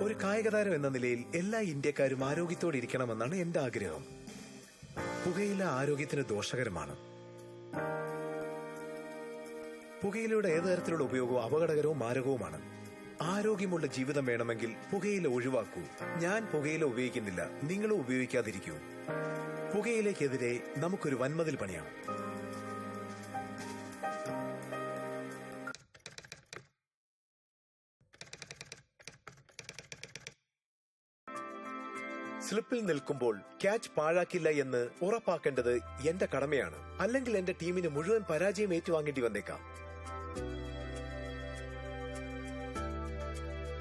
ഒരു കായികതാരം എന്ന നിലയിൽ എല്ലാ ഇന്ത്യക്കാരും ആരോഗ്യത്തോടെ ഇരിക്കണമെന്നാണ് എന്റെ ആഗ്രഹം. പുകയില ആരോഗ്യത്തിന് ദോഷകരമാണ്. പുകയിലയുടെ ഏത് തരത്തിലുള്ള ഉപയോഗവും അപകടകരവും മാരകവുമാണ്. ആരോഗ്യമുള്ള ജീവിതം വേണമെങ്കിൽ പുകയില ഒഴിവാക്കൂ. ഞാൻ പുകയില ഉപയോഗിക്കുന്നില്ല, നിങ്ങളും ഉപയോഗിക്കാതിരിക്കൂ. പുകയിലേക്കെതിരെ നമുക്കൊരു വൻമതിൽ പണിയാം. സ്ലിപ്പിൽ നിൽക്കുമ്പോൾ ക്യാച്ച് പാഴാക്കില്ല എന്ന് ഉറപ്പാക്കേണ്ടത് എന്റെ കടമയാണ്. അല്ലെങ്കിൽ എന്റെ ടീമിന് മുഴുവൻ പരാജയം ഏറ്റുവാങ്ങേണ്ടി വന്നേക്കാം.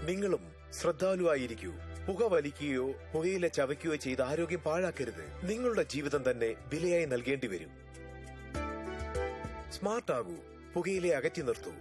നിങ്ങളും ശ്രദ്ധാലുവായിരിക്കൂ. പുക വലിക്കുകയോ പുകയില ചവയ്ക്കുകയോ ചെയ്ത് ആരോഗ്യം പാഴാക്കരുത്. നിങ്ങളുടെ ജീവിതം തന്നെ വിലയായി നൽകേണ്ടി വരും. സ്മാർട്ട് ആകൂ, പുകയിലെ അകറ്റി നിർത്തൂ.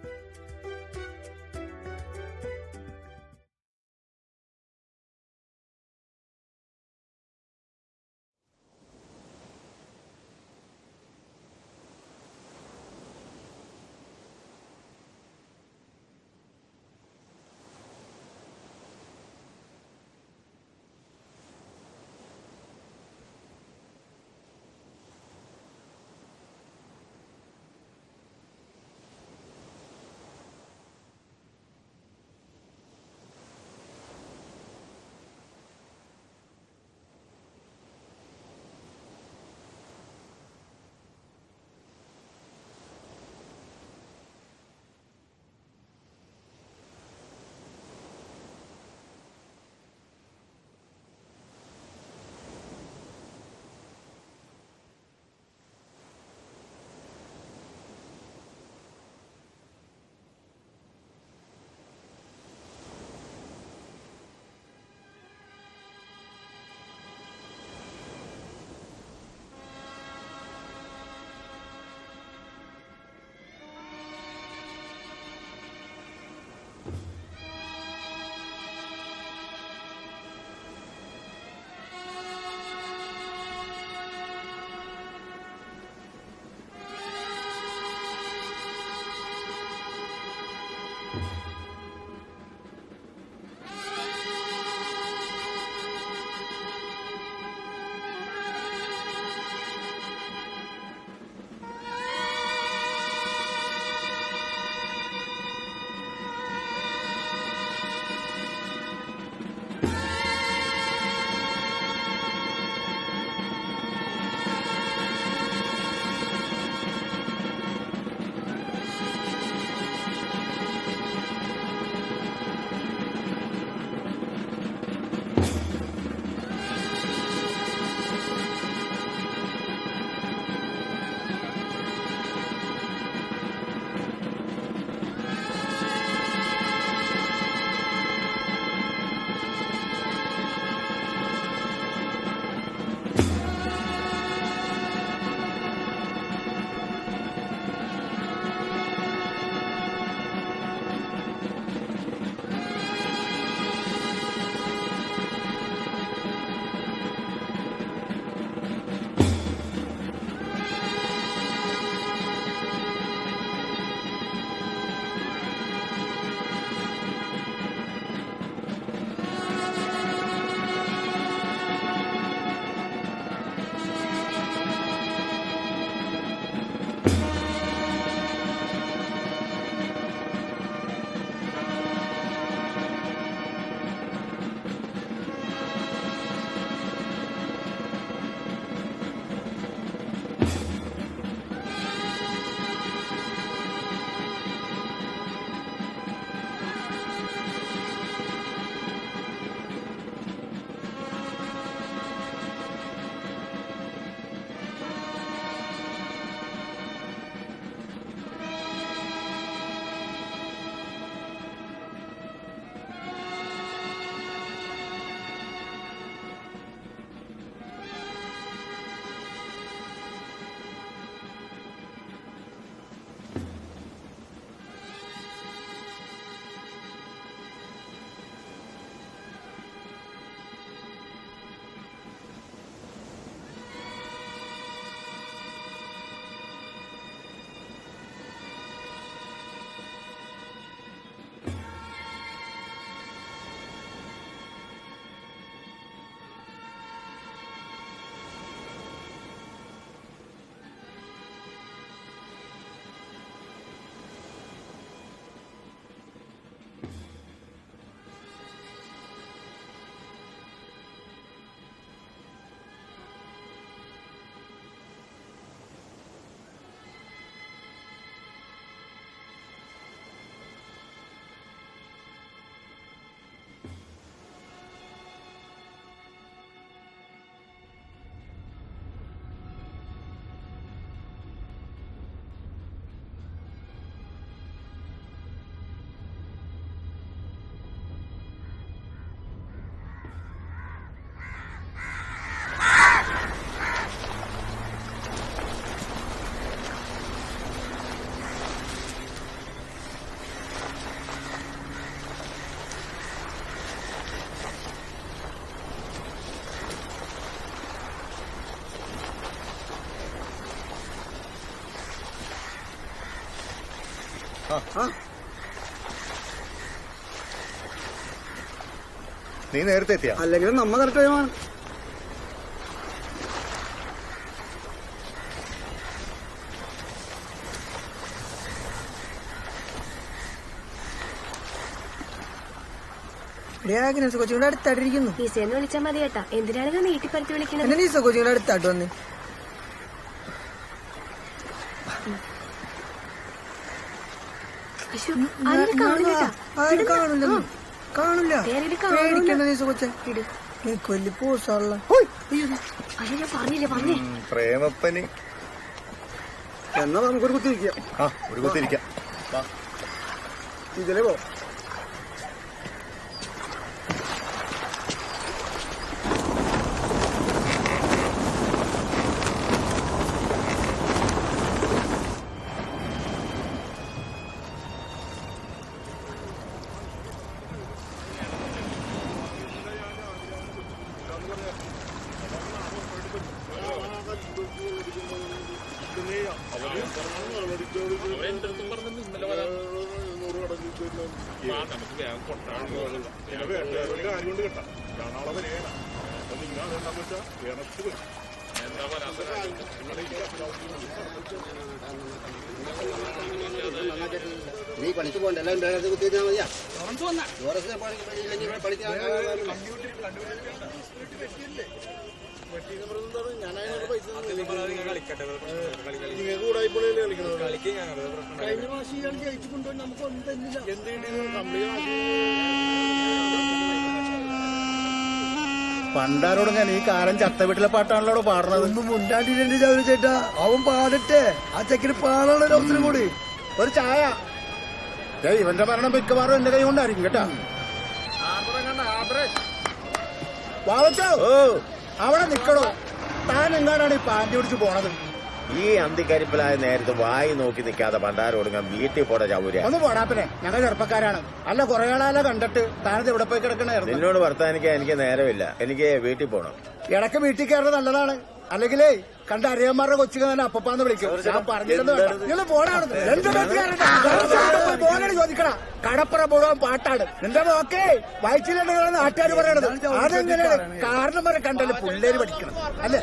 നീ നേരത്തെ എത്തിയാ? അല്ലെങ്കിൽ നമ്മ കറക്റ്റ് ടൈമാണ്. കൊച്ചുകൂടെ അടുത്തായിട്ടിരിക്കുന്നു. നിസയെന്ന് വിളിച്ചാ മതി കേട്ടാ. എന്തിനാണ് നീട്ടി പരത്തി വിളിക്കുന്നത്? നീസ കൊച്ചുകൂടെ അടുത്തായിട്ട് വന്ന് കാണില്ല. പേടിക്കണ്ട നീസ കൊച്ചെ, നീ കൊല്ലി പോസാണല്ലോ. പറഞ്ഞില്ലേ വന്നേ. പ്രേമപ്പനി. എന്നാ നമുക്കൊരു കുത്തിരിക്കാം. ഒരു കുത്തിരിക്കാം. ഇതിലേ പോ. നീ പഠിച്ചു പോകണ്ട, എല്ലാവരും കുത്തിയാൽ മതിയാ. കഴിഞ്ഞ മാസം ഇയാൾ ജയിച്ചുകൊണ്ടോ നമുക്ക് ഒന്നും തന്നില്ല. പണ്ടാരോട് ഞാൻ ഈ കാലം ചത്ത വീട്ടിലെ പാട്ടാണല്ലോ പാടുന്നത്. ഒന്നും മുണ്ടാണ്ടിട്ടുണ്ട് ചൗരി ചേട്ടാ. അവൻ പാടട്ടെ. ആ ചെക്കിന് പാടാനുള്ള ഒരു അവസരം കൂടി. ഒരു ചായ. ഇവന്റെ ഭരണം മിക്കവാറും എന്റെ കൈ കൊണ്ടായിരിക്കും കേട്ടാ. വാവച്ചോ, അവിടെ നിക്കണോ? താൻ എങ്ങാടാണ് ഈ പാൻറ്റി പിടിച്ച് പോണത്? ഈ അന്തിക്കരിപ്പിലായ നേരത്ത് വായി നോക്കി നിൽക്കാതെ പണ്ടാരോടുങ്ങാൻ വീട്ടിൽ പോടെ ചൗര്യ. ഒന്ന് പോടാപ്പനെ, ഞങ്ങൾ ചെറുപ്പക്കാരാണ്. അല്ല കുറെ ആളാല കണ്ടിട്ട് താനത് ഇവിടെ പോയി കിടക്കണായിരുന്നു. നിന്നോട് വർത്താനിക്കാൻ എനിക്ക് നേരമില്ല. എനിക്ക് വീട്ടിൽ പോണം. ഇടയ്ക്ക് വീട്ടിൽ കയറുന്നത് നല്ലതാണ്. അല്ലെങ്കിലേ കണ്ട അറിയന്മാരുടെ കൊച്ചുക തന്നെ അപ്പപ്പാന്ന് വിളിക്കും. ഞാൻ പറഞ്ഞില്ലെന്ന് വേണ്ട. നിങ്ങൾ പോടാണ് ചോദിക്കണ. കടപ്പുറ മുഴുവൻ പാട്ടാണ്. നിന്റെ മോക്കെ വായിച്ചില്ലെന്ന് നാട്ടുകാർ പറയണത്. അതെങ്ങനെയാണ്? കാരണം വരെ കണ്ടല്ലേ പിള്ളേര് പഠിക്കണം അല്ലേ?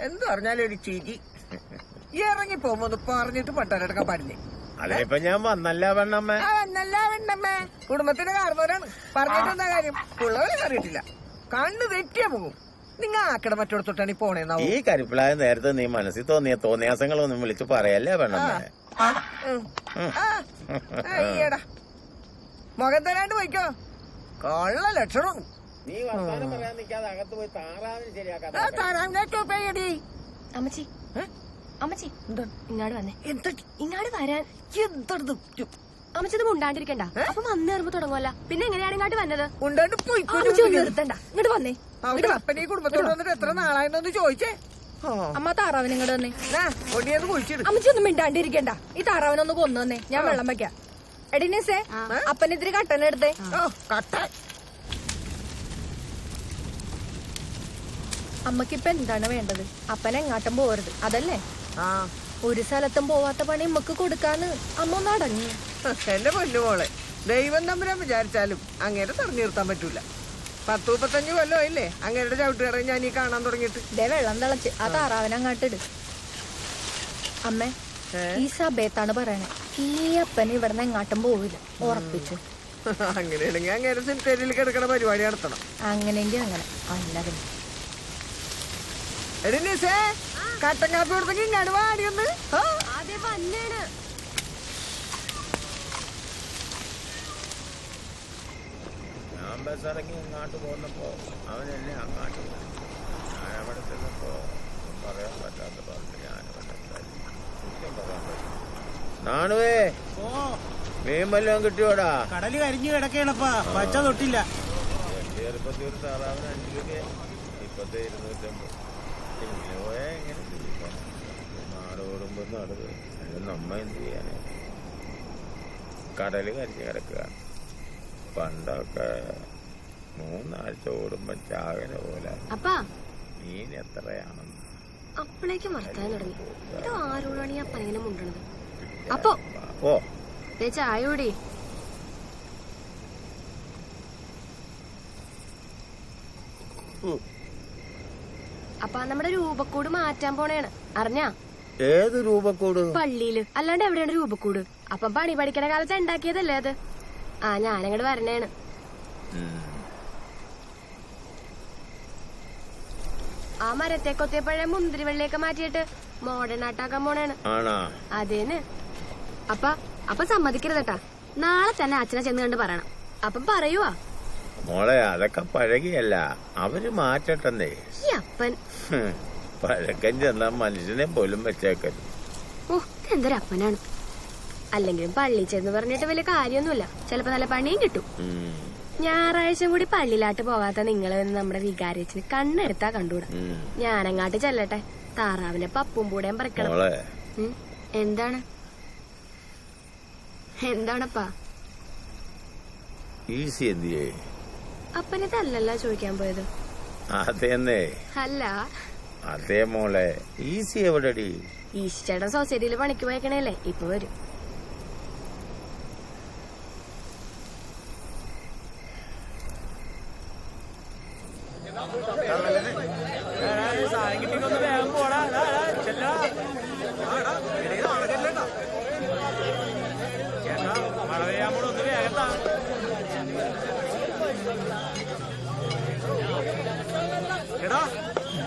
എന്ത് പറഞ്ഞാലും ഒരു ചിരി. ഇറങ്ങി പോകുമ്പോ പറഞ്ഞിട്ട് പട്ടാരടക്കാൻ പാടില്ലേ? അതിനിപ്പൊ ഞാൻ വന്നല്ല പെണ്ണമ്മ. നല്ല വെണ്ണമ്മേ, കുടുംബത്തിന്റെ കാരണവരാണ്. പറഞ്ഞിട്ടെന്താ കാര്യം? പിള്ളേരെ അറിയിട്ടില്ല. കണ്ണു തെറ്റിയാ പോകും. നിങ്ങ ആക്കട മറ്റോടത്തോട്ടാണ് ഈ പോണേന്നാവും. ഈ കരിപ്പിലായ നേരത്തെ നീ മനസ്സിൽ തോന്നിയ തോന്നിയാസങ്ങളൊന്നും വിളിച്ചു പറയല്ലേ പെണ്ണമ്മ. അയ്യടാ, മുഖം തരാണ്ട് പോയിക്കോ. കൊള്ള ലക്ഷണം. നീ വർത്താനം പറയാൻ നിൽക്കാതെ അകത്ത് പോയി താറാവിന് ശരിയാക്കാൻ. അമ്മച്ചി അമ്മച്ചി ഇങ്ങാട് വന്നേ. എന്താ ഇങ്ങാട് വരാൻ. എന്തെടുത്ത് അമ്മച്ചത് മുണ്ടാണ്ടിരിക്കണ്ട. അപ്പൊ വന്ന് കയറുമ്പോ തുടങ്ങുമല്ല. പിന്നെ എങ്ങനെയാണ് ഇങ്ങോട്ട് വന്നത്? ഉണ്ടാണ്ട് പോയിക്കോ. നിർത്തണ്ട, ഇങ്ങോട്ട് വന്നേ. അപ്പനെ ഈ കുടുംബത്തോട് വന്നിട്ട് എത്ര നാളായെന്നൊന്ന് ചോദിച്ചേ. അമ്മ താറാവിന് ഇങ്ങോട്ട് വന്നേ. ഒടിയെന്ന് കുഴിച്ചിടും. അമ്മച്ചി ഒന്നും മിണ്ടാണ്ടിരിക്കണ്ട. ഈ താറാവിനൊന്ന് കൊന്നു വന്നേ. ഞാൻ വെള്ളം വെക്കാം. എടിനേസേ, അപ്പനെതിരെ കട്ടനെടുത്തേ. കട്ടൻ അമ്മക്കിപ്പൊ എന്താണ് വേണ്ടത്? അപ്പനെ എങ്ങാട്ടും പോരുത് അതല്ലേ? ആ ഒരു സ്ഥലത്തും പോവാത്ത പണി ഉമ്മക്ക് കൊടുക്കാന്ന് അമ്മ ഒന്ന് അടങ്ങി. എന്റെ പൊന്നുമോളെ, ദൈവം തമ്പുരാൻ വിചാരിച്ചാലും അങ്ങനെ തടഞ്ഞു നിർത്താൻ പറ്റൂല. 10-35 കൊല്ലമായില്ലേ അങ്ങയുടെ ചവിട്ടുകറ ഞാൻ ഈ കാണാൻ തുടങ്ങിയിട്ട്. ദേ വെള്ളം തിളച്ച് ആ താറാവനങ്ങാട്ടിട്. അമ്മേ, ഈ സഭയത്താണ് പറയണേ, ഈ അപ്പന് ഇവിടുന്ന് എങ്ങാട്ടും പോവില്ല, ഉറപ്പിച്ചു. അങ്ങനെയാണെങ്കിൽ അങ്ങനെ സെമിത്തേരിയിൽ കിടക്കണ പരിപാടി നടത്തണം. അങ്ങനെയെങ്കിൽ അങ്ങനെ, അല്ലാതെ എടി നിസേ, കട്ടൻ കാപ്പി കൊടുത്തെങ്കിൽ ഇങ്ങാട് വാടിയൊന്ന്. ഞാൻ ബസ് ഇറങ്ങി ഇങ്ങോട്ട് പോന്നപ്പോ അവൻ എന്നെ അങ്ങാട്ട് വിളിച്ചു. ഞാൻ അവിടെ ചെന്നപ്പോ പറയാൻ പറ്റാത്ത പറഞ്ഞു. ഞാനവന്റെ കുറ്റം പറയാൻ പറ്റും. നാണുവേ, മീൻ വല്ലതും കിട്ടിയോടാ? കടല് കരിഞ്ഞു കിടക്കണപ്പാ, പച്ച തൊട്ടില്ല. എന്റെ ചെറുപ്പത്തിൽ ഒരു താറാവിന് 5 രൂപ, ഇപ്പത്തെ 250. ഇങ്ങനെ പോയാ എങ്ങനെ ജീവിക്കണം? നാട് ഓടുമ്പോ നടുവ് നമ്മ എന്ത് ചെയ്യാന്? കടല് കരിഞ്ഞു കിടക്കുക. പണ്ടൊക്കെ 3 ആഴ്ച ഓടുമ്പോ ചാകര പോലെ. മീൻ എത്രയാണെന്ന് അപ്പോഴേക്കും വർത്താനം തുടങ്ങി. ഇത് ആരോടാണ് ഈ അപ്പൻ ഇങ്ങനെ മുണ്ടണത്? അപ്പോ ഓ ചായ കൂടി. അപ്പ നമ്മുടെ രൂപക്കൂട് മാറ്റാൻ പോണേണ്, അറിഞ്ഞാ? ഏത് രൂപക്കൂട്? പള്ളിയില്. അല്ലാണ്ട് എവിടെയാണ് രൂപക്കൂട്? അപ്പം പണി പഠിക്കണ കാലത്ത് ഉണ്ടാക്കിയതല്ലേ അത്? ആ ഞാനങ്ങോട്ട് വരണേണ്. ആ മരത്തെ കൊത്തിയപ്പോഴേ മുന്തിരി വെള്ളിയൊക്കെ മാറ്റിയിട്ട് മോഡേൺ ആട്ടാക്കാൻ പോണേണ്. അതേന്ന്. അപ്പൊ സമ്മതിക്കരുതട്ടാ. നാളെ തന്നെ അച്ഛനെ ചെന്ന് കണ്ട് പറയണം. അപ്പം പറയുവാ. മോളെ, അതൊക്കെ പഴകിയല്ല, അവര് മാറ്റട്ടെന്നേ. ഈ അപ്പൻ പഴക്കം ചെന്നാ മനുഷ്യനെ പോലും വെച്ചേക്കരുത്. ഓ, എന്തൊരു അപ്പനാണ്. അല്ലെങ്കിലും പള്ളി ചെന്ന് പറഞ്ഞിട്ട് വലിയ കാര്യമൊന്നുമില്ല. ചിലപ്പോ നല്ല പണിയും കിട്ടും. ഞായറാഴ്ച കൂടി പള്ളിയിലാട്ട് പോകാത്ത നിങ്ങള് നമ്മുടെ വികാരിച്ചിന് കണ്ണെടുത്താ കണ്ടുകൂടാ. ഞാനങ്ങാട്ട് ചെല്ലട്ടെ, താറാവിനെ പപ്പും കൂടെയും പറിക്കണം. എന്താണ് എന്താണപ്പാ? ഈസി എന്തിയേ? അപ്പനിതല്ലല്ലോ ചോദിക്കാൻ പോയത്. അതെന്നേ. അല്ല അതേ മോളെ, ഈസി എവിടെടി? ഈശ്ചേട്ടൻ സൊസൈറ്റിയിൽ പണിക്ക് പോയേക്കണേല്ലേ, ഇപ്പൊ വരും.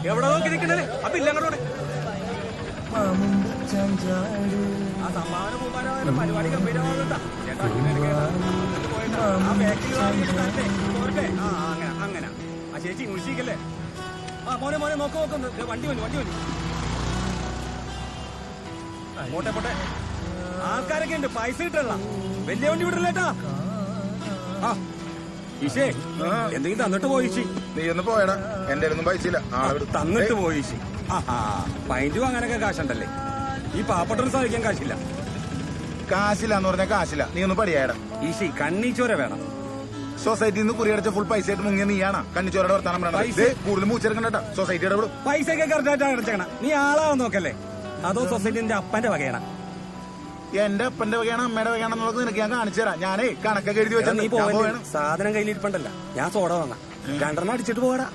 എവിടെ നോക്കി നിൽക്കണേ? അപ്പൊ ഇല്ല അങ്ങോട്ട് ആ സമ്മാന പൂമാന പരിപാടി ഗംഭീരമാകുന്നുണ്ടാ. അങ്ങനെ ആ ചേച്ചി മുഷിക്കല്ലേ? ആ മോനെ മോനെ നോക്ക് നോക്കുന്നു. വണ്ടി വണ്ടി പോട്ടെ പോട്ടെ. ആൾക്കാരൊക്കെ ഉണ്ട്, പൈസ കിട്ടല്ല. വലിയ വണ്ടി വിടല്ലേട്ടാ. ആ ഈശേ, എന്തെങ്കിലും തന്നിട്ട് പോയിച്ചി. നീ ഒന്ന് പോയടാ, എന്റെ പൈസ ഇല്ല. തന്നിട്ട് പോയിച്ചി. ആഹാ, പൈൻറ്റ് വാങ്ങാനൊക്കെ കാശുണ്ടല്ലേ? ഈ പാവപ്പെട്ടവന് സഹിക്കാൻ കാശില്ല. കാശില്ല എന്ന് പറഞ്ഞാൽ കാശില്ല. നീ ഒന്ന് പഠിയാടാ. ഈശി, കണ്ണീച്ചോര വേണം. സൊസൈറ്റിയിൽ നിന്ന് കുറിയടച്ച ഫുൾ പൈസ ആയിട്ട് മുങ്ങിയ നീയാണ് കണ്ണിച്ചോരയുടെ വർത്താനം പറയണത്. കൂടുതൽ മൂച്ചെടുക്കണ്ട സൊസൈറ്റിയുടെ വിടും. പൈസ ഒക്കെ കറക്റ്റായിട്ടാണ് അടച്ചേക്കണ. നീ ആളാവാൻ നോക്കല്ലേ? അതോ സൊസൈറ്റിന്റെ അപ്പന്റെ വകയാണ്? എന്റെ അപ്പന്റെ വകയാണ് അമ്മയുടെ വകയാണെന്നുള്ളത് നിനക്ക് ഞാൻ കാണിച്ചു തരാം. ഞാനേ കണക്കൊക്കെ എഴുതി വെച്ചാൽ നീ പോവേണം. സാധനം കയ്യിലിരിപ്പണ്ടല്ല, ഞാൻ സോഡ വാങ്ങാം. 2 അടിച്ചിട്ട് പോകടാ.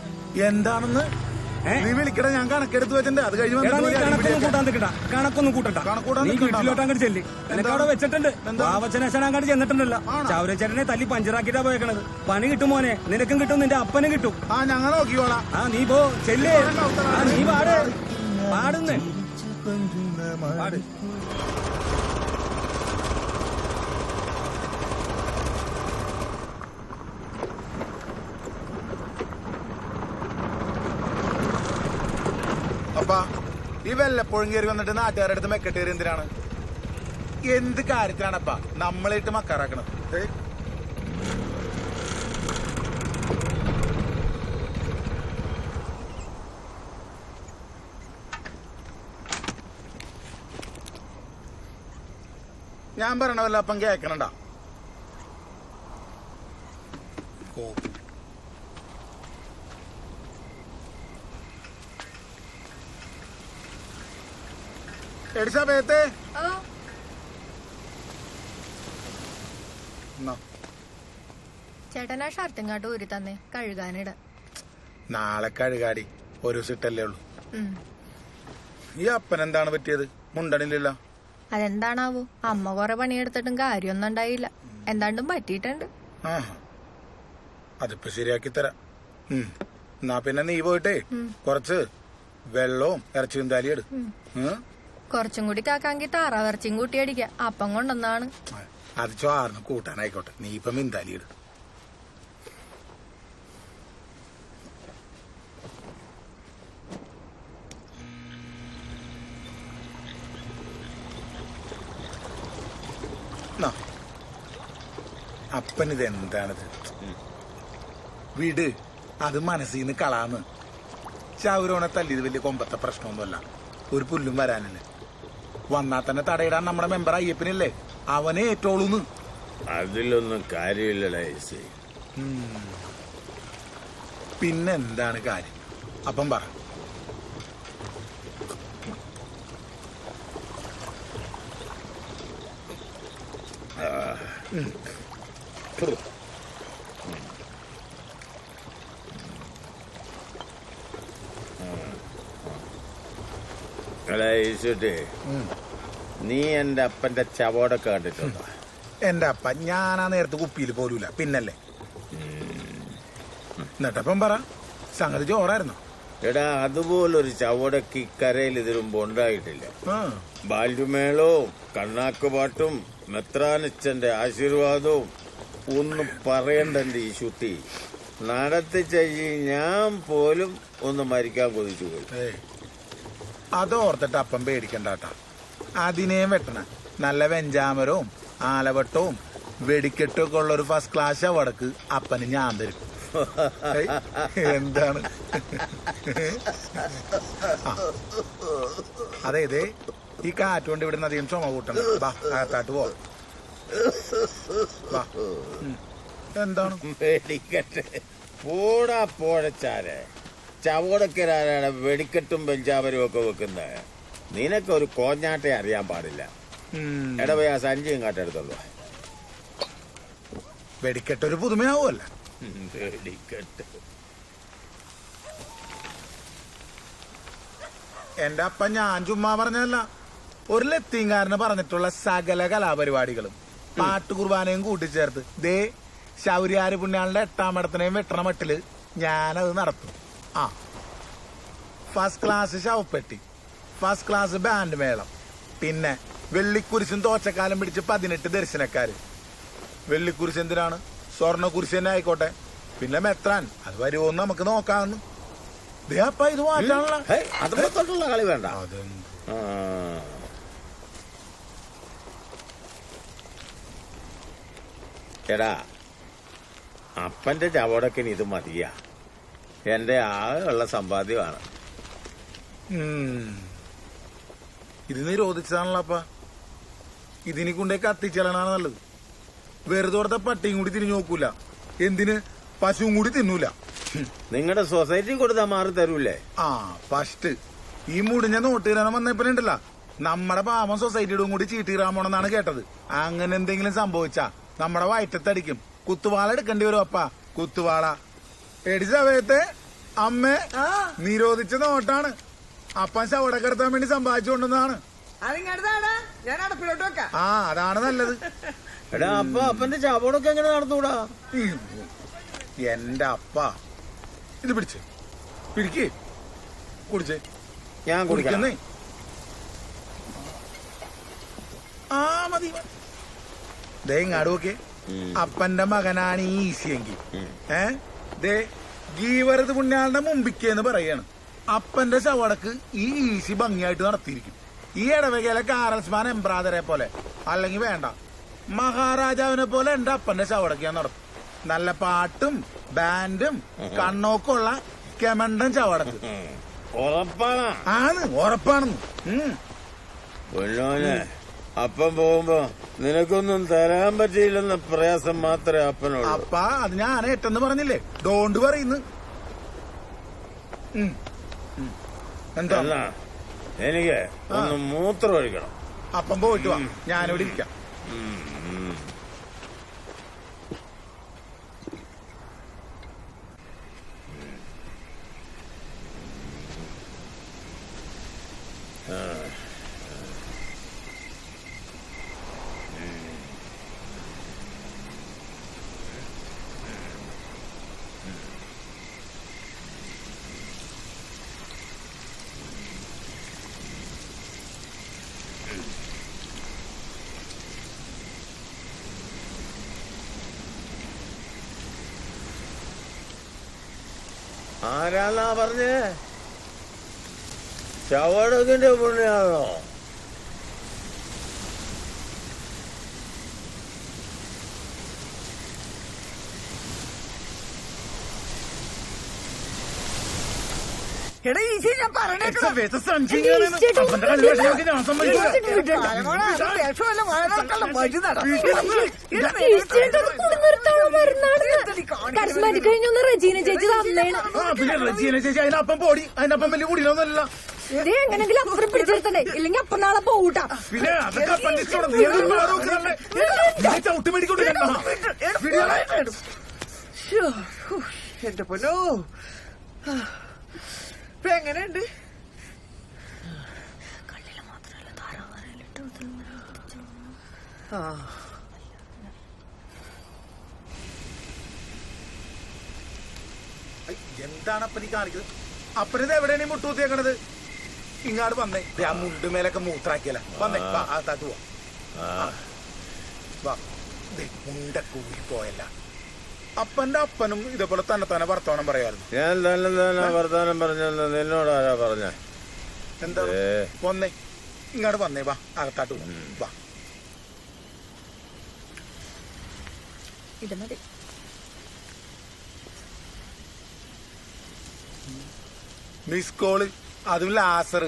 എന്താണെന്ന് നീ വിളിക്കട, ഞാൻ കണക്കെടുത്ത് വെച്ചിട്ടുണ്ട്. അത് കഴിഞ്ഞ് കണക്കൊന്നും കൂട്ടണ്ട. നീ വീട്ടിലോട്ട് അങ്ങോട്ട് ചെല്ലി. നിനക്ക് അവിടെ വെച്ചിട്ടുണ്ട്. വാവച്ചനശൻ അങ്ങോട്ട് ചെന്നിട്ടുണ്ടല്ലോ. ചാവരച്ചേട്ടനെ തല്ലി പഞ്ചറാക്കിട്ടാ പോയേക്കണത്. പണി കിട്ടും മോനെ, നിനക്കും കിട്ടും, നിന്റെ അപ്പനും കിട്ടും. ആ ഞങ്ങൾ നോക്കിക്കോളാം. ആ നീ പോ, ചെല്ലേ. നീ പാട്, പാടുന്നേ പാട്. അപ്പാ, ഈ വല്ലപ്പോഴും കയറി വന്നിട്ട് നാട്ടുകാരുടെ അടുത്ത് മെക്കെട്ടേറി എന്തിനാണ്? എന്ത് കാര്യത്തിലാണപ്പാ നമ്മളായിട്ട് മക്കാറാക്കണം? ഞാൻ പറയണ അപ്പം കേക്കണണ്ട. എടി സമയത്തെ ചേട്ടനാ ഷർട്ടിങ്ങാട്ട് ഊരി തന്നെ കഴുകാനിട. നാളെ കഴുകാടി, ഒരു സിട്ടല്ലേ ഉള്ളൂ. ഈ അപ്പനെന്താണ് പറ്റിയത്? മുണ്ടണില്ല. അതെന്താണാവോ, അമ്മ കൊറേ പണിയെടുത്തിട്ടും കാര്യമൊന്നും ഉണ്ടായില്ല. എന്താണ്ടും പറ്റിയിട്ടുണ്ട്. അതിപ്പോ ശരിയാക്കി തരാം. എന്നാ പിന്നെ നീ പോയിട്ടേ കുറച്ച് വെള്ളവും ഇറച്ചിയും താലിയെടു. കുറച്ചും കൂടി കാക്കാങ്കി താറാവിറച്ചിയും കൂട്ടി അടിക്ക. അപ്പം കൊണ്ടൊന്നാണ്. അത് ചോറിന് കൂട്ടാനായിക്കോട്ടെ, നീ ഇപ്പൊ മിന്താലിയിട്. അപ്പനിത് എന്താണിത്? വീട് അത് മനസ്സിന്ന് കളാന്ന്. ചാവരോണെ തല്ലിയത് വലിയ കൊമ്പത്തെ പ്രശ്നമൊന്നുമല്ല. ഒരു പുല്ലും വരാനില്ല. വന്നാ തന്നെ തടയിടാൻ നമ്മുടെ മെമ്പർ അയ്യപ്പനില്ലേ, അവനെ ഏറ്റോളൂന്ന്. അതിലൊന്നും കാര്യമില്ലടാ. പിന്നെന്താണ് കാര്യം? അപ്പം പറ. നീ എന്റെ അപ്പന്റെ ചവോടൊക്കെ കണ്ടിട്ടുണ്ടോ? എന്റെ അപ്പ ഞാനാ നേരത്തെ കുപ്പിയിൽ പോലൂല, പിന്നല്ലേ. എന്നിട്ടപ്പം പറ, സംഗതി ചോറായിരുന്നോ? എടാ, അതുപോലൊരു ചവടക്ക് ഇക്കരയിൽ ഇതിനുമ്പോ ഉണ്ടായിട്ടില്ല. ബാല്യമേളവും കണ്ണാക്കുപാട്ടും മെത്രാനച്ചന്റെ ആശീർവാദവും ഒന്നും പറയണ്ടെന്റെ ഈ ശുദ്ധി നടത്തി ചെയ്യി ഞാൻ പോലും ഒന്ന് മരിക്കാൻ കൊതിച്ചു പോയി. അതോർത്തിട്ട് അപ്പം പേടിക്കണ്ടാട്ടാ. അതിനെയും വെട്ടണ നല്ല വെഞ്ചാമരവും ആലവട്ടവും വെടിക്കെട്ടും ഒക്കെ ഉള്ള ഒരു ഫസ്റ്റ് ക്ലാസ് വടക്ക് അപ്പന് ഞാൻ തരും. എന്താണ്? അതെ ഇതേ ഈ കാറ്റുകൊണ്ട് ഇവിടെ നിന്ന് അധികം ചുമ കൂട്ടണം. ബാ അകത്താട്ട് പോ. എന്താണ്? വെടിക്കെട്ട് പോടാ പോഴച്ചാല്. ചവോടക്കരാരാണ് വെടിക്കെട്ടും ബെഞ്ചാമരും ഒക്കെ വെക്കുന്നത്. നിനക്കൊരു കോഞ്ഞാട്ടെ അറിയാൻ പാടില്ല. എടാ പോയി ആ സഞ്ചിയും കാട്ടെടുത്തുള്ളൂ. വെടിക്കെട്ടൊരു പുതുമയാവുമല്ല. വെടിക്കെട്ട് എന്റെ അപ്പ ഞാൻ ചുമ്മാ പറഞ്ഞതല്ല. ഒരു ലത്തീങ്കാരന് പറഞ്ഞിട്ടുള്ള സകല കലാപരിപാടികളും പാട്ട് കുർബാനയും കൂട്ടിച്ചേർത്ത് ദേ ശൗര്യാര് പുണ്യാളുടെ 8ാം ഇടത്തിനെയും വെട്ടണ മട്ടില് ഞാനത് നടത്തും. ഫസ്റ്റ് ക്ലാസ് ശവപ്പെട്ടി, ഫസ്റ്റ് ക്ലാസ് ബാൻഡ് മേളം, പിന്നെ വെള്ളിക്കുരിശും തോച്ചക്കാലം പിടിച്ച് 18 ദർശനക്കാര്. വെള്ളിക്കുരിശ് എന്തിനാണ്? സ്വർണ്ണക്കുരിശ് തന്നെ ആയിക്കോട്ടെ. പിന്നെ മെത്രാൻ അത് വരുമോന്ന് നമുക്ക് നോക്കാമെന്ന്. അപ്പ ഇത് മാറ്റാനുള്ള അതുപോലത്തോട്ടുള്ള കളി വേണ്ട. എടാ, അപ്പന്റെ ചവടക്കിന് ഇത് മതിയാ. എന്റെ ആകെയുള്ള സമ്പാദ്യമാണ്. ഇത് നിരോധിച്ചതാണല്ലോ അപ്പ. ഇതിനെ കൊണ്ടേ കത്തിച്ചെല്ലണാണ് നല്ലത്. വെറുതെ ഓർത്ത പട്ടിയും കൂടി തിരിഞ്ഞു നോക്കൂല. എന്തിന്? പശുവും കൂടി തിന്നൂല. നിങ്ങളുടെ സൊസൈറ്റി കൊടുത്താൽ മാറി തരൂലേ? ഫസ്റ്റ് ഈ മുടിഞ്ഞ നോട്ടുകാരൻ വന്നപ്പോഴുണ്ടല്ല, നമ്മുടെ പാവം സൊസൈറ്റിയുടെ കൂടി ചീട്ടീറാൻ പോണെന്നാണ് കേട്ടത്. അങ്ങനെ എന്തെങ്കിലും സംഭവിച്ചാ നമ്മുടെ വയറ്റത്തടിക്കും. കുത്തുവാള എടുക്കേണ്ടി വരും അപ്പ. കുത്തുവാള എടി സമയത്തെ അമ്മ നിരോധിച്ച നോട്ടാണ്. അപ്പൻ ശവടക്കെടുത്താൻ വേണ്ടി സമ്പാദിച്ചുകൊണ്ടെന്നാണ്. ഞാൻ അടുപ്പിലോട്ട് വെക്കാം. അതാണ് നല്ലത്. എടാ, അപ്പ അപ്പന്റെ ചവടൊക്കെ എങ്ങനെ നടന്നൂടാ? എന്റെ അപ്പ ഇത് പിടിച്ചേ, പിടിക്കേ, കുടിച്ചേ. ഞാൻ കുടിക്കുന്നേ. മതി. ദേ ഇങ്ങാട് നോക്കിയേ. അപ്പന്റെ മകനാണ് ഈ ഈസിയെങ്കിൽ ദേ ഗീവരത് പുണ്യാളുടെ മുമ്പിക്കെന്ന് പറയാണ്. അപ്പന്റെ ശവടക്ക് ഈ ഈസി ഭംഗിയായിട്ട് നടത്തിയിരിക്കും. ഈ ഇടവകയിലെ കാറൽസ്മാൻ എംബ്രാദറെ പോലെ, അല്ലെങ്കിൽ വേണ്ട മഹാരാജാവിനെ പോലെ എന്റെ അപ്പന്റെ ശവടക്ക് ഞാൻ നടത്തും. നല്ല പാട്ടും ബാൻഡും കണ്ണോക്കുള്ള കെമണ്ടൻ ചവടക്ക്. ഉറപ്പാണെന്ന്. അപ്പം പോകുമ്പോ നിനക്കൊന്നും തരാൻ പറ്റിയില്ലെന്ന പ്രയാസം മാത്രമേ അപ്പനോട്. അപ്പ അത് ഞാൻ ഏറ്റെന്ന് പറഞ്ഞില്ലേ, ഡോണ്ട് പറയുന്നു. എന്താ എനിക്ക് ഒന്ന് മൂത്രം ഒഴിക്കണം. അപ്പം പോയിട്ട് വാ, ഞാനിവിടെ ഇരിക്കാം. ആരാന്നാ പറഞ്ഞേ? ചവടകിന്റെ പുണ്യാണോ? എടാ ഈശി ഞാൻ പറഞ്ഞേക്കണോ കരസ്മാറ്റിക് കഴിഞ്ഞൊന്ന് റജീന ചേച്ചി തന്നേണ്. പിന്നെ റജീന ചേച്ചി അതിനപ്പം പോടി, അതിനപ്പം വലിയ കുടിയിലൊന്നുമല്ല. ഇതേ എങ്ങനെങ്കിലും അപ്പുറം പിടിച്ചെടുത്തണ്ടേ, ഇല്ലെങ്കി അപ്പം നാളെ പോകൂട്ടാ. പിന്നെ അതൊക്കെ ചവിട്ടി മേടിക്കൊണ്ട് എന്റെ പൊന്നോ. ഇപ്പൊ എങ്ങനെയുണ്ട്? ആ എന്താണ് അപ്പനി കാണിക്കുന്നത്? അപ്പനിത് എവിടെയാണ് ഈ മുട്ടുകുത്തിയേക്കണത്? ഇങ്ങാട് വന്നേ, ആ മുണ്ട് മേലൊക്കെ മൂത്രാക്കിയല്ല. വന്നേ, വാ മുണ്ടൊക്കെ ഊരിപ്പോയല്ല. അപ്പന്റെ അപ്പനും ഇതേപോലെ തന്നെ വർത്തമാനം പറയായിരുന്നു. ഞാൻ തന്നെ വർത്തമാനം പറഞ്ഞെന്ന് നിന്നോടാരാ പറഞ്ഞ? എന്താ വന്നേ, ഇങ്ങോട്ട് വന്നേ, വാ അകത്താട്ട് വാ. ഇത് മതി. മിസ് കോള്, അതും ലാസർ.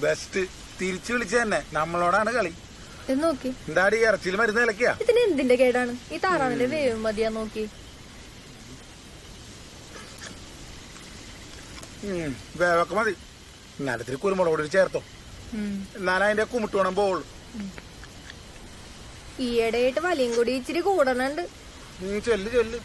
ബെസ്റ്റ്. തിരിച്ചു വിളിച്ച തന്നെ നമ്മളോടാണ് കളി. ഇത് നോക്കി, എന്താടി ഇറച്ചിയിൽ മരുന്ന് ഇലക്കിയാ? ഇതിന് എന്തിന്റെ കേടാണ്? ഈ താറാവിന്റെ വേവ് മതിയാ നോക്കി. വേവൊക്കെ മതി. ഞാനത്തിരി കുരുമുളക് പൊടി ചേർത്തോ, എന്നാലും അതിന്റെ കുമിട്ട് വേണം പോവുള്ളൂ. ഈയിടെയായിട്ട് വലിയും കൂടി ഇച്ചിരി കൂടണുണ്ട്. ചെല്ല് ചെല്ല്.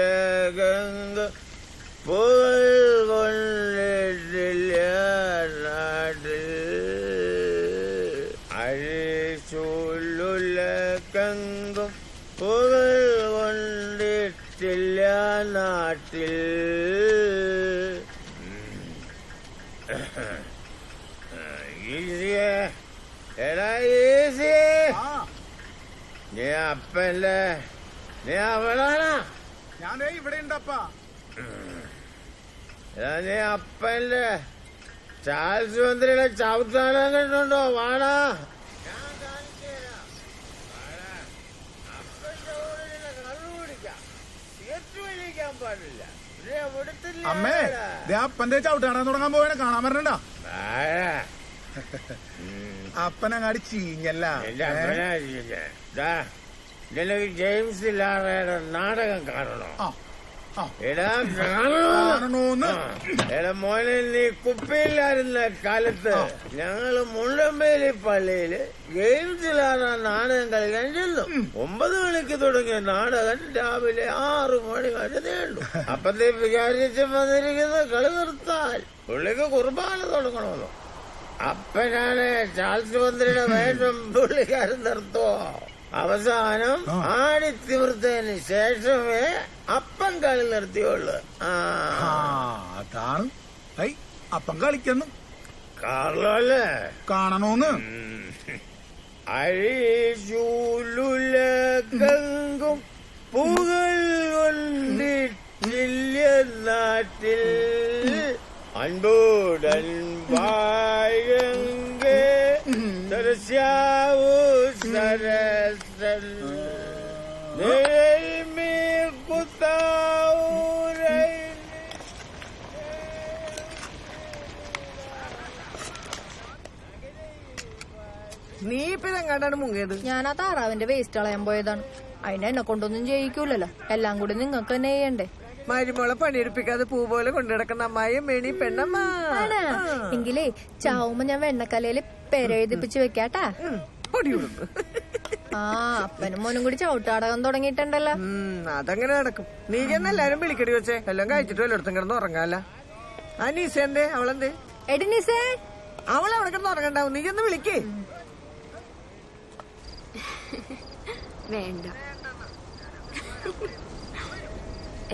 അഴിചൂലുലകങ്ക പുകഴ് കൊണ്ടിട്ടില്ല നാട്ടിൽ. അഴിചൂലുലകങ്കും പുകഴ് കൊണ്ടിട്ടില്ല നാട്ടിൽ. ഈസിയെ, എടാ ഈസിയെ, നീ അപ്പല്ലേ? നീ അവളാണോ? ഞാൻ ഇവിടെ ഉണ്ടപ്പാ. നീ അപ്പല്ലേ? ചാൾസ് മന്ത്രിയുടെ ചവിത്താനം കണ്ടുണ്ടോ? വാടാ, ഞാൻ കാണിച്ചു തരാം. അപ്പന്റെ കൂടെ കള്ളു കുടിക്കാം, സിഗരറ്റ് വലിക്കാൻ പാടില്ല. അമ്മേ, അപ്പന്റെ ചവിട്ടാടാൻ തുടങ്ങാൻ പോവാണ്, കാണാൻ പറഞ്ഞ. അപ്പനങ്ങാടി ചീഞ്ഞല്ല. നിനക്ക് ജെയിംസ് ലാറയുടെ നാടകം കാണണോ? എടാ മോനെ, നീ കുപ്പിയിലായിരുന്ന കാലത്ത് ഞങ്ങള് മുണ്ടമ്പേലി പള്ളിയില് ജെയിംസ് ലാറ നാടകം കളിക്കാൻ ചെന്നു. 9 മണിക്ക് തുടങ്ങിയ നാടകം രാവിലെ 6 മണി വരെ നീണ്ടു. അപ്പത്തെ വിചാരിച്ച് വന്നിരിക്കുന്ന കളി നിർത്താൽ പുള്ളിക്ക് കുർബാന തുടങ്ങണമെന്നോ. അപ്പനാണ് ചാൾസ് മന്ത്രിയുടെ വേഷം പുള്ളിക്കാരൻ നിർത്തുവോ? അവസാനം ആടിത്തിമിർത്തതിന് ശേഷമേ അപ്പം കളി നിർത്തിയുള്ളു. അതാണ് അപ്പം കളിക്കുന്നു. കാർലോ അല്ലേ? കാണണോന്ന്. അഴിചൂലുലകങ്കും പുകൾ കൊണ്ടിട്ടില്ല നാട്ടിൽ. അൻപുടൻ വാഴങ്കേ സരസ്യാവൂ സരസൻ കുത്താവൂ നീ ഇപ്പൊ ഇതെങ്ങാണ്ടാണ് മുങ്ങിയത്? ഞാൻ ആ താറാവിന്റെ വേസ്റ്റ് കളയാൻ പോയതാണ്. അതിനെ എന്നെ കൊണ്ടൊന്നും ചെയ്യിക്കൂലല്ലോ, എല്ലാം കൂടി നിങ്ങൾക്ക് തന്നെ ചെയ്യണ്ടേ. മരുമോളെ പണിയെടുപ്പിക്കാതെ പൂ പോലെ കൊണ്ടുനടക്കുന്ന അമ്മായി മേണി പെണ്ണമ്മ. എങ്കിലേ ചാവുമ്പോ ഞാൻ വെണ്ണക്കലയില് പേരെഴുതിപ്പിച്ച് വെക്കാട്ടാ. പൊടി കൊടുക്കും. ആ അപ്പനും മോനും കൂടി ചവിട്ടാടകം തുടങ്ങിയിട്ടുണ്ടല്ലോ. അതങ്ങനെ നടക്കും. നീ ചെന്ന് എല്ലാരും വിളിക്കടി വെച്ചേ, എല്ലാം കഴിച്ചിട്ട് വല്ലയിടത്തും കിടന്ന് ഉറങ്ങാല. ആ നീസ എന്തേ? അവളെന്തേ? എടി നിസേ, അവളവിടെ കിടന്ന് ഉറങ്ങണ്ടാവും. നീ ചെന്ന് വിളിക്കേ. വേണ്ട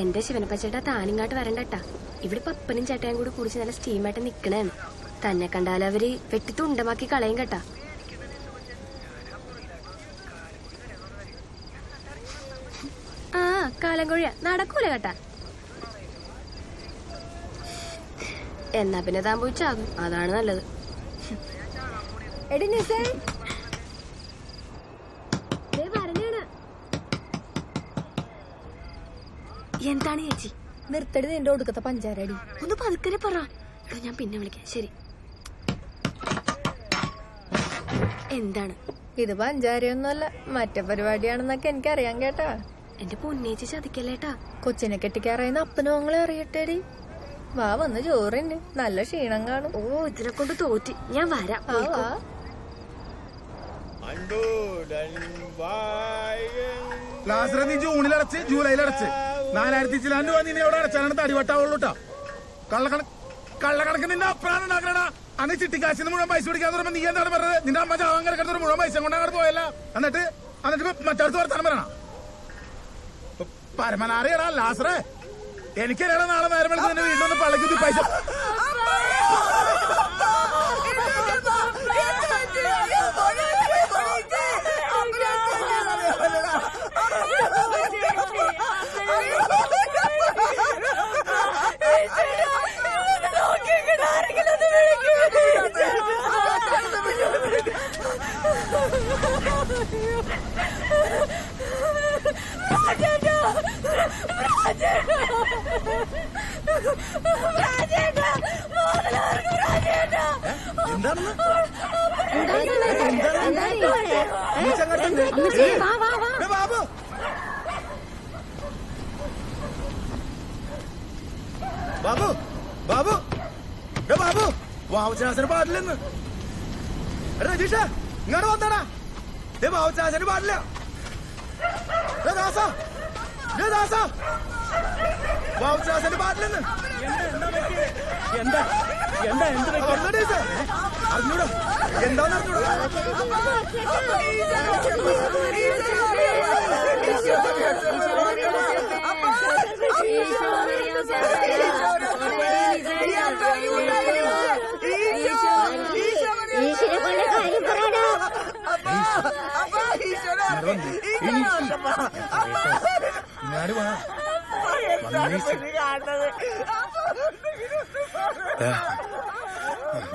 എന്റെ ശിവനപ്പച്ചേട്ടാ, താനിങ്ങാട്ട് വരണ്ടട്ടാ. ഇവിടെ പപ്പനും ചേട്ടയും കൂടി കുടിച്ച് നല്ല സ്റ്റീമായിട്ട് നിക്കണേണ്. തന്നെ കണ്ടാൽ അവര് വെട്ടി തുണ്ടമാക്കി കളയും കേട്ടാ. ആ കാലം കൊഴിയ നടക്കൂല കേട്ടാ. എന്നാ പിന്നെ താൻ പോയി ചാകും, അതാണ് നല്ലത്. എടി നിസേ, എന്താണ് ചേച്ചി? നിർത്തടി നിന്റെ ഒടുക്കത്തെ പഞ്ചാരടി. ഒന്ന് പതുക്കനെ പറ. ഞാൻ പിന്നെ വിളിക്കാം. ശരി. എന്താണ്? ഇത് പഞ്ചാരയൊന്നുമല്ല, മറ്റേ പരിപാടിയാണെന്നൊക്കെ എനിക്കറിയാൻ കേട്ടാ. എന്റെ പൊന്നേച്ചി ചതിക്കല്ലേട്ടാ. കൊച്ചിനെ കെട്ടിക്കാറായുന്ന അപ്പനും അങ്ങളെ അറിയട്ടേടി. വാ വന്ന് ചോറിന്, നല്ല ക്ഷീണം കാണും. ഓ ഇതിനെ കൊണ്ട് തോറ്റി. ഞാൻ വരാം. ആ വാ. ലാസ്റ്റർ നീ ജൂണിലടച്ച് ജൂലൈയിലടച്ച് 4000 ചിലാൻ രൂപ നിന്നെ എവിടെ അടച്ചാലാണ് തടിവട്ടാവുള്ളൂ കേട്ടോ. കള്ളക്കണക്ക് നിന്റെ അപ്പഴാണ് ഉണ്ടാക്കണടാ. അന്ന് ചിട്ടിക്കാശിന്ന് മുഴുവൻ പൈസ പിടിക്കാന്ന് പറയുമ്പോ നീ എന്താണ് പറഞ്ഞത്? നിന്റെ അമ്മ ചാവാൻ കിടക്കുന്ന മുഴുവൻ പൈസ കൊണ്ട് അങ്ങോട്ട് പോയല്ല. എന്നിട്ട് മറ്റടുത്ത് വർത്താനം പറയണം. പരമനാറിയടാ ലാസറേ, എനിക്കറിയാം നാളെ നേരം വെളുത്ത് നിന്റെ വീട്ടിലൊന്ന് പള്ളക്ക് പൈസ. ബാബു ബാബു ബാബു വാവുചാസന് പാടില്ലെന്ന്. രജീഷ ഇങ്ങോട്ട് വന്നാടാ. വാവുചാസന് പാടില്ല. വാവുചാസന് പാടില്ലെന്ന്. അറിഞ്ഞൂടാ എന്താന്ന് അറിഞ്ഞൂടാ.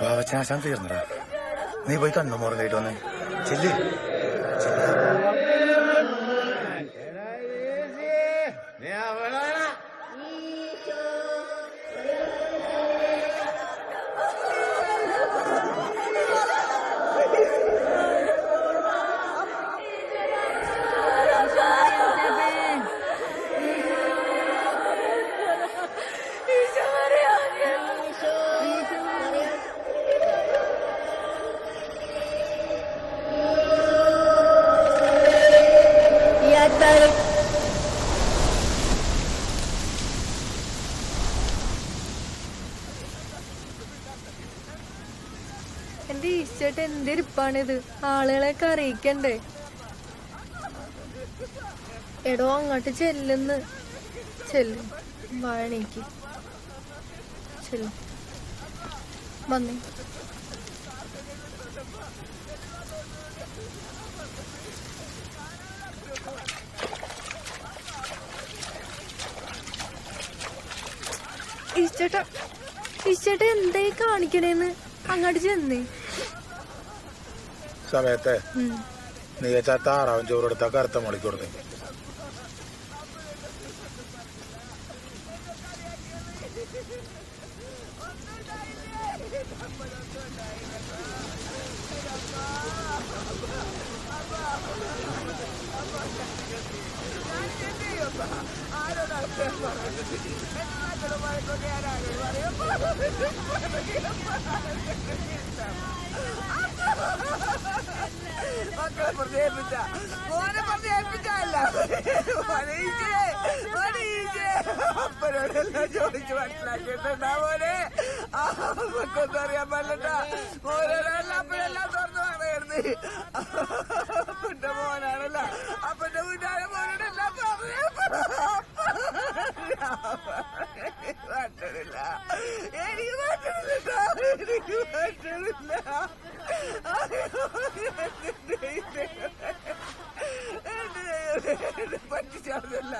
ഭാവച്ചാശം തീർന്നടാ. നീ പോയി കണ്ണു മോറും കേട്ട് വന്നേ. ചെല്ല് എന്റെ ഈശ്വരൻ, എന്ത് ഇരിപ്പാണിത്? ആളുകളെയൊക്കെ അറിയിക്കണ്ടേ? എടോ അങ്ങോട്ട് ചെല്ലുന്ന്. ചെല്ലും വാഴണേക്ക് ചെല്ലും വന്നേ. ഈശ്വരൻ എന്തായി കാണിക്കണേന്ന്? അങ്ങോട്ട് ചെന്നേ. സമയത്തെ നീ താറാവൻ ചോറെടുത്താ കറുത്ത മുളയ്ക്ക് കൊടുത്തേ. മക്കളെ പറഞ്ഞേൽപ്പിച്ച മോനെ പറഞ്ഞേൽപ്പിച്ചല്ല അപ്പനോടെല്ലാം ചോദിച്ചു മനസ്സിലാക്കിയിട്ടുണ്ടാ മോനെ മക്കൊന്നും അറിയാൻ പാടില്ല മോനെല്ലാം അപ്പനെല്ലാം തുറന്നു പറയരുത് അപ്പന്റെ മോനാണല്ല അപ്പന്റെ വീട്ടാരെ മോനോടെല്ലാം മാറ്റണില്ല എനിക്ക് മാറ്റണില്ല എനിക്ക് മാറ്റണില്ല എന്നെ പറ്റിച്ചല്ല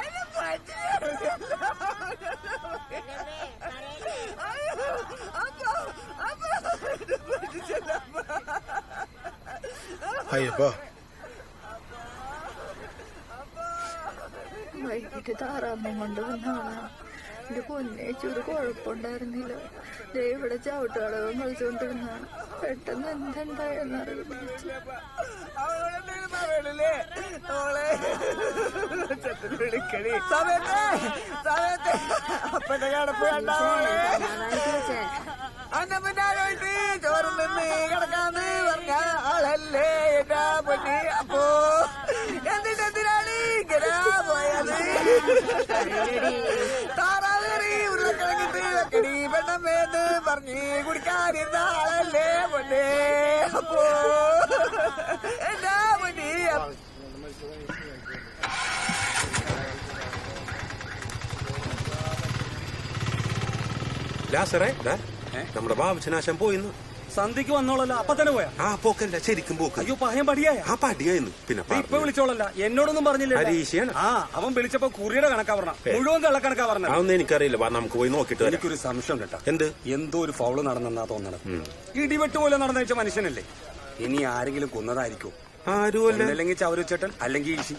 എന്നെ പറ്റിച്ചല്ല അയ്യപ്പോ വൈകിട്ട് താറാമ്മ കൊണ്ട് വന്നാണ് എന്റെ പൊന്നേച്ചു ഒരു കുഴപ്പമുണ്ടായിരുന്നില്ല. ദേ ഇവിടെ ചവിട്ടുകളവും കളിച്ചുകൊണ്ടിരുന്നാണ്. പെട്ടെന്ന് എന്തുണ്ടായെന്നറിയില്ല. അവളോടെന്തെങ്കിലും പറയണില്ലേ അവളെ വിളിക്കണി സമയത്തെ സമയത്തെ അപ്പന്റെ കിടപ്പ് കണ്ടാവോളെ അന്ന പിന്നാലോട്ട് ചോറ് നിന്ന് കിടക്കാന്ന് പറഞ്ഞ ആളല്ലേ എന്റെ പൊന്നി. അപ്പോ എന്തിനാണ് ഇങ്ങനെ പോയത്? താറാവ് കറി ഉരുളക്കിഴങ്ങിട്ട് വെക്കടി പെണ്ണമ്മേന്ന് പറഞ്ഞ് കുടിക്കാനിരുന്ന ആളല്ലേ പൊന്നേ. അപ്പോ എന്താ പൊന്നി ലാസറേ നമ്മുടെ ബാബുച്ചനാശം പോയിന്ന്. സന്ധ്യക്ക് വന്നോളല്ലോ അപ്പൊ തന്നെ പോയാ? ആ പോക്കല്ല, ശരിക്കും പോക്ക്. അയ്യോ പഹയം പടിയായ? ആ പടിയായിരുന്നു. പിന്നെ ഇപ്പൊ വിളിച്ചോളല്ല, എന്നോടൊന്നും പറഞ്ഞില്ല. ഹരീഷിയാണ്. ആ അവൻ വിളിച്ചപ്പോ കുറിയുടെ കണക്കാ പറഞ്ഞ, മുഴുവൻ കള്ളക്കണക്കാ പറഞ്ഞ. അതൊന്നും എനിക്കറിയില്ല, നമുക്ക് പോയി നോക്കിട്ട് വരാം. എനിക്കൊരു സംശയം കേട്ടാ. എന്ത്? എന്തോ ഒരു ഫൗള് നടന്നെന്നാ തോന്നണത്. ഇടിവെട്ട് പോലെ നടന്ന വെച്ച മനുഷ്യനല്ലേ? ഇനി ആരെങ്കിലും കൊന്നതായിരിക്കും. അല്ലെങ്കിൽ ചൗരച്ചേട്ടൻ അല്ലെങ്കിൽ ഈശി.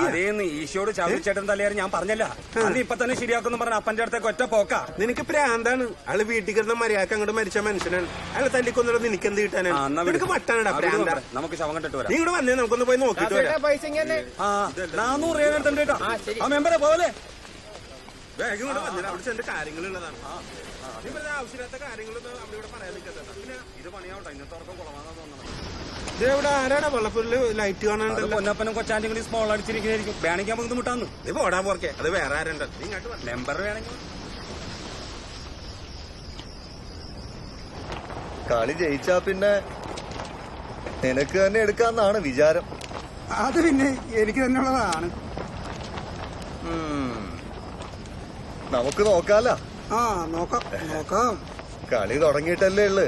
അതേന്ന് ഈശോട് ചൗരച്ചേട്ടൻ തലയാറ് ഞാൻ പറഞ്ഞല്ല. അന്ന് ഇപ്പൊ തന്നെ ശരിയാക്കുന്നു പറഞ്ഞ അപ്പന്റെ അടുത്തേക്ക് ഒറ്റ പോക്കാ. നിനക്ക് പ്രാന്താണ്. അയാള് വീട്ടിൽ കിടന്ന മര്യാദക്ക് അങ്ങോട്ട് മരിച്ച മനുഷ്യനാണ്. അയാളെ തല്ലിക്കൊന്നത് നിനക്ക് എന്ത് കിട്ടാനാണ്? നിനക്ക് മട്ടാനടാ പ്രാന്ത. നമുക്ക് ശവം കണ്ടിട്ട് വരാം. നീ ഇവിടെ വന്നേ, നമുക്കൊന്ന് പോയി നോക്കിട്ട് വരാം. 400 രൂപ എടുത്തിട്ട് കേട്ടോ. ആ മെമ്പറെ പോലെ വേഗം ഇവിടെ വന്നില്ല. അവിടെ ചെറിയ കാര്യങ്ങളുള്ളതാണ്. ആവശ്യമില്ലാത്ത കാര്യങ്ങളൊന്നും അവിടെ ഇവിടെ പറയാൻ നിൽക്കണ്ട. പിന്നെ ഇത് പണിയാവട്ടെ. ഇന്നത്തെ ഉറക്കം കുളമാണെന്ന് തോന്നണം. ഇതെവിടെ ആരാടാ വെള്ളപ്പുല്ല് ലൈറ്റ് കാണാണ്ടല്ലോ? പൊന്നപ്പനും കൊച്ചാന്റെങ്കിലും സ്മോൾ അടിച്ചിരിക്കുന്നതായിരിക്കും. വേണമെങ്കിൽ നമുക്ക് ബുദ്ധിമുട്ടാന്ന്. നീ പോടാ പോർക്കെ, അത് വേറെ ആരുണ്ട്. നീ ഇങ്ങോട്ട് മെമ്പർ വേണമെങ്കിൽ കളി ജയിച്ചാ പിന്നെ നിനക്ക് തന്നെ എടുക്കാന്നാണ് വിചാരം. അത് പിന്നെ എനിക്ക് തന്നെ ഉള്ളതാണ്. നമുക്ക് നോക്കാലോ. നോക്കാം നോക്കാം. കളി തുടങ്ങിയിട്ടല്ലേ ഉള്ളു.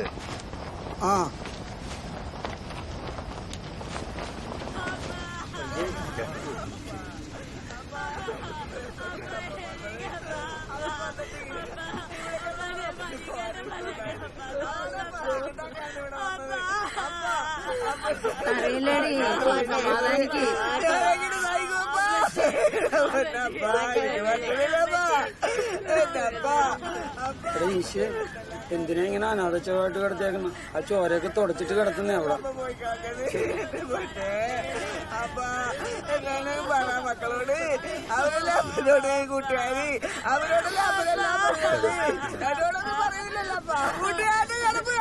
അറിയില്ലേടി, സമാധാനിക്ക്. എന്തിനാ ഇങ്ങനെ അനാഥച്ചമായിട്ട് കിടത്തേക്കുന്നു? ആ ചോരയൊക്കെ തുടച്ചിട്ട് കിടക്കുന്നേ അവിടെ. മക്കളോട് അവരെല്ലാം അപ്പനോട് കൂട്ടുകാരി അവരോടെല്ലാം അവരെല്ലാം എന്നോടൊന്നും പറയുന്നില്ലല്ലോ കൂട്ടുകാരുടെ കിടപ്പ്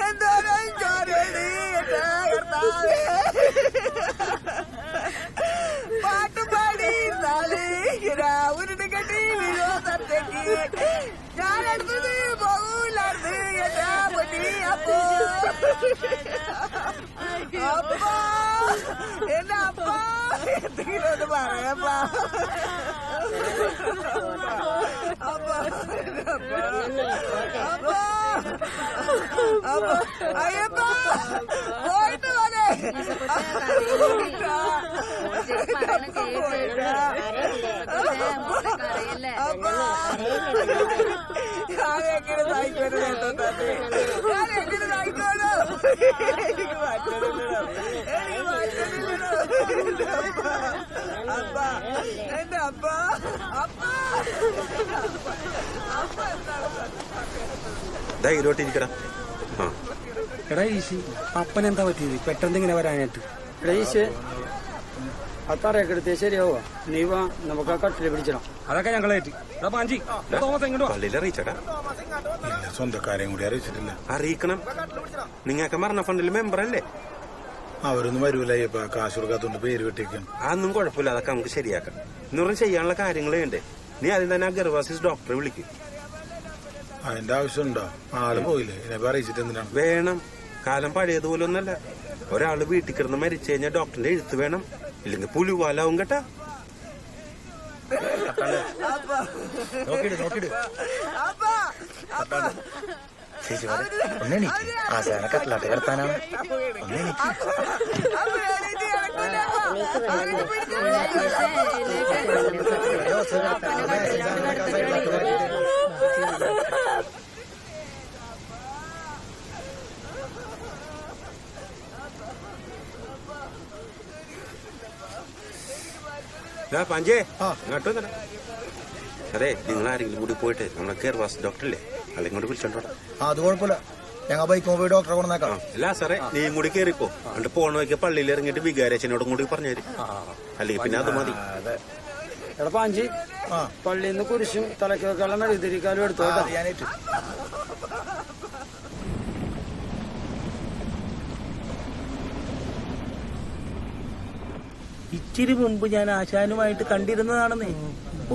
എന്തോരം ചോരേടി എന്റെ കർത്താവേ. പാട്ട് പാടി ഉരുണ്ട് കെട്ടി വിനോദത്തേക്ക് ഞാനെടുത്തത് പോകൂലായിരുന്നു എന്റെ പൊന്നി. അപ്പോ അപ്പ എന്റെ അപ്പ എന്തെങ്കിലും ഒന്ന് പറയാപ്പാ. അയ്യപ്പ പോയിട്ട് പോലെ ഞാനെങ്ങനെ സഹിക്കോട് ഞാനെങ്ങനെ സഹിക്കോടോ? എനിക്ക് മാറ്റണില്ലടോ, എനിക്ക് മാറ്റണില്ലടോ. അപ്പ എന്റെ അപ്പ അപ്പ ധൈര്യമായിട്ടിരിക്കടാ. എടാ ഈശി അപ്പൻ എന്താ പറ്റിയത് പെട്ടെന്ന് ഇങ്ങനെ വരാനായിട്ട്? ഈശേ ആ തറയൊക്കെ എടുത്തേ ശരിയാവുക. നീ വാ, നമുക്ക് ആ കട്ടില് പിടിച്ചിടാം. അതൊക്കെ ഞങ്ങളേറ്റ്. എടാ പാഞ്ചി, എടാ തോമസ് എങ്ങോട്ട് വാ. പള്ളിയിൽ അറിയിച്ചടാ. ഇല്ല, സ്വന്തക്കാരെയും കൂടി അറിയിച്ചിട്ടില്ല. അറിയിക്കണം. നിങ്ങൾക്ക് മരണ ഫണ്ടിൽ മെമ്പർ അല്ലേ? അവരൊന്നും വരൂല അയ്യപ്പ, കാശ് കൊടുക്കാത്തോണ്ട് പേര് വെട്ടിക്കും. അതൊന്നും കുഴപ്പമില്ല, അതൊക്കെ നമുക്ക് ശരിയാക്കാം. എന്ന് പറഞ്ഞാൽ ചെയ്യാനുള്ള കാര്യങ്ങളേ ഉണ്ട്. നീ ആദ്യം തന്നെ ആ ഗർഭാസിസ് ഡോക്ടറെ വിളിക്കും. അതിന്റെ ആവശ്യമുണ്ടോ? ആള് പോയില്ലേ, ഇനിയിപ്പോ അറിയിച്ചിട്ട് എന്തിനാണ്? വേണം. കാലം പഴയതുപോലെ ഒന്നല്ല. ഒരാള് വീട്ടിൽ കിടന്ന് മരിച്ചു കഴിഞ്ഞാൽ ഡോക്ടറിന്റെ എഴുത്ത് വേണം, ഇല്ലെങ്കിൽ പുലുവാലാവും കേട്ടാ. കട്ടിലാട്ട് കിടത്താനാണ്. പാഞ്ചേ ഇങ്ങോട്ട് വന്നടാ. അതെ, നിങ്ങൾ ആരെങ്കിലും കൂടി പോയിട്ട് നമ്മളെ ഗർഭാസ് ഡോക്ടറല്ലേ അല്ലെങ്കിൽ കൊണ്ട് വിളിച്ചോണ്ടോ. അത് കുഴപ്പമില്ല, ഞങ്ങൾ ബൈക്ക് പോയി ഡോക്ടറെ കൊണ്ടുവന്നേക്കാം. അല്ല സാറേ, നീയും കൂടി കേറിപ്പോ. എന്നിട്ട് പോണ വയ്ക്ക് പള്ളിയിൽ ഇറങ്ങിയിട്ട് വികാരച്ചനോടും കൂടി പറഞ്ഞേര്. അല്ലെങ്കിൽ പിന്നെ അത് മതി. എടാ പാഞ്ചി, പള്ളിയിൽ നിന്ന് കുരിശും തലയ്ക്ക് വെക്കാനുള്ള മെഴുതിരിക്കാലും എടുത്തോ. ഞാനേറ്റു. ഇച്ചിരി മുമ്പ് ഞാൻ ആശാനുമായിട്ട് കണ്ടിരുന്നതാണെന്നേ.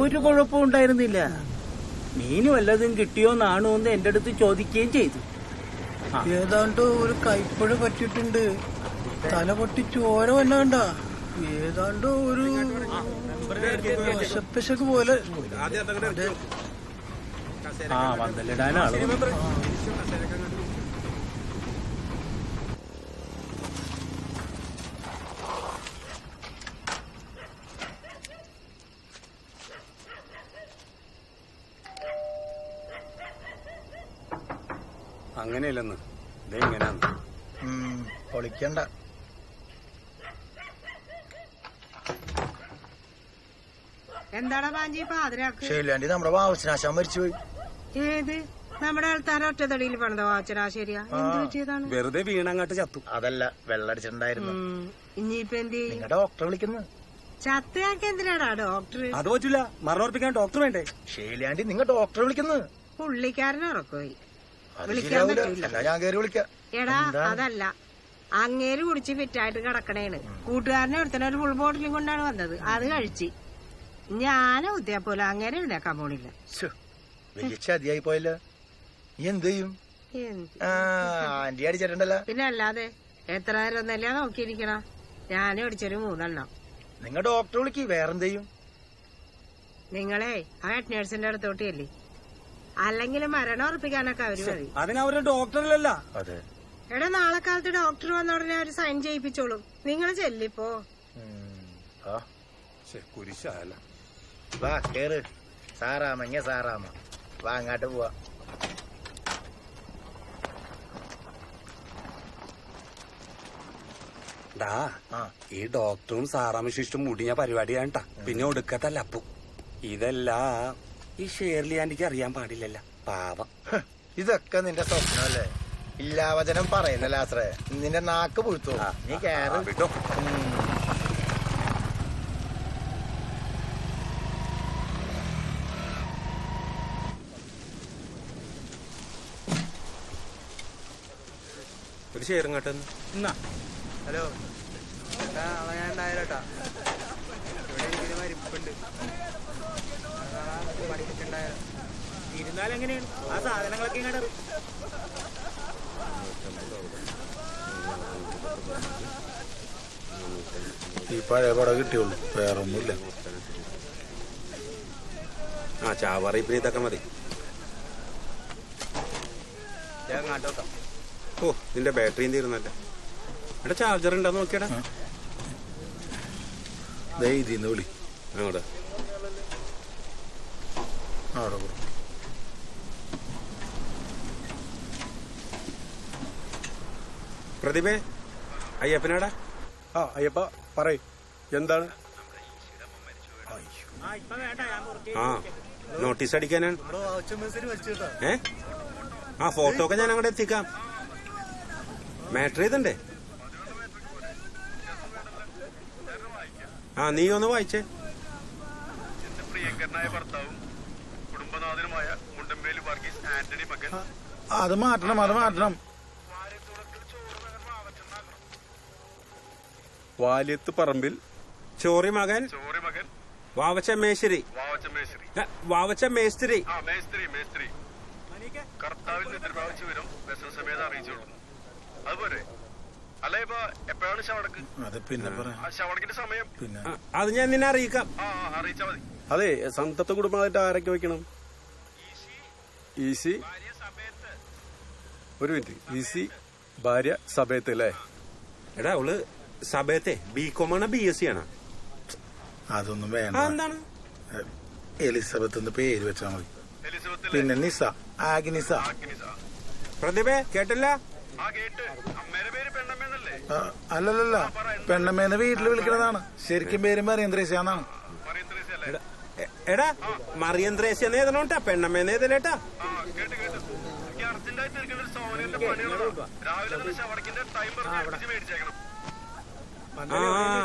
ഒരു കുഴപ്പവും ഉണ്ടായിരുന്നില്ല. മീന് വല്ലതും കിട്ടിയോ നാണോ എന്ന് എന്റെ അടുത്ത് ചോദിക്കുകയും ചെയ്തു. ഏതാണ്ട് ഒരു കൈപ്പഴ പറ്റിയിട്ടുണ്ട്. തല പൊട്ടി ചോര വന്നാണ്ട. ഏതാണ്ട് ഒരു വിശപ്പിശക്ക് പോലെ. വന്നല്ലിടാനാള്. അങ്ങനെയല്ലെന്ന് ഇതെങ്ങനെയാന്ന് പൊളിക്കണ്ട. എന്താടാ പാഞ്ചി പാതിരാക്ക്? ശൈലാണ്ടി നമ്മുടെ വാവച്ചനാശാൻ മരിച്ചുപോയി. ഏത് നമ്മുടെ ആൾക്കാരെ ഒറ്റത്തടിയിൽ പണിത വാവച്ചനാ? ശരിയാ, എന്ത് പറ്റിയതാണ്? വെറുതെ വീണങ്ങാട്ട് ചത്തു. അതല്ല, വെള്ളടിച്ചിട്ടുണ്ടായിരുന്നു. ഇനിയിപ്പൊ എന്ത്? നിങ്ങളുടെ ഡോക്ടറെ വിളിക്കുന്നു. ചത്തയാക്കി എന്തിനാടാ ഡോക്ടർ? അത് പറ്റില്ല, മരണോർപ്പിക്കാൻ ഡോക്ടർ വേണ്ടേ? ശൈലാണ്ടി, നിങ്ങൾ ഡോക്ടറെ വിളിക്കുന്നു. പുള്ളിക്കാരനെ ഉറക്കോയി അത് വിളിക്കാൻ ശരിയാവൂല. പറ്റില്ല. എന്നാ ഞാൻ കയറി വിളിക്കാം. എടാ അതല്ല, അങ്ങേര് കുടിച്ച് ഫിറ്റായിട്ട് കിടക്കണേണ്. കൂട്ടുകാരനെ ഒരുത്തന്നെ ഒരു ഫുൾ ബോട്ടിലും കൊണ്ടാണ് വന്നത്. അത് കഴിച്ച് ഞാനെ ഉദ്യാ പോലെ അങ്ങേരെ ഉണ്ടാക്കാൻ പോണില്ല. വലിയ ചതിയായി പോയല്ലോ. നീ എന്ത് ചെയ്യും? ആന്റി അടിച്ചിട്ടുണ്ടല്ലോ. പിന്നെ അല്ലാതെ എത്ര നേരം ഒന്നല്ല നോക്കിയിരിക്കണ. ഞാനും അടിച്ചൊരു 3 എണ്ണം. നിങ്ങൾ ഡോക്ടറെ വിളിക്ക്. വേറെന്ത് ചെയ്യും? നിങ്ങളെ ആ ഹെഡ് നേഴ്സിന്റെ അടുത്തോട്ടിയല്ലേ, അല്ലെങ്കിൽ മരണം ഉറപ്പിക്കാനൊക്കെ അവര് മതി. അതിനവര് ഡോക്ടറിലല്ല. അതെ. എടാ നാളെ കാലത്ത് ഡോക്ടർ വന്ന ഉടനെ അവര് സൈൻ ചെയ്യിപ്പിച്ചോളും. നിങ്ങൾ ചെല്ലിപ്പോ. കുരിശാല. വാ കേറ്. സാറാമ സാറാമ വാ, അങ്ങാട്ട് പോവാ. ഈ ഡോക്ടറും സാറാമ്മ ശിഷ്ടം മുടിഞ്ഞ പരിപാടിയാണ്ടാ. പിന്നെ ഒടുക്കത്തല്ല അപ്പു. ഇതെല്ലാ ഈ ഷേർലി ആന്റിക്ക് അറിയാൻ പാടില്ലല്ല, പാവം. ഇതൊക്കെ നിന്റെ സ്വപ്നമല്ലേ? ഇല്ലാവചനം പറയുന്നല്ലേ ആശ്രയ. നിന്റെ നാക്ക് പുഴുത്തു. നീ കേറ്. വിട്ടോ. ഒരു ഷെയറും കേട്ടെന്ന്. ഹലോ, ഇരുന്നാലെങ്ങനെയാണ് ആ സാധനങ്ങളൊക്കെ ഇങ്ങോട്ട്? ഈ പഴയ പടം കിട്ടിയുള്ളൂ, വേറൊന്നുമില്ല. ചാവാറി പിന്നെ ഇതൊക്കെ മതി. ഓ, നിന്റെ ബാറ്ററിയും തീരുന്നല്ലേ. എടാ ചാർജർ ഉണ്ടോ നോക്കിയടാ. ഇതിന്ന് വിളി. അങ്ങോട്ട് അവിടെ കൊടു. പ്രതിഭേ, അയ്യപ്പനാടാ. അയ്യപ്പ പറയ്, എന്താണ്? നോട്ടീസ് അടിക്കാനാണ്. ഫോട്ടോ ഒക്കെ ഞാൻ അങ്ങോട്ട് എത്തിക്കാം. മാറ്റർ ചെയ്തണ്ടേ? ആ, നീ ഒന്ന് വായിച്ചേ. പ്രിയങ്കരനായ ഭർത്താവും കുടുംബനാഥനുമായ മുണ്ടമ്പേലി വർഗീസ് ആന്റണി മകൻ. അത് മാറ്റണം. വാല്യത്ത് പറമ്പിൽ ചോറി മകൻ വാവച്ച മേശ്ശേരി. വാവച്ച മേസ്ത്രി. മേസ്ത്രി കർത്താവിൽ നിർഭാവിച്ച വിവരം വ്യസന സമേതം അറിയിച്ചോളൂ. അതുപോലെ അല്ല, ഇപ്പൊ എപ്പോഴാണ് ശവടക്ക്? അത് പിന്നെ ശവടക്കിന്റെ സമയം പിന്നെ അത് ഞാൻ നിന്നെ അറിയിക്കാം. അറിയിച്ചാ മതി. അതെ, സന്തത്തെ കുടുംബമായിട്ട് ആരൊക്കെ വെക്കണം? ഈസി, ഒരു മിനിറ്റ്, ഈസി ഭാര്യ സബേത്ത് അല്ലേ? എടാ, അവള് സഭയത്തെ BCom ആണ് BSc ആണ്. അതൊന്നും വേണ്ട. എന്താണ് എലിസബത്ത് എന്ന് പേര് വെച്ചാ മതി. പിന്നെ നിസ, ആഗ്നിസ. പ്രതിഭ കേട്ടില്ല? അല്ലല്ല, പെണ്ണമ്മേന്ന് വീട്ടിൽ വിളിക്കണതാണ്. ശരിക്കും പേര് മറിയന്ത്രേശാന്നാണ്. എടാ, മറിയന്ത്രേശ്യെന്ന് എഴുതണോട്ടാ, പെണ്ണമ്മേന്ന് എഴുതലേട്ടാ.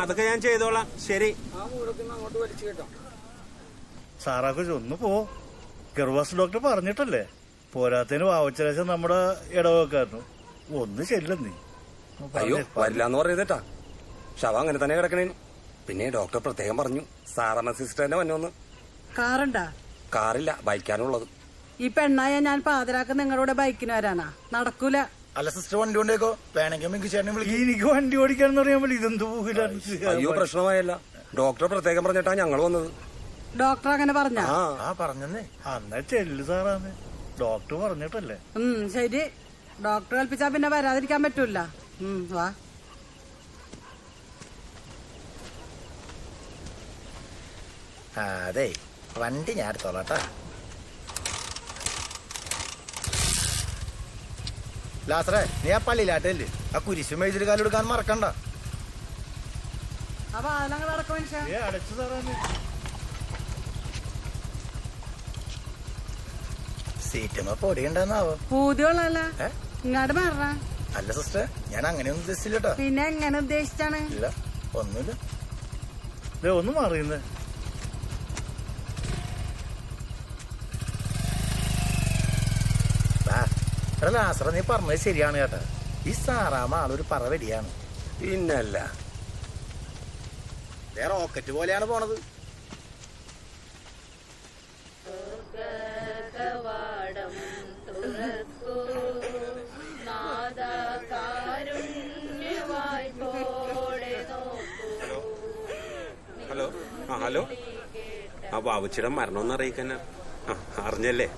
അതൊക്കെ ഞാൻ ചെയ്തോളാം. ശരി. സാറാക്കൊച്ചു ഒന്ന് പോ. ഗർവാസ് ഡോക്ടർ പറഞ്ഞിട്ടല്ലേ, പോരാത്തതിന് വാവച്ചരശം നമ്മുടെ ഇടവക്കാരനും ഒന്ന് ചെല്ലുന്നീ. അയ്യോ, വരില്ലാന്ന് പറയുന്നേട്ടാ. ശവം അങ്ങനെ തന്നെ കിടക്കണേ. പിന്നെ ഡോക്ടർ പ്രത്യേകം പറഞ്ഞു സാറാമ്മ സിസ്റ്റർ തന്നെ വന്നോന്ന്. കാറുണ്ടാ? കാറില്ല, ബൈക്കാനുള്ളത്. ഈ പെണ്ണായ ഞാൻ പാതിരാക്ക് നിങ്ങളുടെ ബൈക്കിന് വരാനാ? നടക്കൂല. അല്ല സിസ്റ്റർ, വണ്ടി കൊണ്ടേക്കോ, വേണമെങ്കിൽ ചേട്ടനെ വിളിക്കും. എനിക്ക് വണ്ടി ഓടിക്കാന്ന് പറയാൻ ഇതെന്ത് പോകില്ല. അയ്യോ, പ്രശ്നമായല്ല. ഡോക്ടർ പ്രത്യേകം പറഞ്ഞിട്ടാ ഞങ്ങൾ വന്നത്. ഡോക്ടർ അങ്ങനെ പറഞ്ഞ? പറഞ്ഞേ. അന്നാ ചെല്ലു സാറാന്ന് ഡോക്ടർ പറഞ്ഞിട്ടല്ലേ. ശരി, ഡോക്ടർ കൽപ്പിച്ചാ പിന്നെ വരാതിരിക്കാൻ പറ്റൂല. വാ. അതെ, വണ്ടി ഞാൻ എടുത്തോളാട്ടാ. ലാസറേ, നീ ആ പള്ളിയിലാട്ടല്ലേ, ആ കുരിശും എഴുതിട്ട് കാലെടുക്കാൻ മറക്കണ്ട. അടച്ചു സാറാന്ന്. സീറ്റുമ്പോ പൊടിയുണ്ടെന്നാവോ? പൂതിയുള്ളല്ല, ഇങ്ങോട്ട് മാറ. അല്ല സിസ്റ്റർ, ഞാൻ അങ്ങനെയൊന്നും ഉദ്ദേശിച്ചില്ലട്ടോ. പിന്നെ എങ്ങനെ ഉദ്ദേശിച്ചാണ്? ഇല്ല, ഒന്നുമില്ല. ഒന്നും അറിയുന്നേ. എടാ ലാസറ, നീ പറഞ്ഞത് ശരിയാണ് കേട്ടാ. ഈ സാറാമ ആളൊരു പറവടിയാണ്. പിന്നല്ല, റോക്കറ്റ് പോലെയാണ് പോണത്. ഹലോ. ഹലോ. ആ ബാബുച്ചിയുടെ മരണമെന്ന് അറിയിക്കാനാ. അറിഞ്ഞല്ലേ?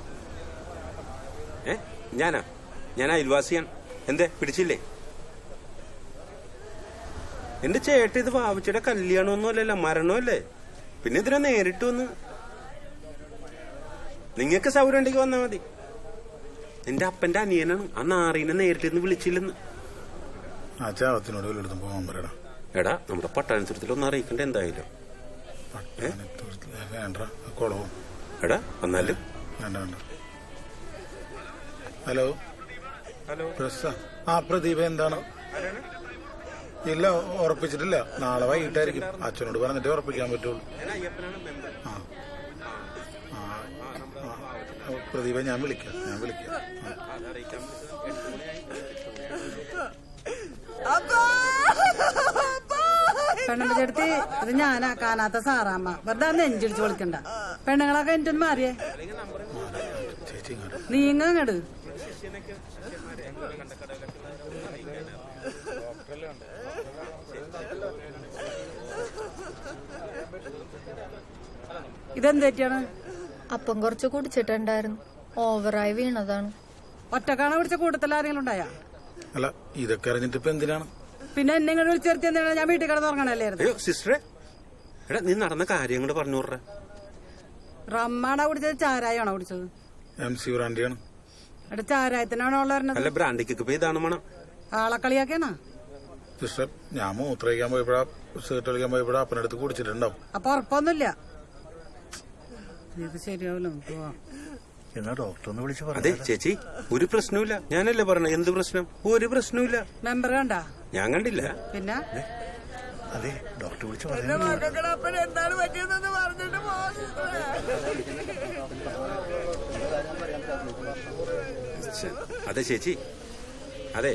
ഞാൻ അയൽവാസിയാണ്. എന്തേ, പിടിച്ചില്ലേ? എന്റെ ചേട്ടൻ ഇത് ബാബുച്ചിയുടെ കല്യാണമൊന്നും അല്ലല്ലോ, മരണമല്ലേ. പിന്നെ ഇതിനെ നേരിട്ട് വന്ന് നിങ്ങൾക്ക് സൗകര്യം ഉണ്ടെങ്കിൽ വന്നാ മതി. എന്റെ അപ്പന്റെ അനിയനാണ്. ആ നാറീനെ നേരിട്ട് വിളിച്ചില്ലെന്ന്. എടാ, നമ്മുടെ പട്ടാനത്തുരത്തിലൊന്നും അറിയിക്കണ്ട എന്തായാലും. എടാ, വന്നാലും. ഹലോ. പ്രദീപ എന്താണ്? ഇല്ല, ഉറപ്പിച്ചിട്ടില്ല. നാളെ വൈകിട്ടായിരിക്കും. അച്ഛനോട് പറഞ്ഞിട്ടേ ഉറപ്പിക്കാൻ പറ്റുള്ളൂ. പ്രദീപ, ഞാൻ വിളിക്കാം. പെണ്ണുമ്പ ചേട്ടത്തി, ഇത് ഞാനാ കാണാത്ത സാറാമ്മ. വെറുതെ നെഞ്ചിടിച്ച് വിളിക്കണ്ട. പെണ്ണുങ്ങളൊക്കെ എൻ്റെ മാറിയേ. നീങ്ങട്. ഇതെന്താണ്? അപ്പം കുറച്ച് കുടിച്ചിട്ടുണ്ടായിരുന്നു, ഓവറായി വീണതാണ്. ഒറ്റക്കാണ കുടിച്ച കൂട്ടത്തിൽ ആരെങ്കിലും ഉണ്ടായാ? അല്ല, ഇതൊക്കെ അറിഞ്ഞിട്ട് ഇപ്പൊ എന്തിനാണ്? പിന്നെ എന്നെ ഇങ്ങനെ വിളിച്ചേർത്തി എന്തിനാ? ഞാൻ വീട്ടിൽ കിടന്ന് ഉറങ്ങണല്ലേ? അയ്യോ സിസ്റ്ററെ, എടാ നീ നടന്ന കാര്യങ്ങൾ പറഞ്ഞു. റമ്മാണോ കുടിച്ചത്, ചാരായാണോ കുടിച്ചത്? MC ബ്രാൻഡിയാണ്. എടാ, ചാരായത്തിനാണോ ഉള്ളത്? അല്ല, ബ്രാൻഡിക്ക് ഇതാണ് മണം. ആളെ കളിയാക്കാണോ? സിസ്റ്റർ, ഞാൻ മൂത്രയിക്കാൻ പോയപ്പോഴാ, സീറ്റ് കളിക്കാൻ പോയപ്പോഴാ അപ്പനടുത്ത് കുടിച്ചിട്ടുണ്ടാവും. അപ്പൊ ഉറപ്പൊന്നുമില്ല. ഇത് ശരിയാവില്ല, നമുക്ക് പോവാം. എന്നാ ഡോക്ടർ ഒന്ന് വിളിച്ച് അതെ പറഞ്ഞു. ചേച്ചി, ഒരു പ്രശ്നവുമില്ല. ഞാനല്ലേ പറഞ്ഞ എന്ത് പ്രശ്നം? ഒരു പ്രശ്നവുമില്ല. മെമ്പർ കണ്ടാ? ഞാൻ കണ്ടില്ല. പിന്നെ അതെ ഡോക്ടർ വിളിച്ച് എന്റെ പറഞ്ഞു. മക്കളുടെ അപ്പൻ എന്താണ് പറ്റിയതെന്ന് പറഞ്ഞിട്ട് അതെ ചേച്ചി, അതെ.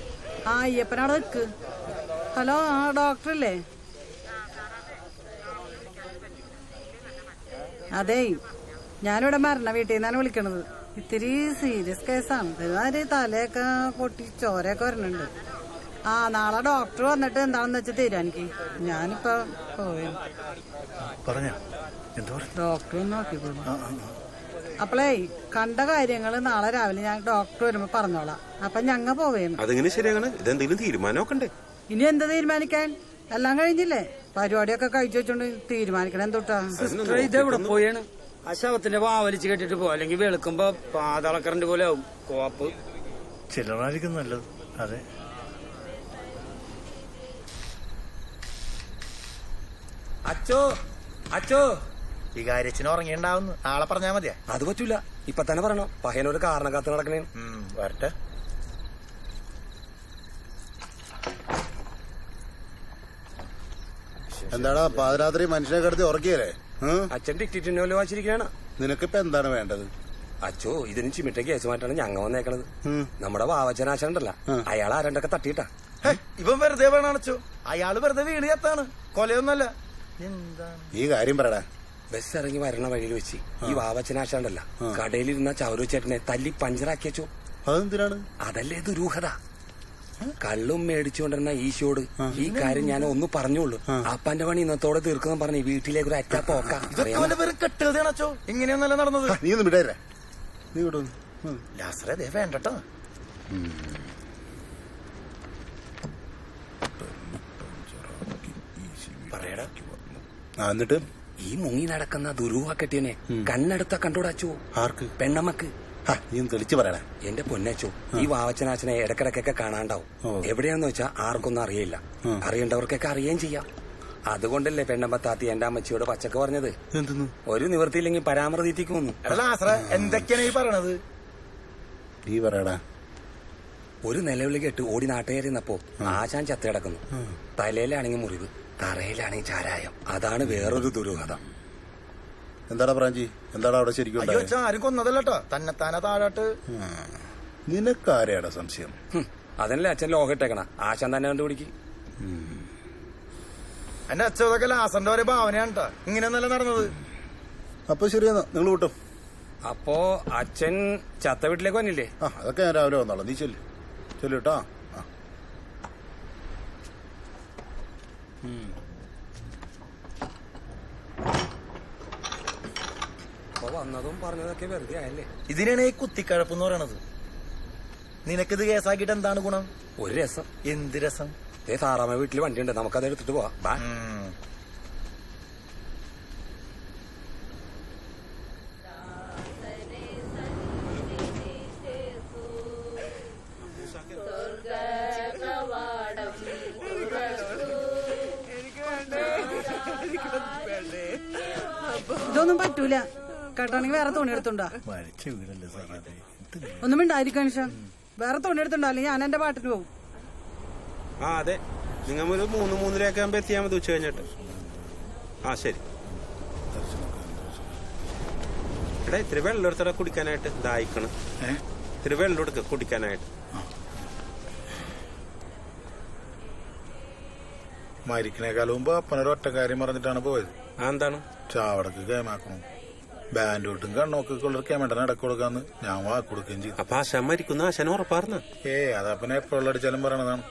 ആ അയ്യപ്പനവിടെ നിൽക്ക്. ഹലോ, ആ ഡോക്ടറല്ലേ? അതെ, ഞാനിവിടെ മരണ വീട്ടിൽ നിന്നാണ് വിളിക്കണത്. ഇത്തിരി സീരിയസ് കേസാണ്. ഒരുമാതിരി തലയൊക്കെ പൊട്ടി ചോരയൊക്കെ വരണുണ്ട്. ആ നാളെ ഡോക്ടർ വന്നിട്ട് എന്താണെന്ന് വെച്ചാൽ തീരുമാനിക്ക്. ഞാനിപ്പോ പോയി പറഞ്ഞ എന്താ ഡോക്ടർ ഒന്ന് നോക്കിക്കോളൂ. അപ്പളേ കണ്ട കാര്യങ്ങള് നാളെ രാവിലെ ഞാൻ ഡോക്ടർ വരുമ്പോ പറഞ്ഞോളാം. അപ്പൊ ഞങ്ങ പോവേന്ന്. അതെങ്ങനെ ശരിയാകണം? ഇതെന്തെങ്കിലും തീരുമാനമൊക്കെ ഉണ്ട്? ഇനി എന്താ തീരുമാനിക്കാൻ? എല്ലാം കഴിഞ്ഞില്ലേ? പരിപാടിയൊക്കെ കഴിച്ചു വെച്ചോണ്ട് തീരുമാനിക്കണം എന്തൊട്ടാ? ഇതെവിടെ പോയാണ്? ആ ശവത്തിന്റെ വാവലിച്ച് കെട്ടിട്ട് പോ, അല്ലെങ്കിൽ വെളുക്കുമ്പോ പാതാളക്കറന്റ് പോലെ ആവും കോപ്പ്. ചിലറായിരിക്കും നല്ലത്. അതെ അച്ചോ, അച്ചോ, വികാരിച്ചിന് ഉറങ്ങിണ്ടാവുന്നു. നാളെ പറഞ്ഞാ മതിയാ? അത് പറ്റൂല, ഇപ്പൊ തന്നെ പറയണോ? പഹയനൊരു കാരണം കാത്ത് നടക്കണേ. വരട്ടെ. എന്താടാ പാതിരാത്രി മനുഷ്യനെ കിടത്തി ഉറക്കിയല്ലേ? അച്ഛൻ ടിക്കറ്റിന് വല്ല വായിച്ചിരിക്കുകയാണ്. നിനക്കിപ്പോ എന്താണ് വേണ്ടത്? അച്ചോ, ഇതിന് ചിമിട്ട കേസ് മാറ്റാണ് ഞങ്ങ വന്നേക്കണത്. നമ്മുടെ വാവച്ചനാശൻ ഉണ്ടല്ല, അയാൾ ആരണ്ടൊക്കെ തട്ടിയിട്ടാ. ഇവൻ വെറുതെ വേണോ? അയാള് വെറുതെ വീട് കത്താണ്, കൊലയൊന്നല്ല. ഈ കാര്യം പറയടാ. ബസ് ഇറങ്ങി വരണ വഴിയിൽ വെച്ച് ഈ വാവച്ചനാശാണ്ടല്ല കടയിലിരുന്ന ചൗരു ചേട്ടനെ തല്ലി പഞ്ചറാക്കി വെച്ചു. അതെന്തിനാണ്? അതല്ലേ ദുരൂഹത. കള്ളും മേടിച്ചുകൊണ്ടിരുന്ന ഈശോട് ഈ കാര്യം ഞാൻ ഒന്ന് പറഞ്ഞോളൂ. അപ്പന്റെ പണി ഇന്നത്തോടെ തീർക്കുന്ന പറഞ്ഞ് വീട്ടിലേക്ക് ഒരു അറ്റ പോക്കാം. കെട്ടുകയാണോ? ഇങ്ങനെയൊന്നല്ല നടന്നത്. നീ ഒന്ന് വിടേ, നീ വിടൂ. ലാസറേ വേണ്ടട്ടോ. പറയടാ. എന്നിട്ട് ഈ മുങ്ങി നടക്കുന്ന ദുരൂഹ കെട്ടിയനെ കണ്ണെടുത്ത കണ്ടോടാച്ചോ? ആർക്ക്? പെണ്ണമ്മക്ക്. നീ തെളിച്ചു പറയണേ. എന്റെ പൊന്നച്ചോ, ഈ വാവച്ചനാച്ചനെ ഇടക്കിടക്കൊക്കെ കാണാണ്ടാവും. എവിടെയാന്ന് വെച്ചാ ആർക്കൊന്നും അറിയില്ല. അറിയേണ്ടവർക്കൊക്കെ അറിയുകയും ചെയ്യാം. അതുകൊണ്ടല്ലേ പെണ്ണമ്പത്താത്തി എന്റെ അമ്മച്ചിയോട് പച്ചക്ക് പറഞ്ഞത്. ഒരു നിവൃത്തിയില്ലെങ്കിൽ പരാമർശിക്കുന്നു. എന്തൊക്കെയാണ് ഈ പറയണത്? നീ പറയടാ. ഒരു നിലവിളി കേട്ട് ഓടി നാട്ടുകാരിന്നപ്പോ ആശാൻ ചത്ത കിടക്കുന്നു. തലയിലാണെങ്കിൽ മുറിവ്, തറയിലാണെങ്കിൽ ചാരായം. അതാണ് വേറൊരു ദുരൂഹത. എന്താടാ പ്രാഞ്ചി, എന്താടാ അവിടെ ശരിക്കും? ആരും കൊന്നതല്ലോ, തന്നെത്താനെ താഴോട്ട്. നിനക്കാരെയാടാ സംശയം? അതല്ലേ അച്ഛൻ ലോകം ഇട്ടേക്കണ. ആശാൻ തന്നെ കണ്ടുപിടിക്കും. എന്റെ അച്ഛതൊക്കെ ലാസറിന്റെ ഒരു ഭാവനയാണ് കേട്ടോ. ഇങ്ങനെയൊന്നല്ല നടന്നത്. അപ്പൊ ശരിയെന്നാ, നിങ്ങൾ വിട്ടോ. അപ്പോ അച്ഛൻ ചത്ത വീട്ടിലേക്ക് വന്നില്ലേ? അതൊക്കെ ഞാൻ രാവിലെ വന്നോളാം. നീ ചെല്ലു കേട്ടാ. അപ്പൊ വന്നതും പറഞ്ഞതൊക്കെ വെറുതെ ആയല്ലേ? ഇതിനാണ് ഈ കുത്തിക്കഴപ്പെന്ന് പറയണത്. നിനക്കിത് കേസാക്കിയിട്ട് എന്താണ് ഗുണം? ഒരു രസം. എന്ത് രസം? സാറാമ്മ വീട്ടിൽ വണ്ടിയുണ്ട്, നമുക്കത് എടുത്തിട്ട് പോവാം. ഇതൊന്നും പറ്റൂല. കേട്ടാണെങ്കിൽ വേറെ തുണി എടുത്തുണ്ടാ. മരിച്ച വീടല്ലേ സാറേ. ഒന്നും ഉണ്ടായിരിക്കും. വേറെ തുണി എടുത്തുണ്ടോ, അല്ലെങ്കിൽ ഞാൻ എന്റെ പാട്ടിന് പോകും. ആ അതെ, നിങ്ങൾ ഒരു 3-3:30 ആകുമ്പോ എത്തിയാൽ മതി, ഉച്ച കഴിഞ്ഞിട്ട്. ആ ശരി. എടാ ഇത്തിരി വെള്ളം എടുത്തടാ കുടിക്കാനായിട്ട്. ദാഹിക്കണം. ഇത്തിരി വെള്ളം എടുക്ക കുടിക്കാനായിട്ട്. മരിക്കണേക്കാൾ മുമ്പ് അപ്പനൊരു ഒറ്റ കാര്യം പറഞ്ഞിട്ടാണ് പോയത്. എന്താണ്? ചാവടക്ക് കേമാക്കണം. ബാൻഡോട്ടും കണ്ണോക്കൊക്കെ ഉള്ള കേമേട്ടനെ ഇടക്ക് കൊടുക്കാന്ന് ഞാൻ വാക്ക് കൊടുക്കുകയും ചെയ്തു. അപ്പൊ ആശാൻ മരിക്കുന്ന ആശാൻ ഉറപ്പാർന്ന? അതപ്പനെ എപ്പോഴുള്ള അടിച്ചാലും പറയണതാണ്.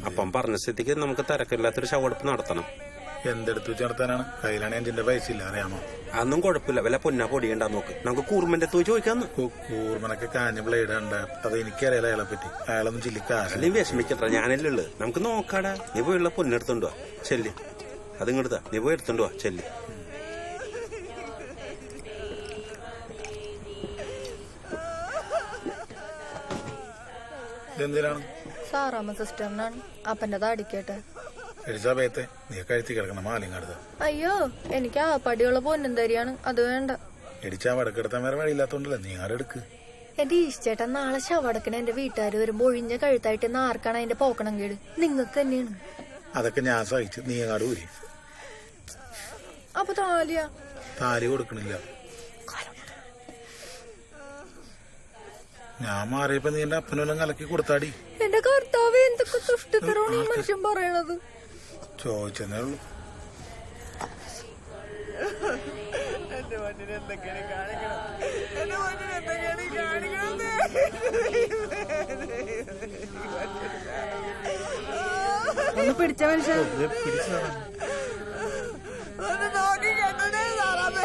അപ്പം പറഞ്ഞ സ്ഥിതിക്ക് നമുക്ക് തിരക്കില്ലാത്തൊരു ശവടുപ്പ് നടത്തണം. എന്തെടുത്ത് വെച്ച് നടത്താനാണ്? കയ്യിലാണ് എഞ്ചിന്റെ പൈസ ഇല്ല, അറിയാമോ? അതൊന്നും കുഴപ്പമില്ല, വല്ല പൊന്നാ പൊടിയുണ്ടാ നോക്ക്. നമുക്ക് കൂർമന്റെ അടുത്ത് ചോദിക്കാന്ന്. കൂർമനൊക്കെ കാഞ്ഞ ബ്ലേഡ് ഉണ്ട്. അത് എനിക്കറിയാലോ അയാളെ പറ്റി. അയാളൊന്നും ചില്ലിക്കാശ. നീ വിഷമിക്കട്ടെ, ഞാനല്ലേ ഉള്ളത്. നമുക്ക് നോക്കാടാ. നീ പോയുള്ള പൊന്നെടുത്തോണ്ടോ ചെല്ലി. അത് ഇങ്ങോട്ടാ, നീ പോയി എടുത്തോണ്ടോ ചെല്ലി. എന്തിനാണ്? സാറാമ്മ സിസ്റ്ററിനാണ്. അപ്പന്റെ താടിക്കട്ടെ. എലിസാബേത്തെ, നീ കഴുത്തി കിടക്കണം മാലിങ്ങടുത്ത. അയ്യോ, എനിക്ക് ആ പടിയുള്ള പൊന്നും തരിയാണ്. അത് വേണ്ട. എടിച്ചാ വടക്കെടുത്താൻ വേറെ വഴിയില്ലാത്തോണ്ടല്ലേ നീ ആരെടുക്ക്. എന്റെ ഈശ്ചേട്ടൻ നാളെ ശവടക്കണ എന്റെ വീട്ടുകാർ വരുമ്പോ ഒഴിഞ്ഞ കഴുത്തായിട്ട് നാർക്കാണ് അതിന്റെ പോക്കണം കേട്. നിങ്ങൾക്ക് തന്നെയാണ്. അതൊക്കെ ഞാൻ സഹിച്ചു. നീ അങ്ങാട് പോരി. അപ്പൊ താലിയാ? താലി കൊടുക്കണില്ല. ഞാൻ മാറിയപ്പോ നീ എന്റെ അപ്പനെല്ലാം കലക്കി കൊടുത്താടി. എന്റെ കർത്താവ് എന്തൊക്കെ തുഷ്ടിത്തരമാണ് ഈ മനുഷ്യൻ പറയണത്. ചോദിച്ചെന്നേ ഉള്ളു. എന്റെ മണ്ണിന് എന്തൊക്കെയാണ് കാണിക്കണം, എന്റെ മണ്ണിന് എന്തൊക്കെയാണ് കാണിക്കണത്. ഒന്ന് പിടിച്ച മനുഷ്യൻ. ഒന്ന് നോക്കി കേട്ടേ സാറാമേ.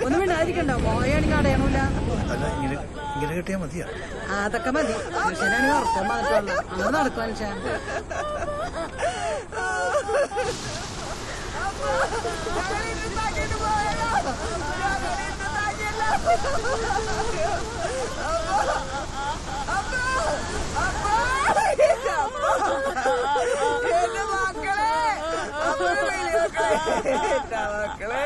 ഒന്നും മിണ്ടാതിരിക്കണ്ടോ? മോയാണെങ്കിൽ അടയണമില്ല. അല്ല ഇങ്ങനെ കിട്ടിയാ മതിയാ? അതൊക്കെ മതി. മനുഷ്യനാണെങ്കിൽ ഉറക്കം മാത്രമല്ല. അങ്ങനെ നടക്കും മനുഷ്യൻ. എന്റെ മക്കളെ, എന്റെ മക്കളെ.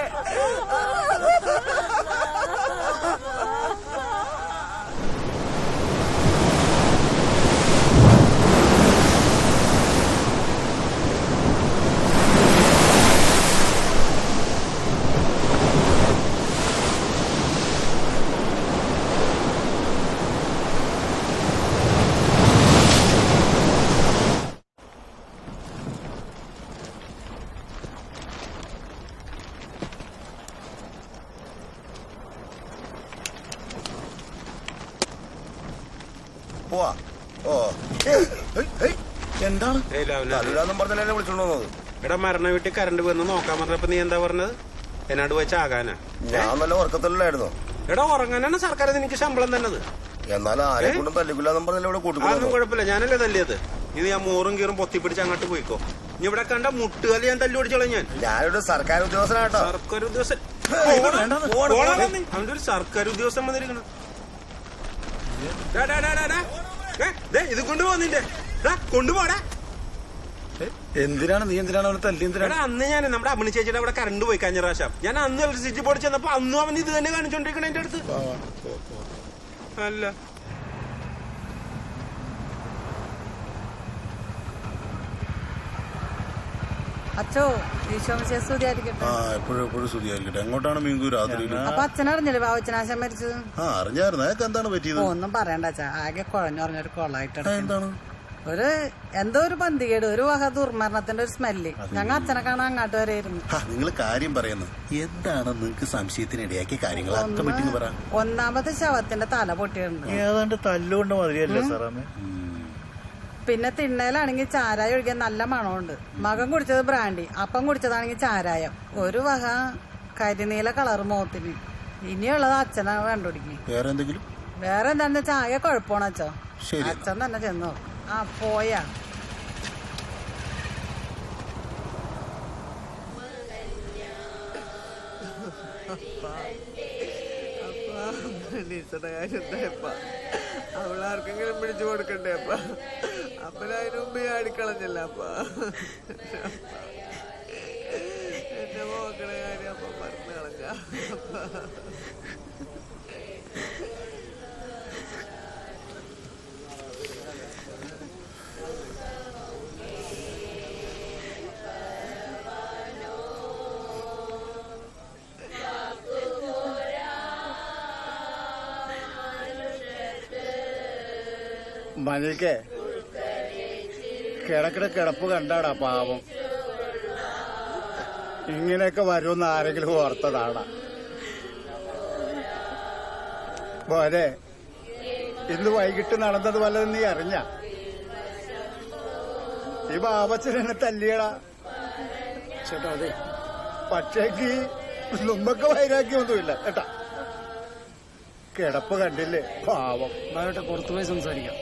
പോവാ. ഓ എന്താണ് പറഞ്ഞല്ലേ വിളിച്ചോണ്ട് വന്നത്? എടാ മരണ വീട്ടിൽ കറണ്ട് വന്ന് നോക്കാൻ പറഞ്ഞപ്പോ നീ എന്താ പറഞ്ഞത്? എന്നാട് വെച്ചാകാനാ? ഞാൻ നല്ല ഉറക്കത്തിലായിരുന്നു. എടാ ഉറങ്ങാനാണ് സർക്കാർ നിനക്ക് ശമ്പളം തന്നത്. എന്നാലും ആരെ കൊണ്ടും തല്ലിക്കില്ലാന്നും പറഞ്ഞല്ലേ ഇവിടെ അതൊന്നും കൂട്ടുന്നത്. കുഴപ്പമില്ല, ഞാനല്ലേ തല്ലിയത്. ഇത് ഞാൻ മോറും കീറും പൊത്തിപ്പിടിച്ച് അങ്ങോട്ട് പോയിക്കോ. ഇനി ഇവിടെ കണ്ട മുട്ടുകാലി ഞാൻ തല്ലി ഓടിച്ചോളാം. ഞാൻ ഞാനൊരു സർക്കാർ ഉദ്യോഗസ്ഥനാട്ടോ. സർക്കാർ ഉദ്യോഗസ്ഥൻ? അവന്റെ ഒരു സർക്കാർ ഉദ്യോഗസ്ഥൻ വന്നിരിക്കണം. ഇത് കൊണ്ടുപോകുന്നിന്റെ കൊണ്ടുപോടാ. എന്തിനാണ് നീ എന്തിനാണ് അവനെ തല്ലി? എന്തിനാണ്? അന്ന് ഞാൻ നമ്മുടെ അമ്മണി ചേച്ചിയുടെ അവിടെ കറണ്ട് പോയി കഴിഞ്ഞ പ്രാവശ്യം. ഞാൻ അന്ന് ഇലക്ട്രിസിറ്റി ബോർഡ് ചെന്നപ്പോ അന്നും അവൻ ഇത് തന്നെ കാണിച്ചോണ്ടിരിക്കണ എന്റെ അടുത്ത്. അല്ല അച്ഛോ ഈശോമിശിഹായെ സ്തുതിയായിരിക്കട്ടെ. എപ്പോഴും സ്തുതിയായിരിക്കട്ടെ. എങ്ങോട്ടാണ് മീങ്കു രാത്രി? അപ്പൊ അച്ഛനറിഞ്ഞില്ലേ ബാബച്ചനാശം മരിച്ചത്? അറിഞ്ഞായിരുന്നു. അതൊക്കെ എന്താണ് പറ്റിയത്? ഒന്നും പറയണ്ട അച്ഛാ, ആകെ കുഴഞ്ഞൊറഞ്ഞൊരു കൊള്ളായിട്ട് എന്താണ്? എന്തോ ഒരു പന്തികേട്, ഒരു വക ദുർമരണത്തിന്റെ ഒരു സ്മെല്ല്. ഞങ്ങൾ അച്ഛനെ കാണാൻ അങ്ങോട്ട് വരെയായിരുന്നു. നിങ്ങൾ കാര്യം പറയുന്നത് എന്താണ്? നിങ്ങൾക്ക് സംശയത്തിനിടയാക്കിയ കാര്യങ്ങൾ അർത്ഥമെട്ടിന്ന് പറ. ഒന്നാമത്തെ ശവത്തിന്റെ തല പൊട്ടിയിട്ടുണ്ട്. ഏതാണ്ട് തല്ലുകൊണ്ട് മതിയല്ലേ സാറാമേ? പിന്നെ തിണ്ണയിലാണെങ്കിൽ ചാരായം ഒഴിക്കാൻ നല്ല മണമുണ്ട്. മകൻ കുടിച്ചത് ബ്രാൻഡി, അപ്പം കുടിച്ചതാണെങ്കിൽ ചാരായം. ഒരു വക കരിനീല കളർ മുഖത്തിന്. ഇനിയുള്ളത് അച്ഛനെ കണ്ടുപിടിക്കും. വേറെ എന്തെങ്കിലും? വേറെ എന്താണെന്ന് വെച്ചാൽ ആകെ കുഴപ്പമാണ് അച്ഛോ. അച്ഛൻ തന്നെ ചെന്നോ. ആ പോയാ അവളാർക്കെങ്കിലും പിടിച്ചു കൊടുക്കണ്ടേ അപ്പ? അപ്പനതിന് മുമ്പ് ചാടിക്കളഞ്ഞല്ല അപ്പ. എന്റെ മോക്കടെ കാര്യം അപ്പ മറന്നു കളഞ്ഞ. മനിൽക്കേ കിടപ്പ് കണ്ടാടാ പാവം. ഇങ്ങനെയൊക്കെ വരുമെന്ന് ആരെങ്കിലും ഓർത്തതാടാ പോലെ. ഇന്ന് വൈകിട്ട് നടന്നത് വല്ലതും നീ അറിഞ്ഞ? ഈ ബാബച്ചനെ തല്ലിയടാ ചേട്ടാ. അതെ, പക്ഷേക്ക് നമ്മക്ക് വൈരാഗ്യമൊന്നുമില്ല കേട്ടാ. കിടപ്പ് കണ്ടില്ലേ പാവം. പുറത്തുപോയി സംസാരിക്കാം.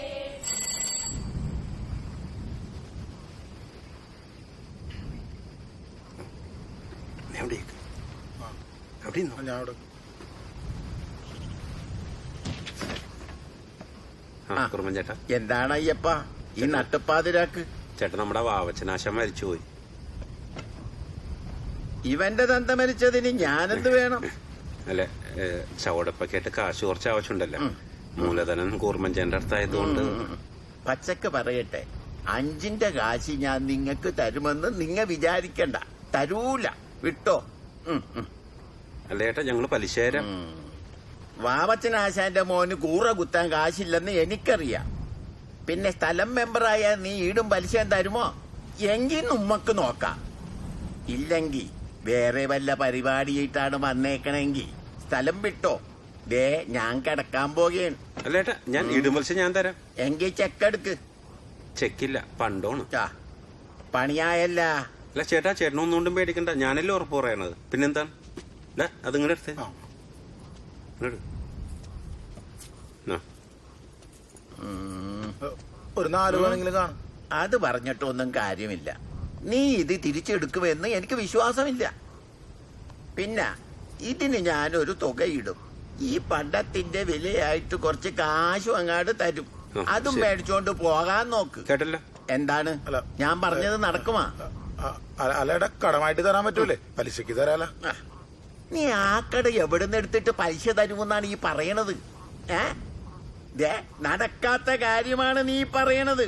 ചേട്ടാ എന്താണ് അയ്യപ്പ ഈ നട്ടുപ്പാതിരാക്ക്? ചേട്ടൻ നമ്മുടെ വാവച്ചനാശം മരിച്ചുപോയി. ഇവന്റെ തന്ത മരിച്ചതിന് ഞാനെന്ത് വേണം? അല്ലെ ചവടപ്പൊക്കെയായിട്ട് കാശ് കുറച്ച് ആവശ്യമുണ്ടല്ലോ. മൂലധനം കൂർമഞ്ചേന്റെ അടുത്തായതുകൊണ്ട് പച്ചക്ക് പറയട്ടെ, 5ന്റെ കാശ് ഞാൻ നിങ്ങക്ക് തരുമെന്ന് നിങ്ങ വിചാരിക്കണ്ട. തരൂല, വിട്ടോ. അല്ലേട്ടാ ഞങ്ങള് പലിശ തരാം. വാവച്ചനാശാന്റെ മോന് കൂറ കുത്താൻ കാശില്ലെന്ന് എനിക്കറിയാം. പിന്നെ സ്ഥലം മെമ്പറായ നീ ഈടും പലിശയും തരുമോ? എങ്കിൽ നമ്മക്ക് നോക്കാം. ഇല്ലെങ്കി വേറെ വല്ല പരിപാടിയായിട്ടാണ് വന്നേക്കണെങ്കി സ്ഥലം വിട്ടോ. ദേ ഞാൻ കിടക്കാൻ പോകുകയാണ്. അല്ലേട്ടാ ഞാൻ ഈടും പലിശ ഞാൻ തരാം. എങ്കിൽ ചെക്കെടുക്ക്. ചെക്കില്ല, പണ്ടോണ്. പണിയായല്ല. അല്ല ചേട്ടാ, ചേട്ടനൊന്നുകൊണ്ടും പേടിക്കണ്ട, ഞാനല്ലേ ഉറപ്പ് പറയണത്. പിന്നെന്താണ്? അത് ഇങ്ങടെ അടുത്ത് ഒരു 4 വേണമെങ്കിലും കാണും. അത് പറഞ്ഞിട്ടൊന്നും കാര്യമില്ല. നീ ഇത് തിരിച്ചെടുക്കുമെന്ന് എനിക്ക് വിശ്വാസമില്ല. പിന്നെ ഇതിന് ഞാനൊരു തുകയിടും. ഈ പണ്ടത്തിന്റെ വിലയായിട്ട് കുറച്ച് കാശും അങ്ങാട് തരും. അതും മേടിച്ചോണ്ട് പോകാൻ നോക്ക്. കേട്ടല്ലോ? എന്താണ് ഞാൻ പറഞ്ഞത്? നടക്കുമാ? അല്ലേടാ, കടമായിട്ട് തരാൻ പറ്റൂലേ? പലിശക്ക് തരാലോ. നീ ആ കട എവിടുന്ന് എടുത്തിട്ട് പലിശ തരുമെന്നാണ് ഈ പറയണത്? നടക്കാത്ത കാര്യമാണ് നീ പറയണത്.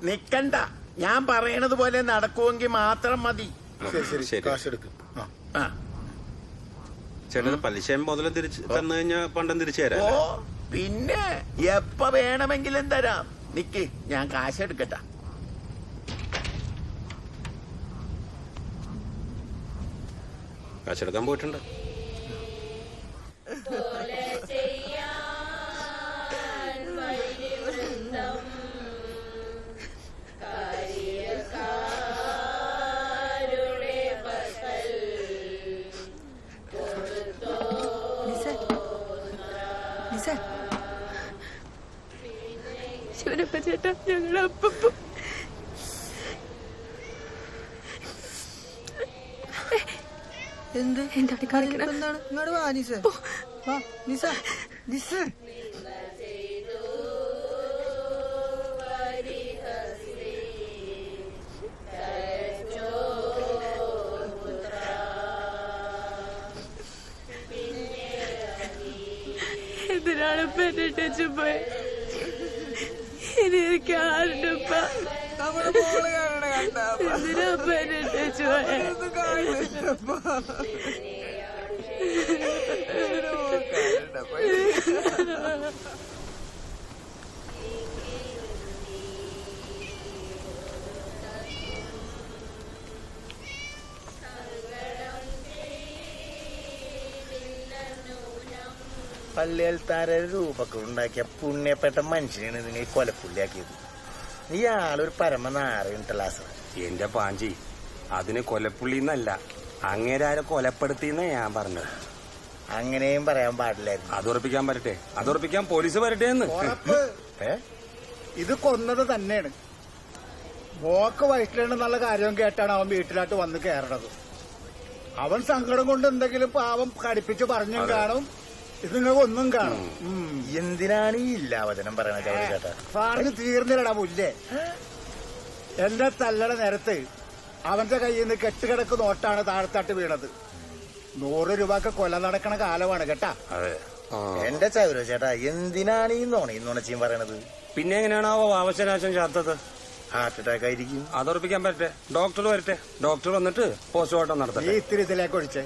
നിക്കണ്ട, ഞാൻ പറയണത് പോലെ നടക്കുമെങ്കിൽ മാത്രം മതി. കാശെടുക്ക്. ചേട്ടത് പലിശയും മുതലും തിരിച്ച് തന്നു കഴിഞ്ഞാൽ പണ്ടം തിരിച്ചു തരാം. ഓ പിന്നെ എപ്പ വേണമെങ്കിലും തരാം. നിക്ക്, ഞാൻ കാശെടുക്കട്ടെ. കാശെടുക്കാൻ പോയിട്ടുണ്ട്. ശിവനപ്പ ചേട്ടാ, ഞങ്ങളുടെ അപ്പ എന്താണ് കാണിക്കണത്? ഇങ്ങോട്ട് വാ നിസ. വാ നിസ. നിസ എന്തിനാണ് പെട്ടിട്ടു പോയ? എനിക്ക് ആരുണ്ടപ്പ? എന്തിനാ പെട്ടിട്ടു പോയ? പള്ളിയൽത്താര രൂപൊക്കെ ഉണ്ടാക്കിയ പുണ്യപ്പെട്ട മനുഷ്യനാണ് നിങ്ങൾ കൊലപ്പുള്ളിയാക്കിയത്. ഇയാളൊരു പരമനാറിയിട്ടല്ല. എന്റെ പാഞ്ചി, അതിന് കൊലപ്പുള്ളിന്നല്ല, അങ്ങേരാരെ കൊലപ്പെടുത്തിന്നാ ഞാൻ പറഞ്ഞത്. അങ്ങനെയും പറയാൻ പാടില്ലായിരുന്നു. അതുറപ്പിക്കാൻ പറ്റട്ടെ? അതുറപ്പിക്കാൻ പോലീസ് വരട്ടെ എന്ന്. ഇത് കൊന്നത് തന്നെയാണ്. മോക്ക് വയറ്റിലുണ്ടെന്നുള്ള കാര്യം കേട്ടാണ് അവൻ വീട്ടിലോട്ട് വന്ന് കയറണത്. അവൻ സങ്കടം കൊണ്ട് എന്തെങ്കിലും പാവം കടിപ്പിച്ച് പറഞ്ഞും കാണും. ഇത് നിങ്ങൾക്ക് ഒന്നും കാണും. എന്തിനാണ് ഈ ഇല്ലാവചനം പറയണത് ചേട്ടാ? പറഞ്ഞു തീർന്നില്ലടാ മുല്ലേ. എന്റെ തല്ലട നേരത്ത് അവന്റെ കയ്യിൽ നിന്ന് കെട്ടുകിടക്ക് നോട്ടാണ് താഴത്താട്ട് വീണത്. 100 രൂപക്ക് കൊല നടക്കണ കാലമാണ് കേട്ടാ. എന്റെ ചൗര ചേട്ടാ, എന്തിനാണ് ഈ നുണച്ചിയും പറയണത്? പിന്നെ എങ്ങനെയാണാവോ ആവശ്യനാശം ചാത്തത്? ഹാർട്ട് അറ്റാക്ക് ആയിരിക്കും. അതുറപ്പിക്കാൻ പറ്റട്ടെ? ഡോക്ടർ വരട്ടെ. ഡോക്ടർ വന്നിട്ട് പോസ്റ്റ്മോർട്ടം നടത്തട്ടെ. ഈ ഇത്തിരി ഇതിലേക്ക് ഒഴിച്ചേ.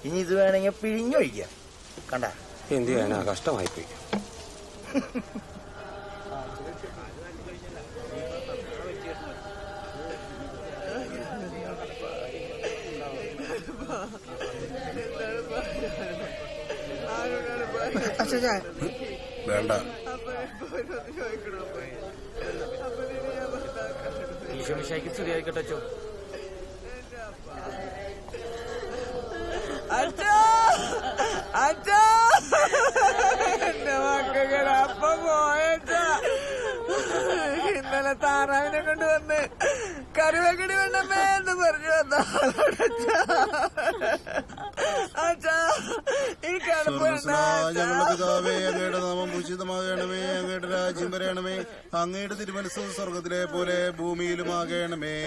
ഇനി ഇത് വേണമെങ്കിൽ പിഴിഞ്ഞൊഴിക്കാം. കണ്ട എന്ത് ചെയ്യാനാ, കഷ്ടമായിപ്പോയി. വേണ്ട, ഈശോമിശിഹായ്ക്ക് സ്തുതിയായിക്കട്ടെ അച്ചോ. അച്ഛാ, എന്റെ മക്കളുടെ അപ്പ പോയച്ചാ. ഇന്നലെ താറാവിനെ കൊണ്ടുവന്ന് കറിവെക്കടി വേണ്ടമ്മേ എന്ന് പറഞ്ഞു വന്നോടച്ചാ. അച്ഛാ, ഈ കിടപ്പ് ഞങ്ങളുടെ പിതാവേ, അങ്ങയുടെ നാമം ഭൂഷിതമാകണമേ, അങ്ങയുടെ രാജ്യം വരണമേ, അങ്ങയുടെ തിരുമനസ്സ് സ്വർഗത്തിലെ പോലെ ഭൂമിയിലുമാകണമേ.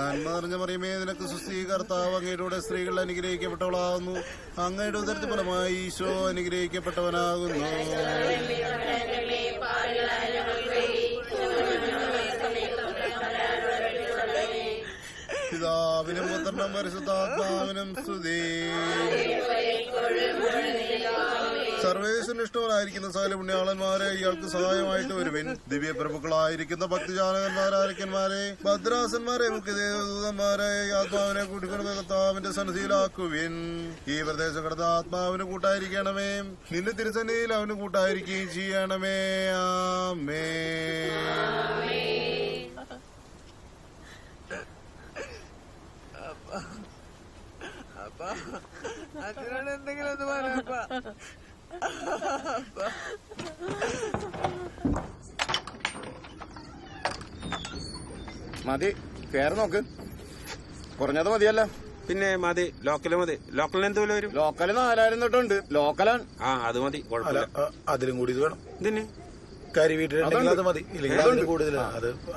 നന്മ നിറഞ്ഞ മറിയമേ നിനക്ക് സുസ്ഥി കർത്താവ് അങ്ങയുടെ സ്ത്രീകൾ അനുഗ്രഹിക്കപ്പെട്ടവളാകുന്നു. അങ്ങയുടെ ഉദരത്തിൻ ഫലമായി ഈശോ അനുഗ്രഹിക്കപ്പെട്ടവനാകുന്നു. പിതാവിനും പുത്രനും പരിശുദ്ധാത്മാവിനും സ്തുതി. സർവേശ്വരനിഷ്ഠവരായിരിക്കുന്ന സകല പുണ്യാളന്മാരെ ഇയാൾക്ക് സഹായമായിട്ട് വരുവിൻ. ദിവ്യപ്രഭുക്കളായിരിക്കുന്ന ഭക്തിജാലകന്മാരായിരിക്കന്മാരെ, ഭദ്രാസന്മാരെ, മുഖ്യദേവദൂതന്മാരെ ആത്മാവിനെ കൂട്ടിക്കൊണ്ട് കർത്താവിന്റെ സന്നിധിയിലാക്കുവിൻ. ഈ പ്രദേശം കിടന്ന ആത്മാവിന് കൂട്ടായിരിക്കണമേ. നിന്റെ തിരുസന്നിധിയിൽ അവന് കൂട്ടായിരിക്കുകയും ചെയ്യണമേ. ആമേ. അച്ഛനോട് എന്തെങ്കിലും ഒന്ന് പറയാ. മതി, കയറി നോക്ക്. കുറഞ്ഞത് മതിയല്ല. പിന്നെ മതി, ലോക്കല് മതി. ലോക്കലിന് എന്ത് വില വരും? ലോക്കല് 4000 തൊട്ടുണ്ട്. ലോക്കലാണ്. ആ അത് മതി, കുഴപ്പമില്ല. അതിലും കൂടി ഇത് വേണം. ഇതിന് കരി വീട്ടിലുണ്ടെങ്കിൽ അത് മതി. ഇല്ലെങ്കിൽ അതിൽ കൂടുതൽ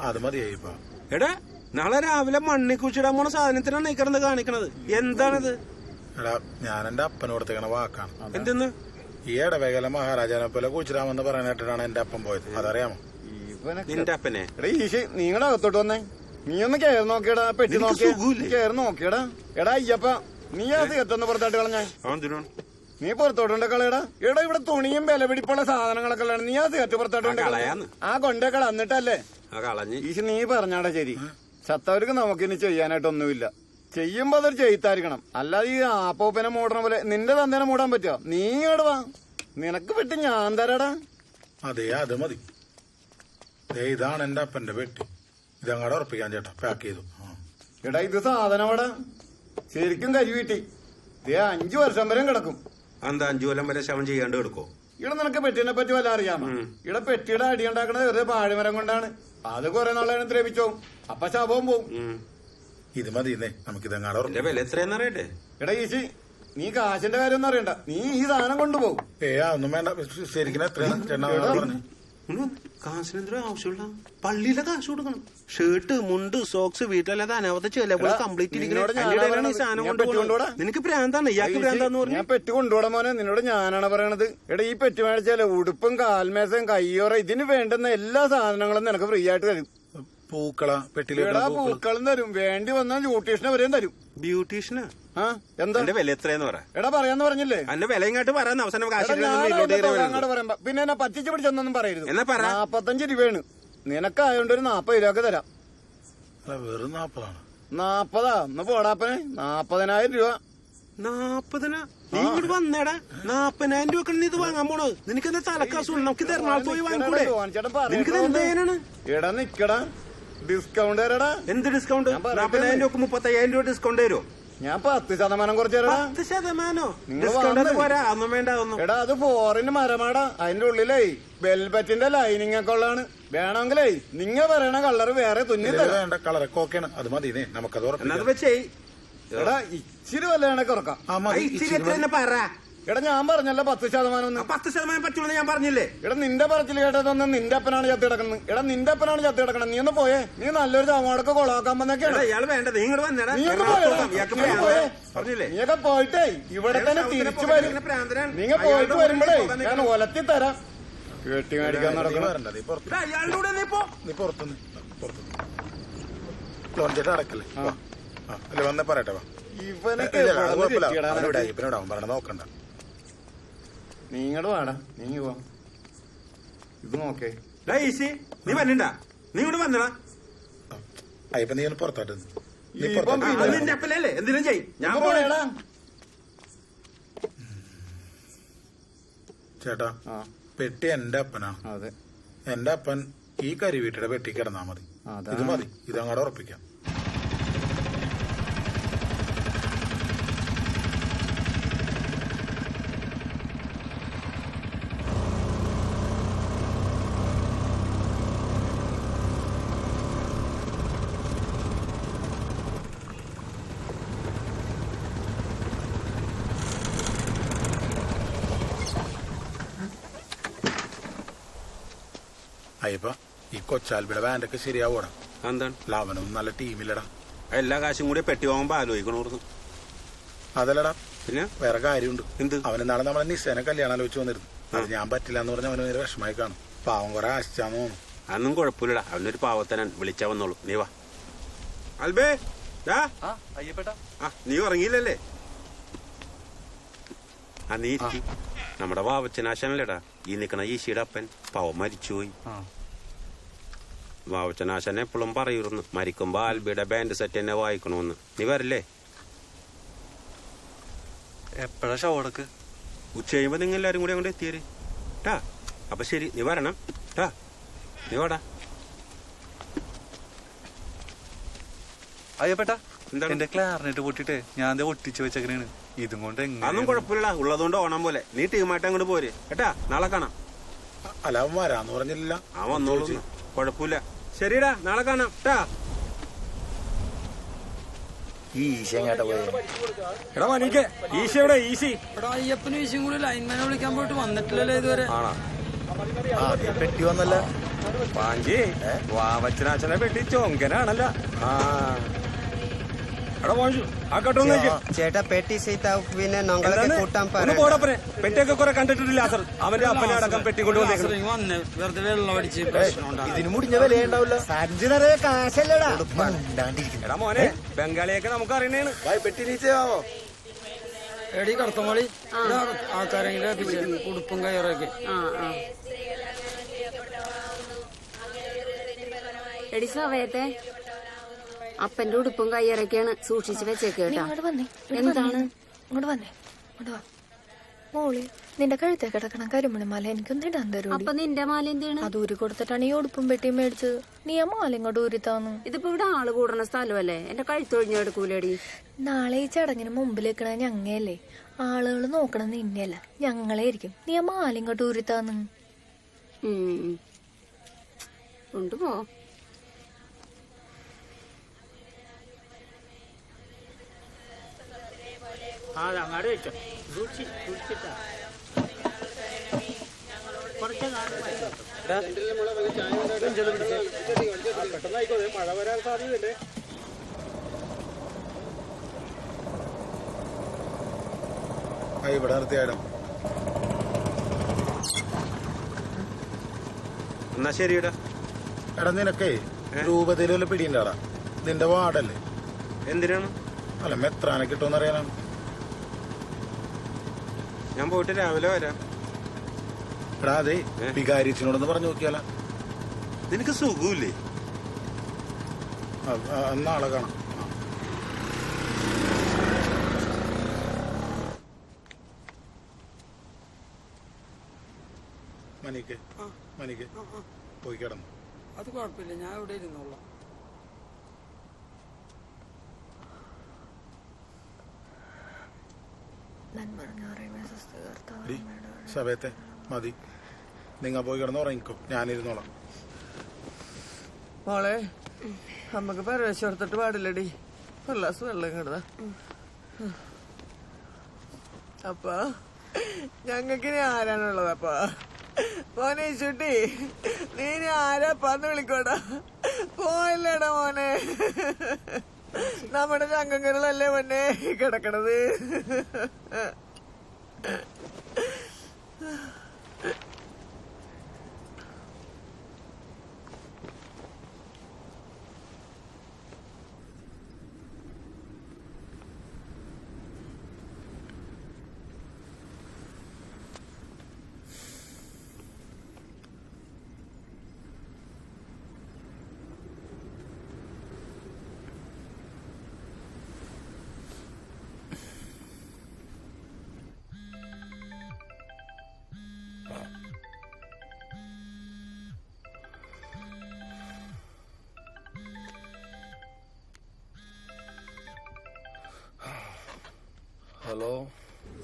അത് മതിയായി. ഇപ്പൊ എടാ, നാളെ രാവിലെ മണ്ണി കുഴിച്ചിടാൻ പോണ സാധനത്തിനാണ് ഈ കിടന്ന് കാണിക്കണത്. എന്താണിത്? എടാ, ഞാൻ എന്റെ അപ്പനോടത്തേക്കണ വാക്കാണ്. എന്തെന്ന്? ഈ ഇടവേകല മഹാരാജാനെ പോലെ കുഴിച്ചിടാമെന്ന് പറയാനായിട്ടാണ് എന്റെ അപ്പൻ പോയത്. അതറിയാമോ? നിന്റെ അപ്പനെ? എടാ ഈശി, നീങ്ങളുടെ അകത്തോട്ട് വന്നേ. നീ ഒന്ന് കയറി നോക്കിയടാ. പെട്ടി നോക്കിയ കയറി നോക്കിയടാ. എടാ അയ്യപ്പ, നീ അത് എത്തൊന്ന് പുറത്തോട്ട് കളഞ്ഞ. നീ പുറത്തോട്ടുണ്ട് കളയടാ. എടാ ഇവിടെ തുണിയും വിലപിടിപ്പുള്ള സാധനങ്ങളൊക്കെ ഉള്ളതാണ്. നീ അത് കയറ്റി പുറത്തോട്ടുണ്ട്. ആ കൊണ്ടേ കളന്നിട്ടല്ലേ ഈശി. നീ പറഞ്ഞാടാ ശരി. ചത്തവർക്ക് നമുക്കിനി ചെയ്യാനായിട്ടൊന്നുമില്ല. ചെയ്യുമ്പോ അതൊരു ചെയ്ത്തായിരിക്കണം. അല്ലാതെ ഈ ആപ്പോപ്പനെ മൂടണ പോലെ നിന്റെ തന്തേനെ മൂടാൻ പറ്റുമോ? നീ ഇങ്ങോട്ട് വാ, നിനക്ക് പെട്ടി ഞാൻ തരാടാ. അതെ, അത് മതി. ഇതാണ് എന്റെ അപ്പന്റെ പെട്ടി. ഇതങ്ങോട്ട് ഉറപ്പിക്കാൻ ചേട്ടാ. പാക്ക് ചെയ്തു. എടാ ഇത് സാധനം അവിടെ ശരിക്കും കരിവീട്ടി. 5 വർഷം വരെയും കിടക്കും. എന്താ 5 കൊല്ലം വരെ ശവം ചെയ്യാണ്ട് കിടക്കോ? ഇവിടെ നിനക്ക് പെട്ടിനെ പറ്റി വല്ല അറിയാമോ? ഇവിടെ പെട്ടിയുടെ അടി ഉണ്ടാക്കണത് വെറുതെ പാഴിമരം കൊണ്ടാണ്. അത് കുറെ നാളെ ദ്രവിച്ചോ, അപ്പൊ ശവവും പോവും. ഇത് മതി, നമുക്ക് ഇതങ്ങാട് ഉറപ്പിക്കാം. വില എത്രയെന്നറിയട്ടെ? എടാ ഈശി, നീ കാശിന്റെ കാര്യം ഒന്നും അറിയണ്ട. നീ ഈ സാധനം കൊണ്ടുപോകും. ഒന്നും വേണ്ട. ശരിക്കും എത്രയാണ് ചേട്ടാ പറഞ്ഞു? കാശിനെന്തോ ആവശ്യമുള്ള പള്ളിയിലെ കാശ് കൊടുക്കണം. ഷർട്ട്, മുണ്ട്, സോക്സ്, വീട്ടിലല്ലാതെ അനാവത്തെ ചിലപ്പോൾ കംപ്ലീറ്റ് ഇരിക്കുന്ന ഈ സാധനം കൊണ്ടുപോകണം. നിനക്ക് ഭ്രാന്താണ്. ഇയാൾക്ക് ഭ്രാന്താന്ന് പറഞ്ഞു. ഞാൻ പെട്ടി കൊണ്ടുപോടാ മോനെ. നിന്നോട് ഞാനാണ് പറയണത്. എടാ ഈ പെട്ടി മേടിച്ചാലേ ഉടുപ്പും കാൽമേസയും കയ്യോറ ഇതിന് വേണ്ടുന്ന എല്ലാ സാധനങ്ങളും നിനക്ക് ഫ്രീ ആയിട്ട് തരും. പൂക്കള പെട്ടിയിലാ പൂക്കളും തരും. വേണ്ടി വന്നാൽ ബ്യൂട്ടീഷ്യനെ വരെയും തരും. ബ്യൂട്ടീഷ്യനാ? എന്താ വില എത്രയെന്ന് പറ. എടാ പറയാന്ന് പറഞ്ഞില്ലേ? അതിന്റെ വില ഇങ്ങോട്ട് പറയാൻ അവസാനം പറയാ. പിന്നെ എന്നെ പറ്റിച്ച് പിടിച്ചൊന്നും പറയരുത്. 45 രൂപയാണ്. നിനക്കായോണ്ട് ഒരു 40 രൂപ തരാം. വെറും 40ആണ്. 40 ഒന്ന് പോടാപ്പനെ. 40,000 രൂപ. 40 നീ ഇങ്ങോട്ട് വന്നേടാ. 40,000 രൂപ ഇത് വാങ്ങാൻ പോണത്. നിനക്ക് എന്താ തലക്കാസുള്ള? നമുക്ക് എറണാകുളത്ത് പോയി വാങ്ങിക്കൂടെ? നിനക്ക് എന്തേനാണ്? എടാ നിക്കടാ, ഡിസ്കൗണ്ട് തരടാ. എന്ത് ഡിസ്കൗണ്ട്? 40,000 രൂപ 35,000 രൂപ ഡിസ്കൗണ്ട് തരുമോ? ഞാൻ 10% കുറച്ച് തരടാ. 10%? ഡിസ്കൗണ്ട് പോരാ. ഒന്നും വേണ്ട. ഒന്നും. എടാ അത് ഫോറിന് മരമാടാ. അതിന്റെ ഉള്ളിലേ വെൽബറ്റിന്റെ ലൈനിങ് ഒക്കെ ഉള്ളതാണ്. വേണമെങ്കിലേ നിങ്ങ പറയണ കളർ വേറെ തുന്നി വേണ്ട. കളറൊക്കെ ഓക്കെയാണ്. അത് മതി. നമുക്കത് വെച്ചേ. എടാ ഇച്ചിരി വല്ല കണക്ക് ഉറക്കാം. എടാ ഞാൻ പറഞ്ഞല്ല 10%. 10% പറ്റുള്ളൂ ഞാൻ പറഞ്ഞില്ലേ? എടാ നിന്റെ പറച്ചിൽ കേട്ടതൊന്നും നിന്റെ അപ്പനാണ് ചത്തി കിടക്കുന്നത്. എടാ നിന്റെ അപ്പനാണ് ചത്തി കിടക്കണം. നീ ഒന്ന് പോയേ. നീ നല്ലൊരു ചാമടൊക്കെ കൊളാക്കാൻ വന്നൊക്കെയാണ്. നീയൊക്കെ പോയിട്ടേ ഇവിടെ തന്നെ തിരിച്ചു വരും. നീങ്ങ പോയിട്ട് വരുമ്പോഴേ ഞാൻ ഒലത്തി തരാം. കെട്ടി മേടിക്കാൻ നടക്കണം. അടക്കല്ലേ? അല്ലെ വന്നേ പറയട്ടെ. ഇവനൊക്കെ നോക്കണ്ട. നീ ഇങ്ങോട്ട് വേടാ. നീ പോ. ഇത് നോക്കേ. നീ വരണ്ട. നീ ഇങ്ങോട്ട് വന്നടാ. അയ്യപ്പ നീ ഒന്ന് പുറത്തോട്ട്. നിന്റെ അപ്പനല്ലേ? എന്തിനും ചെയ്യും. ഞാൻ പോണേടാ. ചേട്ടാ, പെട്ടി എന്റെ അപ്പനാണ്. അതെ, എന്റെ അപ്പൻ ഈ കരിവീട്ടിയുടെ പെട്ടി കിടന്നാ മതി. ഇത് മതി. ഇതങ്ങോട്ട് ഉറപ്പിക്കാം. അയ്യപ്പ, ഈ കൊച്ചാൽബിയുടെ ബാൻഡൊക്കെ ശരിയാവൂടാ. എന്താണ്? ലവനൊന്നും നല്ല ടീമില്ലടാ. എല്ലാ കാശും കൂടി പെട്ടി വാങ്ങുമ്പോ ആലോചിക്കണോർന്ന്. അതല്ലടാ, പിന്നെ വേറെ കാര്യമുണ്ട്. എന്ത്? അവനെന്നാളെ നമ്മളെ നിശ്ചയനെ കല്യാണം ആലോചിച്ച് വന്നിരുന്നു. അത് ഞാൻ പറ്റില്ല എന്ന് പറഞ്ഞ അവന് നേരെ വിഷമായി കാണും. പാവം കുറെ ആശിച്ചാന്ന് തോന്നുന്നു. അതൊന്നും കുഴപ്പമില്ലടാ, അവനൊരു പാവത്തനാൻ. വിളിച്ചാ വന്നോളൂ. നീ വാ. അൽബേ, നീ ഉറങ്ങിയില്ലല്ലേ? ആ നീ ഇരിക്ക്. നമ്മുടെ വാവച്ചനാശാനല്ലേടാ ഈ നിക്കണ ഈശിയുടെ അപ്പൻ. പാവം മരിച്ചുപോയി. വാവച്ചനാശൻ എപ്പോഴും പറയൂർന്ന് മരിക്കുമ്പോ ആൽബിയുടെ ബാൻഡ് സെറ്റ് തന്നെ വായിക്കണമെന്ന്. നീ വരില്ലേ? എപ്പോഴാ ഷോടക്ക്? ഉച്ച കഴിയുമ്പോ നിങ്ങൾ എല്ലാരും കൂടി അങ്ങോട്ട് എത്തിയേര് ട്ടാ. അപ്പൊ ശരി, നീ വരണം ട്ടാ. നീ വാടാ. അയ്യപ്പേട്ടാ, എന്റെ ക്ലാറിനെട്ട് പൊട്ടിട്ട് ഞാൻ ഒട്ടിച്ചു വെച്ചേക്കണേണ്. ഇതും കൊണ്ട് അതൊന്നും കുഴപ്പമില്ലടാ, ഉള്ളതുകൊണ്ട് ഓണം പോലെ. നീ ടീമായിട്ട് അങ്ങോട്ട് പോര് കേട്ടാ. നാളെ കാണാം. അല്ല, അവൻ വരാന്ന് പറഞ്ഞില്ല. ആ വന്നോളൂ, കുഴപ്പമില്ല. ശരിടാ, നാളെ കാണാം ട്ടാ. എടാ മനീക്കെ, ഈശി എവിടെ? ഈശി ഇവിടെ അയ്യപ്പനും ഈശിയും കൂടി ലൈൻമാനെ വിളിക്കാൻ പോയിട്ട് വന്നിട്ടില്ലല്ലോ ഇതുവരെ. പെട്ടി വന്നല്ല പാഞ്ചി, വാവച്ചനാച്ചനെ പെട്ടി ചൊങ്കനാണല്ല. ആ എടാ മോശു, ആ കട്ടൊന്ന് ചേട്ടാ പെട്ടി സീതാവിനെ ഞങ്ങളൊക്കെ കൂട്ടാൻ പോടപ്പനെ. പെട്ടിയൊക്കെ കുറെ കണ്ടിട്ടില്ല സാർ. അവന്റെ അപ്പനെ അടക്കം പെട്ടി കൊണ്ടുവന്നേക്കണം. വന്ന് വെറുതെ വെള്ളം അടിച്ച് പ്രശ്നം ഇതിന് മുടിഞ്ഞ വിലയുണ്ടാവില്ല. സഞ്ചി നിറയെ കാശല്ലടാ. എടാ മോനെ, ബംഗാളിയൊക്കെ നമുക്ക് അറിയണേണ്. പെട്ടി നീച്ചാവോ? എടി കടത്തമാളി ആൾക്കാരെങ്കിലും ഉടുപ്പും കയറൊക്കെ. എടി സമയത്തെ അപ്പന്റെ ഉടുപ്പും കയ്യറൊക്കെയാണ് സൂക്ഷിച്ച് വെച്ചേക്ക് കേട്ടോ. എന്താണ്? ഇങ്ങോട്ട് വന്നേ, ഇങ്ങോട്ട് വാ. മോളി, നിന്റെ കഴുത്തേ കിടക്കണം കരിമണിമാല എനിക്കൊന്നും ഇടാൻ തരൂ. അപ്പൊ നിന്റെ മാല എന്താണ്? അത് ഊരി കൊടുത്തിട്ടാണ് ഈ ഉടുപ്പും പെട്ടിയും മേടിച്ചത്. നീ ആ മാല ഇങ്ങോട്ട് ഊരിത്താന്ന്. ഇതിപ്പോ ഇവിടെ ആള് കൂടുന്ന സ്ഥലമല്ലേ, എന്റെ കഴുത്തൊഴിഞ്ഞു എടുക്കൂലടി. നാളെ ഈ ചടങ്ങിന് മുമ്പിലേക്കണ ഞങ്ങയല്ലേ, ആളുകൾ നോക്കണം നിന്നെയല്ല ഞങ്ങളെ ആയിരിക്കും. നീ ആ മാല ഇങ്ങോട്ട് ഊരിത്താന്ന്. കൊണ്ടുപോ. അങ്ങാട് വെച്ചോ, സൂക്ഷിച്ചിട്ടാ. മഴ വരാൻ സാധ്യതയുണ്ട്. ഇവിടെ നിർത്തിയാലും എന്നാ ശരിയടാ. എടാ, നിനക്കേ രൂപതയിൽ വല്ല പിടിയുണ്ടാടാ? നിന്റെ വാർഡല്ലേ? എന്തിനാണ്? അല്ല, മെത്രാനെ കിട്ടുമെന്ന് അറിയാനാണ്. ഞാൻ പോയിട്ട് രാവിലെ വരാം. എടാ, അതെ വികാരിച്ചിനോടൊന്ന് പറഞ്ഞു നോക്കിയാലോ. നിനക്ക് സുഖമില്ലേ? നാളെ കാണാം. മനിക്ക് പോയി കിടന്നു. അത് കുഴപ്പമില്ല, ഞാൻ ഇവിടെ ഇരുന്നോളാം. സഭയത്തെ മതി, നിങ്ങ പോയി കിടന്ന് ഉറങ്ങിക്കോ, ഞാനിരുന്നോളാം. മോളെ, നമുക്ക് പരവേശോർത്തിട്ട് പാടില്ലടി. ഒരു ഗ്ലാസ് വെള്ളം കിടന്ന. അപ്പ ഞങ്ങൾക്കിനി ആരാണുള്ളത്? അപ്പ മോനെ ചുട്ടി, നീ ഇനി ആരാപ്പാന്ന് വിളിക്കോടാ. പോയില്ലടാ മോനെ, നമ്മുടെ ചങ്കങ്ങളിലല്ലേ മോനെ കിടക്കണത്.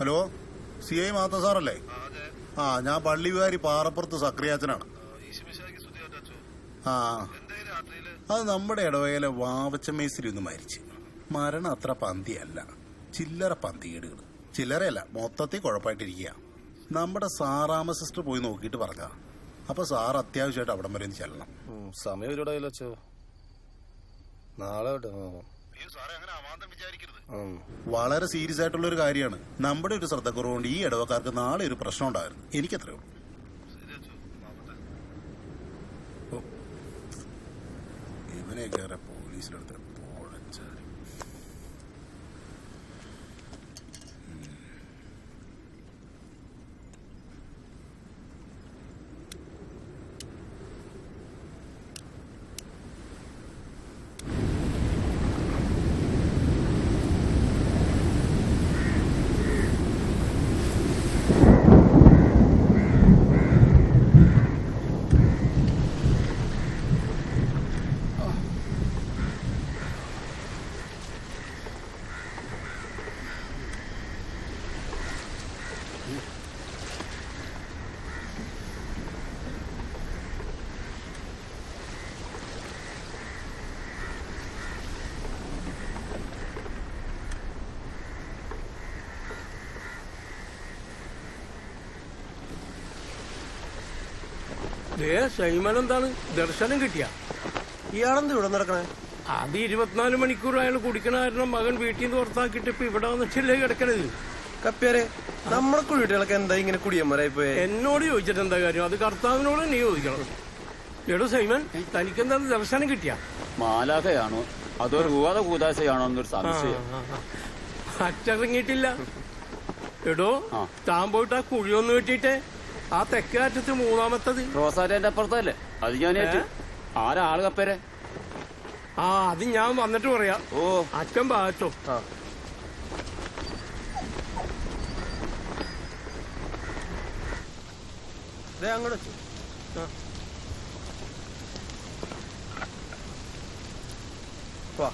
ഹലോ, CI മാത്ത സാറല്ലേ? ആ, ഞാൻ പള്ളി വികാരി പാറപ്പുറത്ത് സക്രിയാച്ചനാണ്. ആ, അത് നമ്മുടെ ഇടവകയിലെ വാവച്ചമേശ്വരി ഒന്ന് മരിച്ച്. മരണം അത്ര പന്തിയല്ല, ചില്ലറ പന്തികേടുകൾ. ചില്ലറയല്ല, മൊത്തത്തിൽ കുഴപ്പമായിട്ടിരിക്കുക. നമ്മുടെ സാറാമ സിസ്റ്റർ പോയി നോക്കിയിട്ട് പറഞ്ഞ. അപ്പൊ സാർ അത്യാവശ്യമായിട്ട് അവിടം വരെ ഒന്ന് ചെല്ലണം. സമയം ഒരുപാടല്ലോ. നാളെ വളരെ സീരിയസ് ആയിട്ടുള്ള ഒരു കാര്യമാണ്. നമ്മുടെ ഒരു ശ്രദ്ധക്കുറവുകൊണ്ട് ഈ ഇടവക്കാർക്ക് നാളെ ഒരു പ്രശ്നം ഉണ്ടായിരുന്നു. എനിക്കത്രേ ഉള്ളൂ. ഇവനെ കയറെ പോലീസിലെടുത്ത് പോഴച്ചാൽ സൈമൻ എന്താണ് ദർശനം കിട്ടിയ ഇയാളെന്ത് ഇവിടെ നടക്കണേ? അത് 24 മണിക്കൂർ അയാൾ കുടിക്കണ കാരണം മകൻ വീട്ടിൽ നിന്ന് പുറത്താക്കിട്ട് ഇപ്പൊ ഇവിടെ വന്നിട്ടല്ലേ കിടക്കണത്. കപ്പ്യാരെ, നമ്മളെ കുഴികളൊക്കെ എന്താ ഇങ്ങനെ കുടിയന്മാരായി പോയെ? എന്നോട് ചോദിച്ചിട്ട് എന്താ കാര്യം? അത് കർത്താവിനോട് നീ ചോദിക്കണം. എടോ സൈമൻ, തനിക്കെന്താണ് ദർശനം കിട്ടിയ? മാലാഖയാണോ അതോ രൂപ കൂതാശയാണോ എന്നൊരു സംശയം. അറ്റിറങ്ങിയിട്ടില്ല. എടോ താൻ പോയിട്ട് ആ കുഴിയൊന്ന് വെട്ടിട്ടെ. ആ തെക്കേറ്റത്ത് മൂന്നാമത്തത് റോസാറ്റേന്റെ അപ്പുറത്തല്ലേ? അത് ഞാൻ ആരാള് കപ്പേരെ? ആ അത് ഞാൻ വന്നിട്ട് പറയാം. ഓ അച്ഛൻ ഭാഗത്തോ. അങ്ങോട്ട് വാ.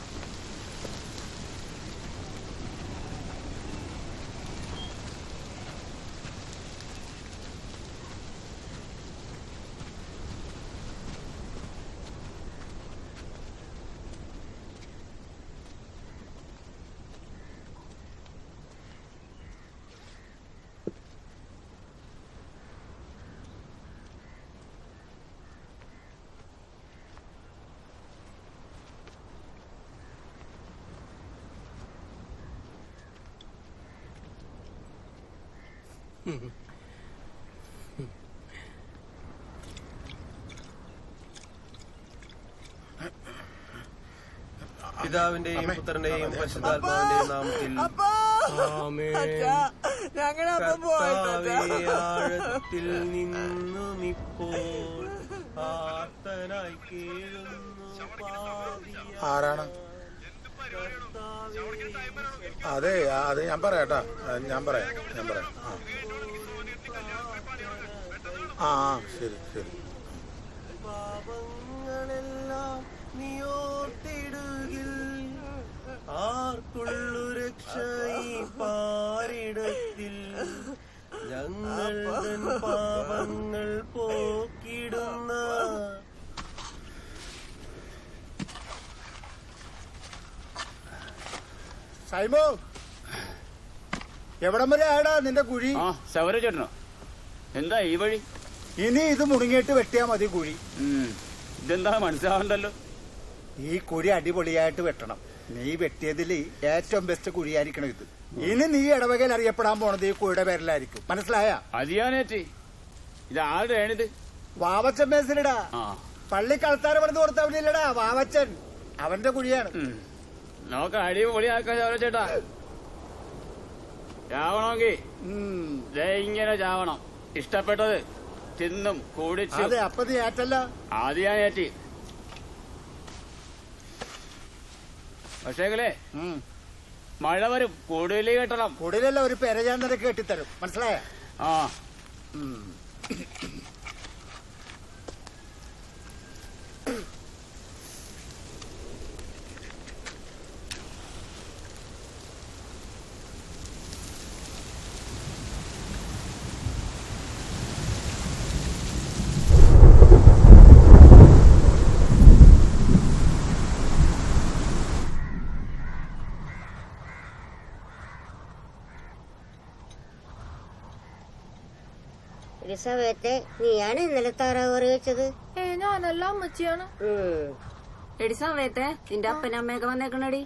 പിതാവിന്റെയും പുത്രന്റെയും പരിശുദ്ധാത്മാവിന്റെയും നാമത്തിൽ ആഴത്തിൽ നിന്നും ഇപ്പോൾ ആർത്തനായി കേഴുന്നു. ആരാണ്? അതെ, അത് ഞാൻ പറയാട്ടാ. ഞാൻ പറയാം. ആ ശരി ശരി. പാപങ്ങളെല്ലാം നീയോർത്തിടുകിൽ ആർക്കുള്ളു രക്ഷ ഈ പാരിടത്തിൽ. ഞങ്ങൾ തൻ പാപങ്ങൾ പോക്കിടുന്ന സൈമോ, എവിടം വരെ ആടാ നിന്റെ കുഴി? ശവര ചേട്ടനോ? എന്താ ഈ വഴി? ഇനി ഇത് മുടങ്ങിയിട്ട് വെട്ടിയാ മതി കുഴി. ഇതെന്താ മനസ്സിലാവണ്ടല്ലോ. ഈ കുഴി അടിപൊളിയായിട്ട് വെട്ടണം. നീ വെട്ടിയതിൽ ഏറ്റവും ബെസ്റ്റ് കുഴിയായിരിക്കണം ഇത്. ഇനി നീ ഇടവകയിൽ അറിയപ്പെടാൻ പോണത് ഈ കുഴിയുടെ പേരിലായിരിക്കും. മനസ്സിലായ? അതിയാനേറ്റി. ഇത് ആരുടെയാണിത്? വാവച്ചൻ മേസിലിടാ. പള്ളിക്ക് ആൾക്കാർ പറഞ്ഞു കൊടുത്തവനില്ലടാ വാവച്ചൻ. അവന്റെ കുഴിയാണ്. നമുക്ക് അടിപൊളിയാക്കാം ശവര ചേട്ടാ. ചാവണമെങ്കിൽ ഇങ്ങനെ ചാവണം. ഇഷ്ടപ്പെട്ടത് തിന്നും കൂടിച്ചു. അതെ, അപ്പൊ നീ ഏറ്റല്ല. ആദ്യാനേറ്റി. പക്ഷേങ്കിലേ മഴ വരും. കൂടുതൽ കെട്ടണം. കൂടുതലല്ല, ഒരു പെരയാൻ നിനക്ക് കെട്ടിത്തരും. മനസ്സിലായ? ആ ഒരു സമയത്ത് നീയാണ് ഇന്നലെ താറാവ് കറി വെച്ചത്? ഞാനല്ല, അമ്മച്ചിയാണ്. എടി സമയത്തെ നിന്റെ അപ്പനും അമ്മയൊക്കെ വന്നേക്കണടി.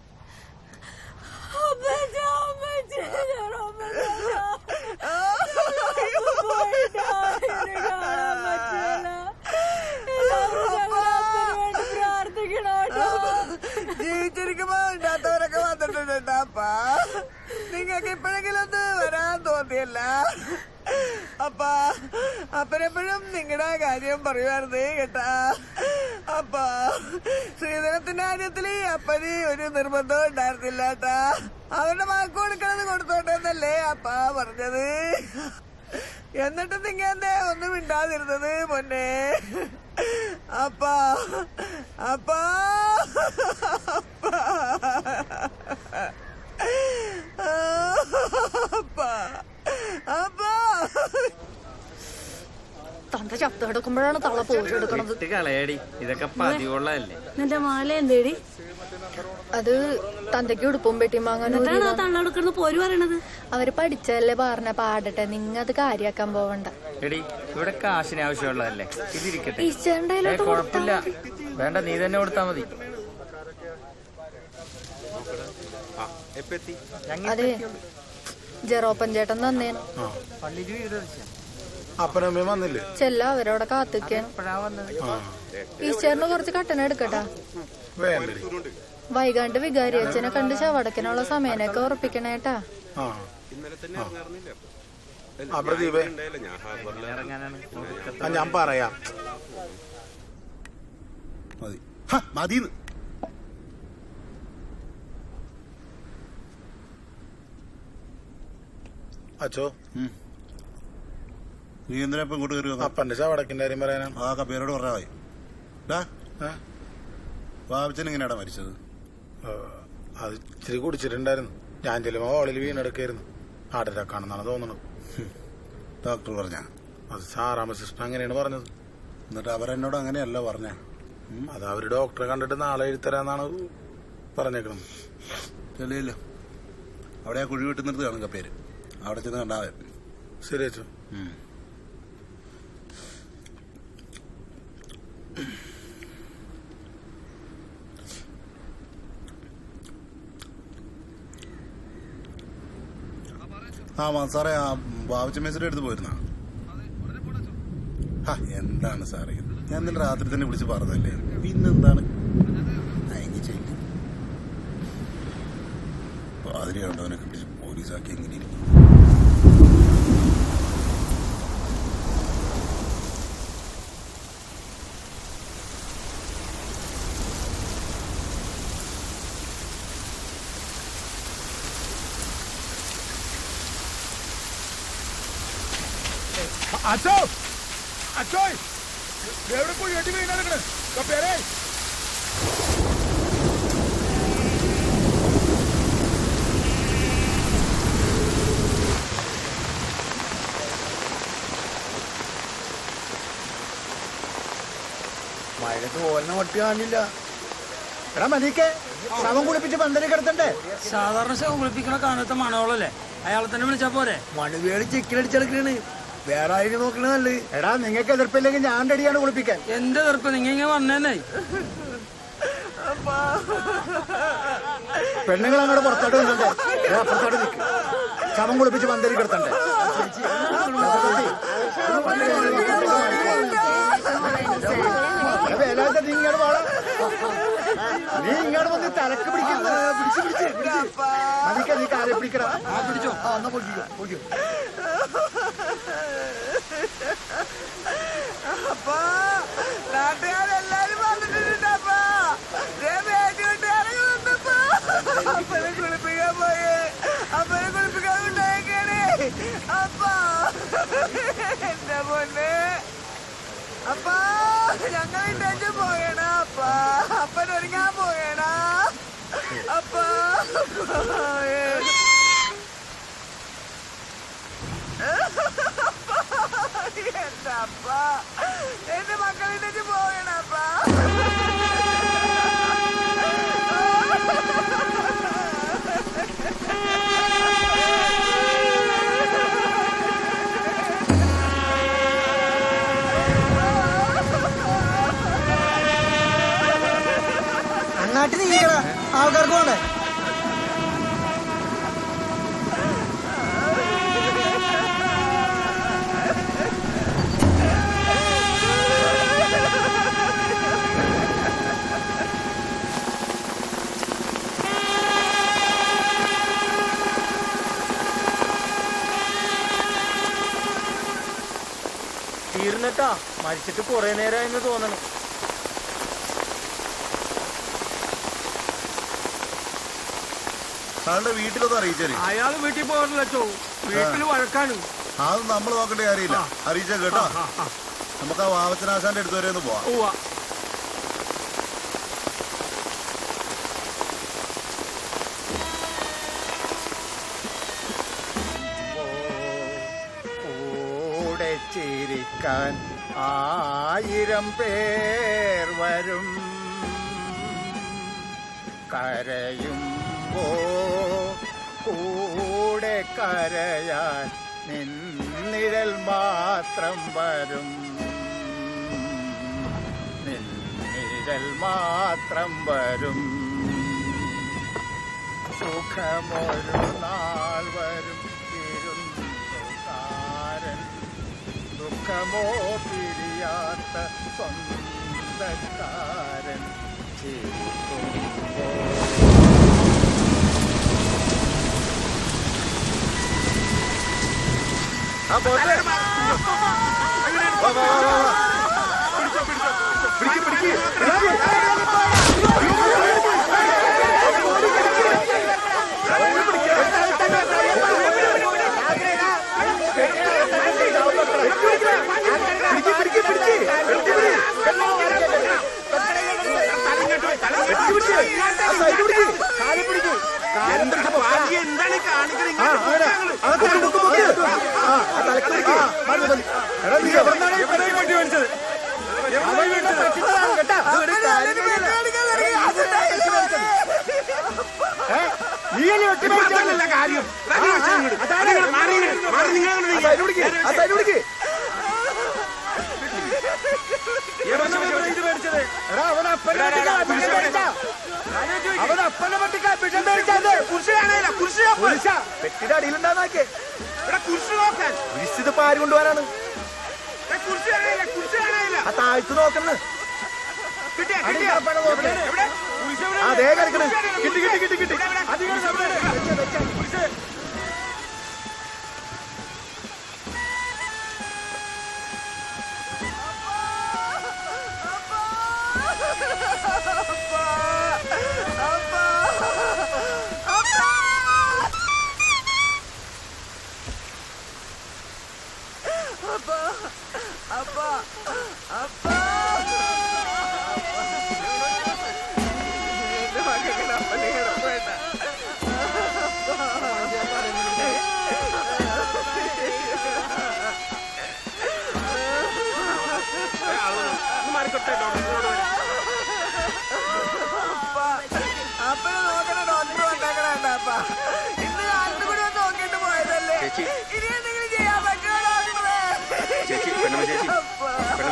ജീവിച്ചിരിക്കുമ്പോ ഇല്ലാത്തവരൊക്കെ വന്നിട്ടുണ്ട് അപ്പാ. നിങ്ങൾക്ക് ഇപ്പോഴെങ്കിലും ഒന്ന് വരാൻ തോന്നിയല്ല അപ്പാ. അപ്പനെപ്പോഴും നിങ്ങളുടെ കാര്യം പറയുമായിരുന്നേ കേട്ടാ അപ്പാ. ശ്രീധരത്തിന്റെ കാര്യത്തില് അപ്പന് ഒരു നിർബന്ധം ഉണ്ടായിരുന്നില്ല കേട്ടാ. അവരുടെ വാക്ക് കൊടുക്കണത് കൊടുത്തോട്ടെ എന്നല്ലേ അപ്പാ പറഞ്ഞത്. എന്നിട്ട് നിങ്ങ എന്തേ ഒന്നും മിണ്ടാതിരുന്നത് പൊന്നെ അപ്പാ. അപ്പാ അപ്പാ അപ്പാ തന്റെ ചത്ത കിടക്കുമ്പോഴാണ് തള പോരെടുക്കണത്. കളയടി, ഇതൊക്കെ പതിവുള്ളതല്ലേ. നിന്റെ മാല എന്തേടി? അത് തന്തയ്ക്ക് ഉടുപ്പും പെട്ടിയും വാങ്ങാൻ തള്ളെടുക്കുന്ന പോര് പറയണത്. അവര് പഠിച്ചതല്ലേ പറഞ്ഞ പാടട്ടെ, നിങ്ങ അത് കാര്യാക്കാൻ പോവണ്ട. എടി, ഇവിടെ കാശിന് ആവശ്യമുള്ളതല്ലേ, ഇതിരിക്കട്ടെ. ഈശ്വരന്റെ കുഴപ്പമില്ല, വേണ്ട, നീ തന്നെ കൊടുത്താ മതി. അതെ, ജെറോപ്പൻ ചേട്ടൻ തന്നേന്. അപ്പനമ്മയും വന്നില്ലേ? ചെല്ല അവരോടെ കാത്തിക്കാൻ. ഈശ്വരന് കുറച്ച് കട്ടന എടുക്കട്ടാ. വൈകാണ്ട് വികാരി അച്ഛനെ കണ്ട് ശവടക്കിനുള്ള സമയനൊക്കെ ഉറപ്പിക്കണേട്ടാ. ഞാൻ പറയാം. മതി. അച്ചോ, നീ എന്തിനാ ഇപ്പൊ ഇങ്ങോട്ട് കയറി? അപ്പന്റെ ശവടക്കിന്റെ കാര്യം പറയാനാ. ആ കപ്പേരോട് പറഞ്ഞാ മതി. വാവച്ചൻ എങ്ങനെയാടാ മരിച്ചത്? അത് ഇച്ചിരി കുടിച്ചിട്ടുണ്ടായിരുന്നു. ഞാൻ ചെല്ലുമ്പോ ഹോളിൽ വീണെടുക്കായിരുന്നു. ഹാർട്ട് അറ്റാക്ക് ആണെന്നാണ് തോന്നുന്നത്. ഡോക്ടർ പറഞ്ഞ? അത് സാറാമ്മ സിസ്റ്റർ അങ്ങനെയാണ് പറഞ്ഞത്. എന്നിട്ട് അവരെന്നോട് അങ്ങനെയല്ല പറഞ്ഞ. അത് അവര് ഡോക്ടറെ കണ്ടിട്ട് നാളെ എഴുത്തരാന്നാണ് പറഞ്ഞേക്കുന്നത്. ചെല്ലില്ല, അവിടെ ആ കുഴി വെട്ടുന്നിടത്ത് കാണും കപ്പേര്. അവിടെ ചെന്ന് കണ്ടാവേ. ശരി അച്ഛോ. സാറേ, ആ ബാബുച്ച മേസിന്റെ അടുത്ത് പോയിരുന്ന? എന്താണ് സാറേ, ഞാൻ ഇന്നലെ രാത്രി തന്നെ വിളിച്ച് പറഞ്ഞതല്ലേ, പിന്നെന്താണ്? എങ്കിൽ ചെല്ലി പാതിരിയാണ്ടവനെ കിട്ടി പോലീസാക്കി എങ്ങനെ ഇരിക്കും? അച്ചോ, അച്ചോ, എവിടെ പോയി എട്ടി വീണാണ് കപ്പേരെ? മഴ തോലിനെ ഒട്ടി കാണില്ല. എടാ മതിക്കെ, ശവം കുളിപ്പിച്ച് പന്തലിൽ കിടത്തണ്ടേ? സാധാരണ ശവം കുളിപ്പിക്കണ കാണാത്ത മണോളല്ലേ, അയാളെ തന്നെ വിളിച്ചാ പോരെ? മണുവേളി ചിക്കലടിച്ചെടുക്കണ്, വേറെ ആരും നോക്കണ നല്ലത്. എടാ, നിങ്ങൾക്ക് എതിർപ്പില്ലെങ്കിൽ ഞാൻ റെഡിയാണ് കുളിപ്പിക്കാൻ. എന്റെ എതിർപ്പ് നിങ്ങ ഇങ്ങനെ വന്നേനെ. പെണ്ണുങ്ങൾ അങ്ങോട്ട് പുറത്തോട്ട് വന്നിട്ടേ, അപ്പുറത്തോട്ട് നിൽക്കും. ശവം കുളിപ്പിച്ച് പന്തലിൽ കിടത്തണ്ടേ? നീ ഇങ്ങോട്ട് പോടാ, നീ ഇങ്ങോട്ട് വന്ന് തലക്ക് പിടിക്കുന്നത്. നീ കാലെ പിടിക്കടാ. പിടിച്ചോ, എന്നാ പൊക്കിക്കോ, പൊക്കിക്കോ. അപ്പാ, നാട്ടുകാരെല്ലാരും വന്നിട്ടുണ്ടപ്പാ. വന്നപ്പോ അപ്പനെ കുളിപ്പിക്കാൻ പോയേ, അപ്പനെ കുളിപ്പിക്കാൻ ഉണ്ടായേക്കാണേ. അപ്പാ, എന്റെ പൊന്നെ അപ്പാ, ഞങ്ങൾ ഇട്ടു പോയണ അപ്പാ. അപ്പനൊരുങ്ങാൻ പോയണ അപ്പാ. എന്റെ അപ്പ, എന്റെ മക്കളിട്ടു പോയണപ്പാ. അങ്ങാട്ട് നീങ്ങടാ, ആൾക്കാർക്ക് പോണ്ടേ? കേട്ടാ, മരിച്ചിട്ട് കുറെ നേരമായെന്ന് തോന്നണം. ആളുടെ വീട്ടിലൊന്നും അറിയിച്ചേ. അയാൾ വീട്ടിൽ പോകാറില്ലോ, വീട്ടിൽ വഴക്കാണ്. അത് നമ്മൾ നോക്കേണ്ട കാര്യമില്ല, അറിയിച്ച കേട്ടോ. നമുക്ക് ആ വാവച്ചനാശാന്റെ അടുത്ത് വരെ ഒന്ന് പോവാം. കൂടെ ചിരിക്കാൻ 1000 പേർ വരും, കരയുമ്പോ കൂടെ കരയാൻ നിന്നിഴൽ മാത്രം വരും, നിന്നിഴൽ മാത്രം വരും. സുഖമൊരു നാൾ വരും വിരുന്നുകാരൻ, ദുഃഖമോ പിരിയാത്ത സ്വന്തക്കാരൻ ചിരിക്കുമ്പോ. കാര്യം പെട്ടിയുടെ അടിയിലുണ്ടാന്നാക്കേ കുരിശിത് പാര് കൊണ്ടുപോകാനാണ്. ആ താഴ്ത്തു നോക്കണ്, അതേ കളിക്കണ്. കിട്ടി കിട്ടി കിട്ടി കിട്ടി.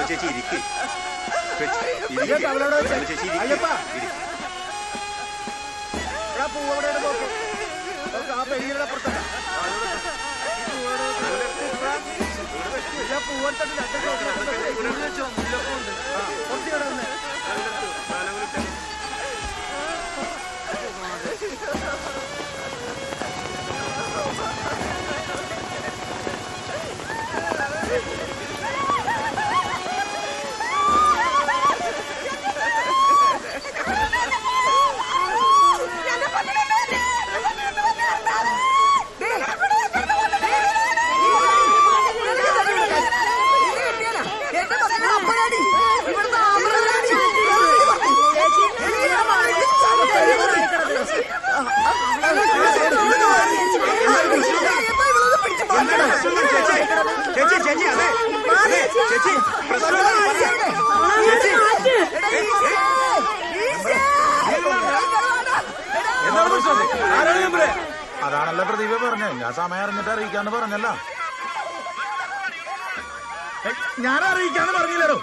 ചേച്ചി ഇരിക്ക്. പൂവവിടെ നോക്ക്, ആ പെരിയുടെ പുറത്തല്ല പൂവെടുത്തിട്ട് അതാണല്ലോ പ്രദീപ പറഞ്ഞേ. ഞാൻ സമയം അറിഞ്ഞിട്ട് അറിയിക്കാന്ന് പറഞ്ഞല്ലോ. ഞാൻ അറിയിക്കാന്ന് പറഞ്ഞില്ലല്ലോ.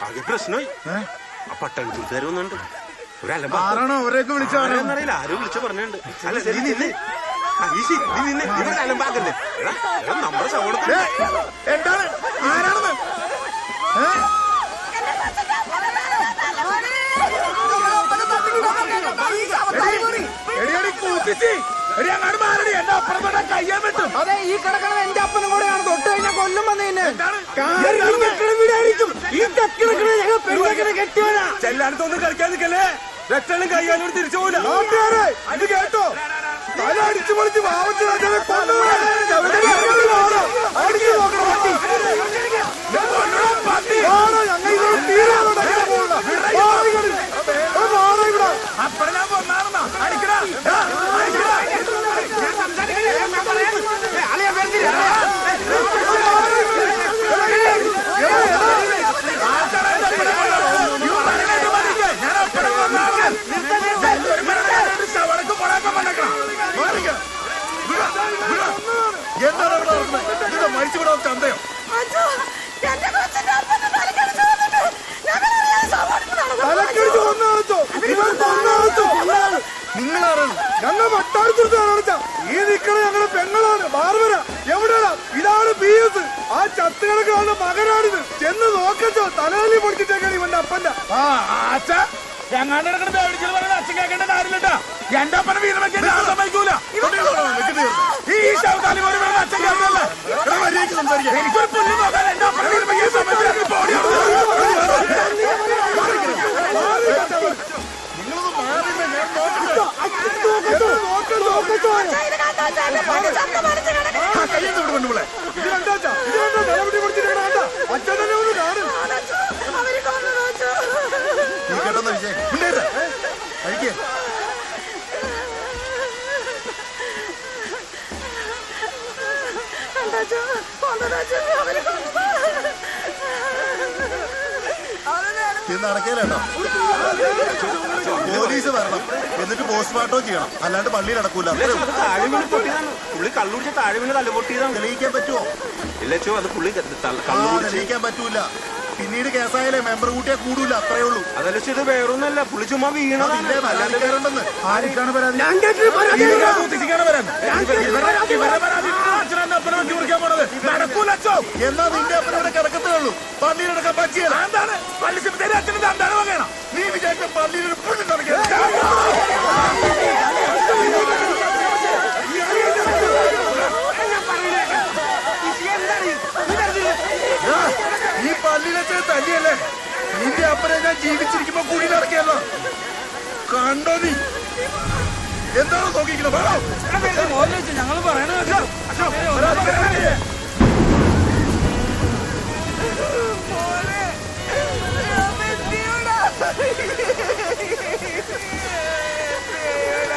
ആകെ പ്രശ്നമായി. ആ പട്ടണത്തിൽക്കാർ വന്നുണ്ട്. ആരാണോ അവരെയൊക്കെ വിളിച്ചറിയില്ല, ആരും വിളിച്ചു പറഞ്ഞുണ്ട്. അല്ല നീ നിന്നെ അലമ്പാക്കല്ലേ നമ്മുടെ സൗകര്യത്തിൽ. എന്താണ് ആരാണെന്ന് അതെ ഈ കിടക്കണത് എന്റെ അപ്പനും കൂടെയാണ്. തൊട്ട് കഴിഞ്ഞാൽ കൊല്ലും വന്നു ചെല്ലാനത്തൊന്നും കളിക്കാൻ നിൽക്കല്ലേ. രക്ഷണം കൈകാലും തിരിച്ചു പോകില്ല. അത് കേട്ടോ, തല അടിച്ചു പൊളിച്ച് മരിച്ചുവിടാൻ ചന്തയോ? നിങ്ങളാരാണ്? ഞങ്ങൾ വട്ടാരത്തുറച്ചാണ്. ഈ നിക്കണ ഞങ്ങളുടെ പെങ്ങളാണ് ബാർബര. എവിടെയാണ്? ഇതാണ് PS. ആ ചത്തുകിടക്കാളുടെ മകനാണിത്. ചെന്ന് നോക്കച്ചോ, തലവലി പൊടിച്ചിട്ടേക്കാണ് ഇവന്റെ അപ്പന്റെ. ഞങ്ങളുടെ അച്ഛൻ കേൾക്കേണ്ട കാര്യമില്ലട്ടാ. എന്റെ അപ്പനെ വീട് വെക്കാൻ ഞാൻ സമ്മതിക്കൂല. ഈ ശവകാലി പോലെ വേണം അച്ഛൻ കേൾക്കല്ലേ. എനിക്കൊരു പുല്ല് നോക്കാൻ എന്റെ അപ്പനെ വീട് വെക്കാൻ സമ്മതിക്കില്ല. നീ കേട്ടെന്ന വിജയ് കഴിക്കേ. ഇന്ന് അടക്കേലേട്ടോ. പോലീസ് വരണം, എന്നിട്ട് പോസ്റ്റ്മോർട്ടം ചെയ്യണം. അല്ലാണ്ട് പള്ളിയിൽ അടക്കൂല. പുള്ളി കള്ളുടിച്ച താഴെ വീണ് തല്ലുപൊട്ടിയതാണ്. തെളിയിക്കാൻ പറ്റുമോ? ഇല്ലച്ചോ, അത് പുള്ളി തെളിയിക്കാൻ പറ്റൂല. പിന്നീട് കേസായാലേ മെമ്പർ കൂട്ടിയാ കൂടൂല. അത്രേ ഉള്ളൂ. അതല്ല, ഇത് വേറൊന്നല്ല. പുള്ളി ചുമ്മാ വീണതല്ലേ. പരാതിക്കാരുണ്ടെന്ന്. ആർക്കാണ് പരാതി? എന്നാ നിന്റെ അപ്പനോട് കിടക്കത്തേ ഉള്ളൂ. പള്ളിയിലടക്കം പറ്റിയല്ല. എന്താണ് പള്ളി അച്ഛനും എന്താണ് വേണം? നീ വിചാരിച്ച പള്ളിയിൽ പുള്ളി ഈ പള്ളിയിലെ തല്ലിയല്ലേ നിന്റെ അപ്പനെ ഞാൻ ജീവിച്ചിരിക്കുമ്പോ കുഴി നടക്കിയല്ലോ. കണ്ടോ നീ? എന്താണോ നോക്കിക്കണോ? ഞങ്ങൾ പറയണത്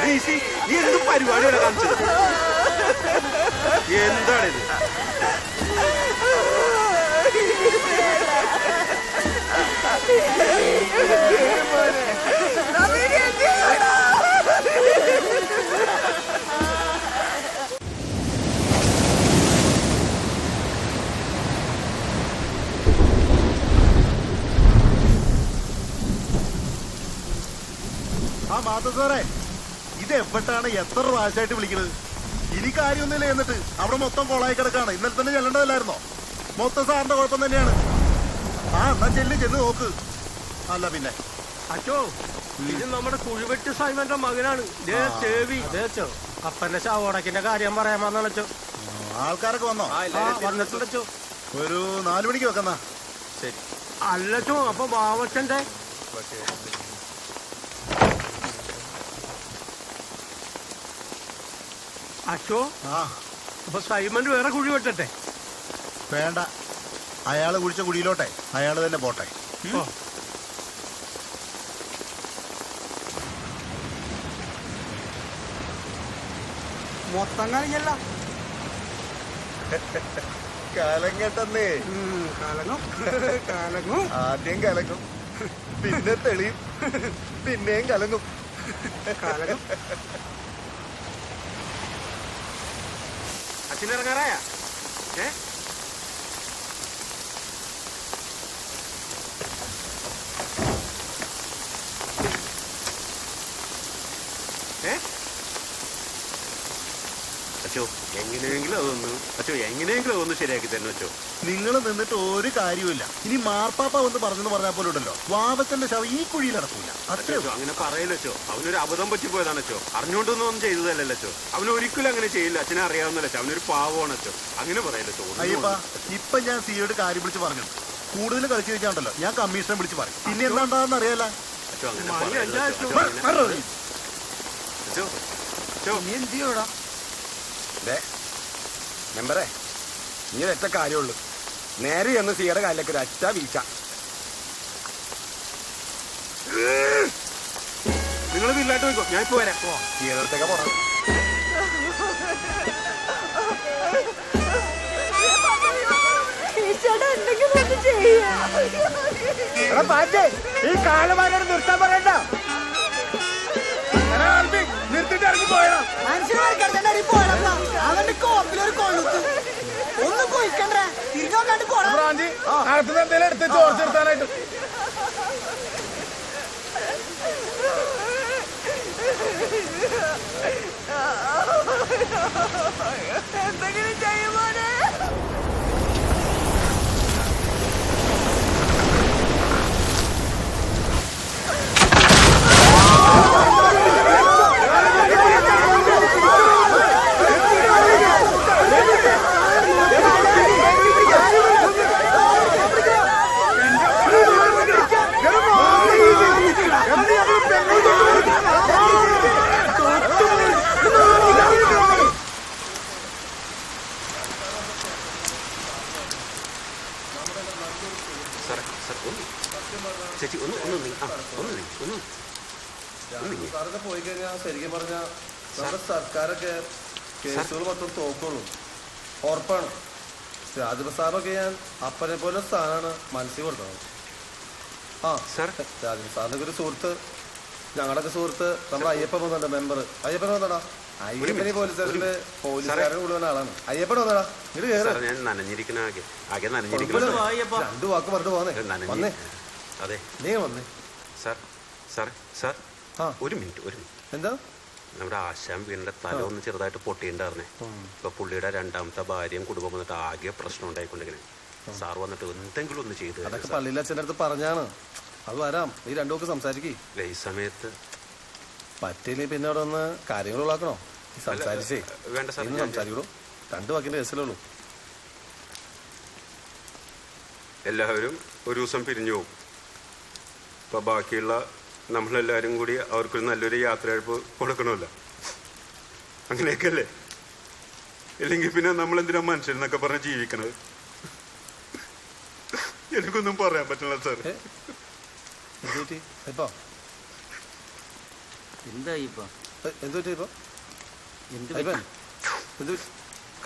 നീ എന്ത് പരിപാടിയാണ് കാണിച്ചത്? എന്താണിത്? ആ മാധു സാറേ, ഇത് എവിട്ടാണ് എത്ര പ്രാവശ്യമായിട്ട് വിളിക്കുന്നത്? ഇനി കാര്യമൊന്നുമില്ല. എന്നിട്ട് അവിടെ മൊത്തം കൊളായി കിടക്കാണ്. ഇന്നലെ തന്നെ ചെല്ലേണ്ടതല്ലായിരുന്നോ? മൊത്തം സാറിന്റെ കുഴപ്പം തന്നെയാണ്. ആ എന്നാ ചെന്ന് നോക്ക്. അല്ല പിന്നെ അച്ചോ, ഇത് നമ്മുടെ കുഴിവെട്ട് സൈമന്റെ മകനാണ്. ദേച്ചോ അപ്പന്റെ ശവോടക്കിന്റെ കാര്യം പറയാൻ വന്നോ. ആൾക്കാരൊക്കെ വന്നോ? വന്നിട്ടുണ്ടോ? ഒരു 4 മണിക്ക് വെക്കുന്ന. ശരി. അല്ലച്ചോ, അപ്പൊ ബാവച്ചന്റെ അച്ചോ. അപ്പൊ സൈമന്റ് വേറെ കുഴി വെട്ടട്ടെ? വേണ്ട, അയാള് കുഴിച്ച കുഴിയിലോട്ടെ അയാള് തന്നെ പോട്ടെ. മൊത്തം കഴിഞ്ഞല്ല. കാലം കേട്ടെന്നേ. കലങ്ങും. ആദ്യം കലങ്ങും, പിന്നെ തെളിയും, പിന്നെയും കലങ്ങും. അച്ഛനിറങ്ങാറായ? അച്ചോ എങ്ങനെയെങ്കിലും അതൊന്ന് ശരിയാക്കി തന്നെ അച്ചോ. നിങ്ങൾ നിന്നിട്ട് ഒരു കാര്യമില്ല. ഇനി മാർപ്പാപ്പ വന്ന് പറഞ്ഞെന്ന് പറഞ്ഞാൽ പോലും ഉണ്ടല്ലോ, വാവച്ചന്റെ ശവം ഈ കുഴിയിൽ നടക്കൂല. അച്ചോ അങ്ങനെ പറയലോ. അവനൊരു അബദ്ധം പറ്റിപ്പോയതാണ് അച്ചോ. അറിഞ്ഞുകൊണ്ടൊന്നും ചെയ്തതല്ലല്ലോ അച്ചോ. അവന് ഒരിക്കലും അങ്ങനെ ചെയ്യില്ല. അച്ഛനെ അറിയാവുന്നല്ലോ അച്ഛോ. അവനൊരു പാവമാണ് അച്ചോ. അങ്ങനെ പറയലോ. അയ്യപ്പ, ഇപ്പൊ ഞാൻ സിയോട് കാര്യം വിളിച്ച് പറഞ്ഞു. കൂടുതൽ കളിച്ചു കഴിഞ്ഞാണ്ടല്ലോ ഞാൻ കമ്മീഷനെ വിളിച്ച് പറയും. പിന്നെ എന്താണ്ടാന്ന് അറിയാല. അച്ചോ അങ്ങനെ നീ എന്ത് ചെയ്യോടാ മെമ്പറേ, നീ ഒറ്റ കാര്യമുള്ളൂ. നേരെ എന്ന് സിയുടെ കാലിലേക്ക് ഒരു അറ്റ വീഴ്ച. നിങ്ങൾ വീട്ടിലായിട്ട് പോയിക്കോ, ഞാൻ ഇപ്പൊ വരാം. സിയടുത്തേക്ക് പോണം. ഈ കാലമാരോട് നിർത്താൻ പറയണ്ട. നിർത്തിട്ട് ഇറങ്ങി പോയടാ. അവന്റെ കോപ്പിലൊരു കൊളുത്ത് ഒന്ന് പോയിക്കണ്ടേ തിരിഞ്ഞോക്കാണ്ട് പോടാ. അകത്തുനിന്ന് എന്തെങ്കിലും എടുത്ത് ചോർച്ചെടുത്താനായിട്ട്. എന്തെങ്കിലും ചെയ്യുമോനെ. ചേച്ചി സാറൊക്കെ പോയി കഴിഞ്ഞാൽ ശരിക്കും പറഞ്ഞ നമ്മുടെ സർക്കാരൊക്കെ കേസുകൾ മൊത്തം തോക്കുള്ളൂ. ഉറപ്പാണ്. രാജീവ് സാറൊക്കെ ഞാൻ അപ്പനെ പോലെ സ്ഥാനമാണ് മനസ്സിൽ കൊടുത്തത്. ആ രാജീവ് സാറിന്റെ ഒരു സുഹൃത്ത്, ഞങ്ങളുടെയൊക്കെ സുഹൃത്ത് നമ്മുടെ അയ്യപ്പൻ വന്നിട്ടുണ്ട്, മെമ്പർ. അയ്യപ്പൻ വന്നടാ. അയ്യപ്പനി പോലീസുകാരുടെ പോലീസുകാരൻ കൂടുതൽ ആളാണ്. അയ്യപ്പൻ വന്നടാ. ഇത് കയറി രണ്ടു വാക്ക് പറഞ്ഞിട്ട് പോന്നേ. വന്നേ. അതെ നീ വന്നേ. ഒരു മിനിറ്റ്. എന്താ? നമ്മുടെ ആശാൻ വീടിന്റെ തല ഒന്ന് ചെറുതായിട്ട് പൊട്ടിയിട്ടുണ്ടായിരുന്നേ. ഇപ്പൊ പുള്ളിയുടെ രണ്ടാമത്തെ ഭാര്യയും കുടുംബം വന്നിട്ട് ആകെ പ്രശ്നം ഉണ്ടായിക്കൊണ്ടിരിക്കണേ. സാർ വന്നിട്ട് എന്തെങ്കിലും ഒന്ന് ചെയ്തു. അതൊക്കെ പള്ളിയിലെ അച്ഛൻ്റെ അടുത്ത് പറഞ്ഞാണ്. അത് വരാം. നീ രണ്ടു വാക്ക് സംസാരിക്കേ. ഈ സമയത്ത് പറ്റിയില്ലേ പിന്നെ അവിടെ ഒന്ന് കാര്യങ്ങൾ ഉള്ളാക്കണോ? സംസാരിച്ചേ. വേണ്ട സാർ, സംസാരിക്കണോ? രണ്ടു വാക്കിന്റെ കേസിലേ ഉള്ളൂ. എല്ലാവരും ഒരു ദിവസം പിരിഞ്ഞു പോകും. ഇപ്പൊ ബാക്കിയുള്ള നമ്മളെല്ലാവരും കൂടി അവർക്കൊരു നല്ലൊരു യാത്രയയപ്പ് കൊടുക്കണമല്ലോ. അങ്ങനെയൊക്കെ അല്ലേ? ഇല്ലെങ്കിൽ പിന്നെ നമ്മളെന്തിനാ മനുഷ്യരെന്നൊക്കെ പറഞ്ഞ് ജീവിക്കണത്? എനിക്കൊന്നും പറയാൻ പറ്റില്ല സാർ.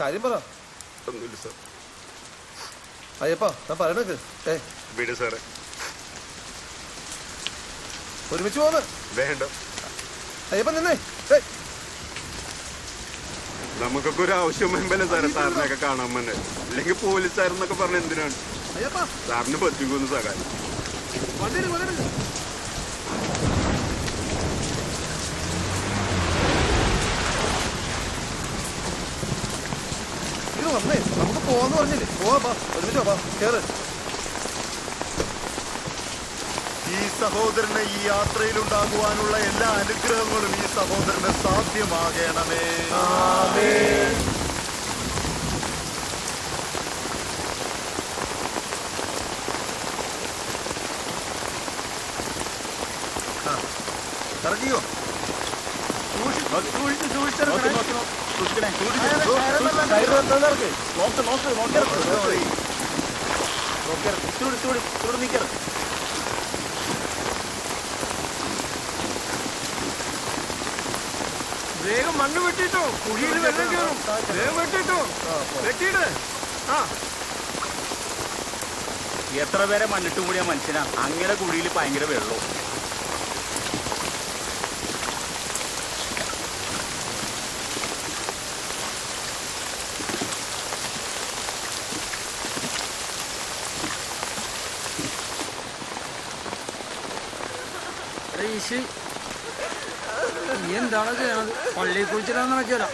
കാര്യം പറ. ഒന്നുമില്ല സാർ. അയ്യപ്പാ, ഞാൻ പറയണക്ക് വീട് സാറേ. ഒരുമിച്ച് പോന്ന്. വേണ്ട അയ്യപ്പ നിന്നേ. നമുക്കൊക്കെ ഒരു ആവശ്യം വരുമ്പല്ലേ സാറേ സാറിനെയൊക്കെ കാണാൻ വന്നെ. അല്ലെങ്കിൽ പോലീസുകാരെന്നൊക്കെ പറഞ്ഞ എന്തിനാണ്? സാറിന് പറ്റിക്കൊന്ന് സഹായം. ഇത് വന്നേ, നമുക്ക് പോവാന്ന് പറഞ്ഞില്ലേ? പോവാ, ഒരുമിച്ച് പോവാ. കേറ്. ഈ സഹോദരന് ഈ യാത്രയിലുണ്ടാകുവാനുള്ള എല്ലാ അനുഗ്രഹങ്ങളും ഈ സഹോദരന് സാധ്യമാകണമേ. ഇറങ്ങിയോ? വേഗം മണ്ണ് വെട്ടിട്ടോ, കുഴിയിൽ വെള്ളം കയറും. വേഗം വെട്ടിട്ടോ, വെട്ടിയിട്ട്. എത്ര പേരെ മണ്ണിട്ട് കൂടിയ മനുഷ്യനാ അങ്ങനെ കുഴിയിൽ ഭയങ്കര വെള്ളവും. നീ എന്താണ് ചെയ്യണത്? പള്ളിയെ കുറിച്ചിടാൻ നടക്കില്ല.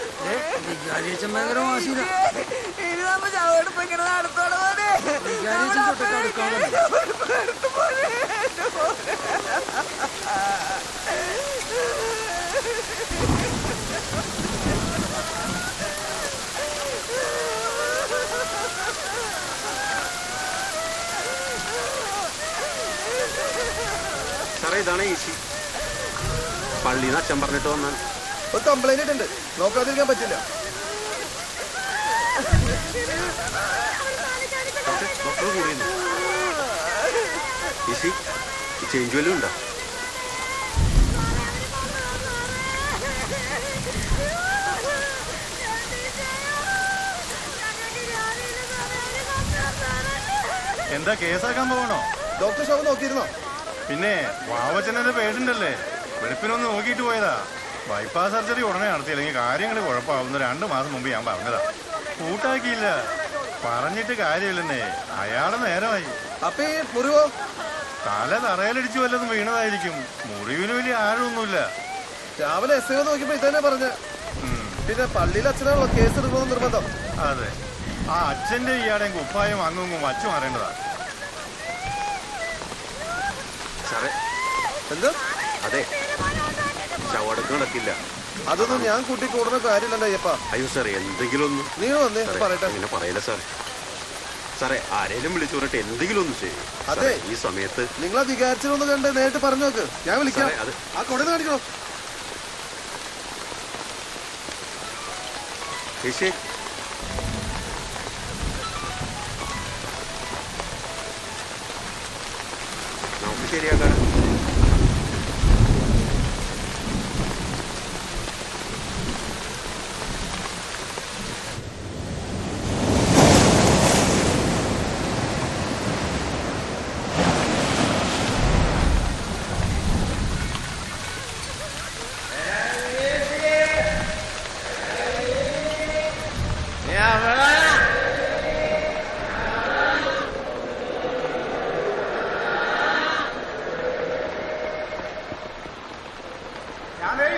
വികാരിയച്ഛൻ ഭയങ്കര വാശിയില്ല. വികാരിയച്ഛൻ തൊട്ടൊക്കെ അടുക്കാൻ സാറേ ഇതാണ് ഈശി. പള്ളിന്ന് അച്ഛൻ പറഞ്ഞിട്ട് വന്നാൽ ഒരു കംപ്ലൈന്റ് ഇട്ടുണ്ട്, നോക്കാതിരിക്കാൻ പറ്റില്ല. ഡോക്ടർ കൂടിയുന്നു. ഈശി ചേഞ്ച് വല്ലതും ഉണ്ടോ? എന്താ കേസാക്കാൻ പോകണോ? ഡോക്ടർ ഷോ നോക്കിയിരുന്നോ? പിന്നെ വാവച്ചനെ പേഷ്യന്റ് അല്ലേ, വെളുപ്പിനൊന്ന് നോക്കിയിട്ട് പോയതാ. ബൈപ്പാസ് സർജറി ഉടനെ നടത്തിയില്ലെങ്കിൽ കാര്യങ്ങൾ കുഴപ്പമാവുന്ന 2 മാസം മുമ്പ് ഞാൻ പറഞ്ഞതാ. കൂട്ടാക്കിയില്ല, പറഞ്ഞിട്ട് കാര്യമില്ലെന്നേ. അയാളെ നേരമായി. അപ്പൊ ഈ മുറിവോ? തല തറയിലടിച്ചു വല്ലതും വീണതായിരിക്കും. മുറിവിന് വലിയ ആഴമൊന്നുമില്ല. രാവിലെ എസ് ഐ നോക്കിയപ്പോ ഇതന്നെ പറഞ്ഞ. പിന്നെ പള്ളിയിൽ അച്ഛനാണല്ലോ കേസ് എടുക്കണമെന്ന് നിർബന്ധം. അതെ, ആ അച്ഛന്റെ ഇയാടെയും കുപ്പായം അങ്ങും വച്ചു മാറേണ്ടതാ. സാറേ എന്താ? അതെ, ശവടക്ക് നടക്കില്ല. അതൊന്നും ഞാൻ കൂട്ടി കൂടുന്ന കാര്യമില്ലല്ലോ അയ്യപ്പ. അയ്യോ സാറേ, എന്തെങ്കിലും ഒന്ന് നീ വന്നേ പറയട്ടെ. അങ്ങനെ പറയില്ല സാറേ. സാറേ ആരേലും വിളിച്ചു പറഞ്ഞിട്ട് എന്തെങ്കിലും ഒന്ന് ചെയ്യും. അതെ, ഈ സമയത്ത് നിങ്ങളാ വികാരിച്ചൊന്ന് കണ്ട് നേരിട്ട് പറഞ്ഞു നോക്ക്. ഞാൻ വിളിക്കാം. ആ കൊടന്ന് കാണിക്കണോ? നമുക്ക് ശരിയാക്കാം.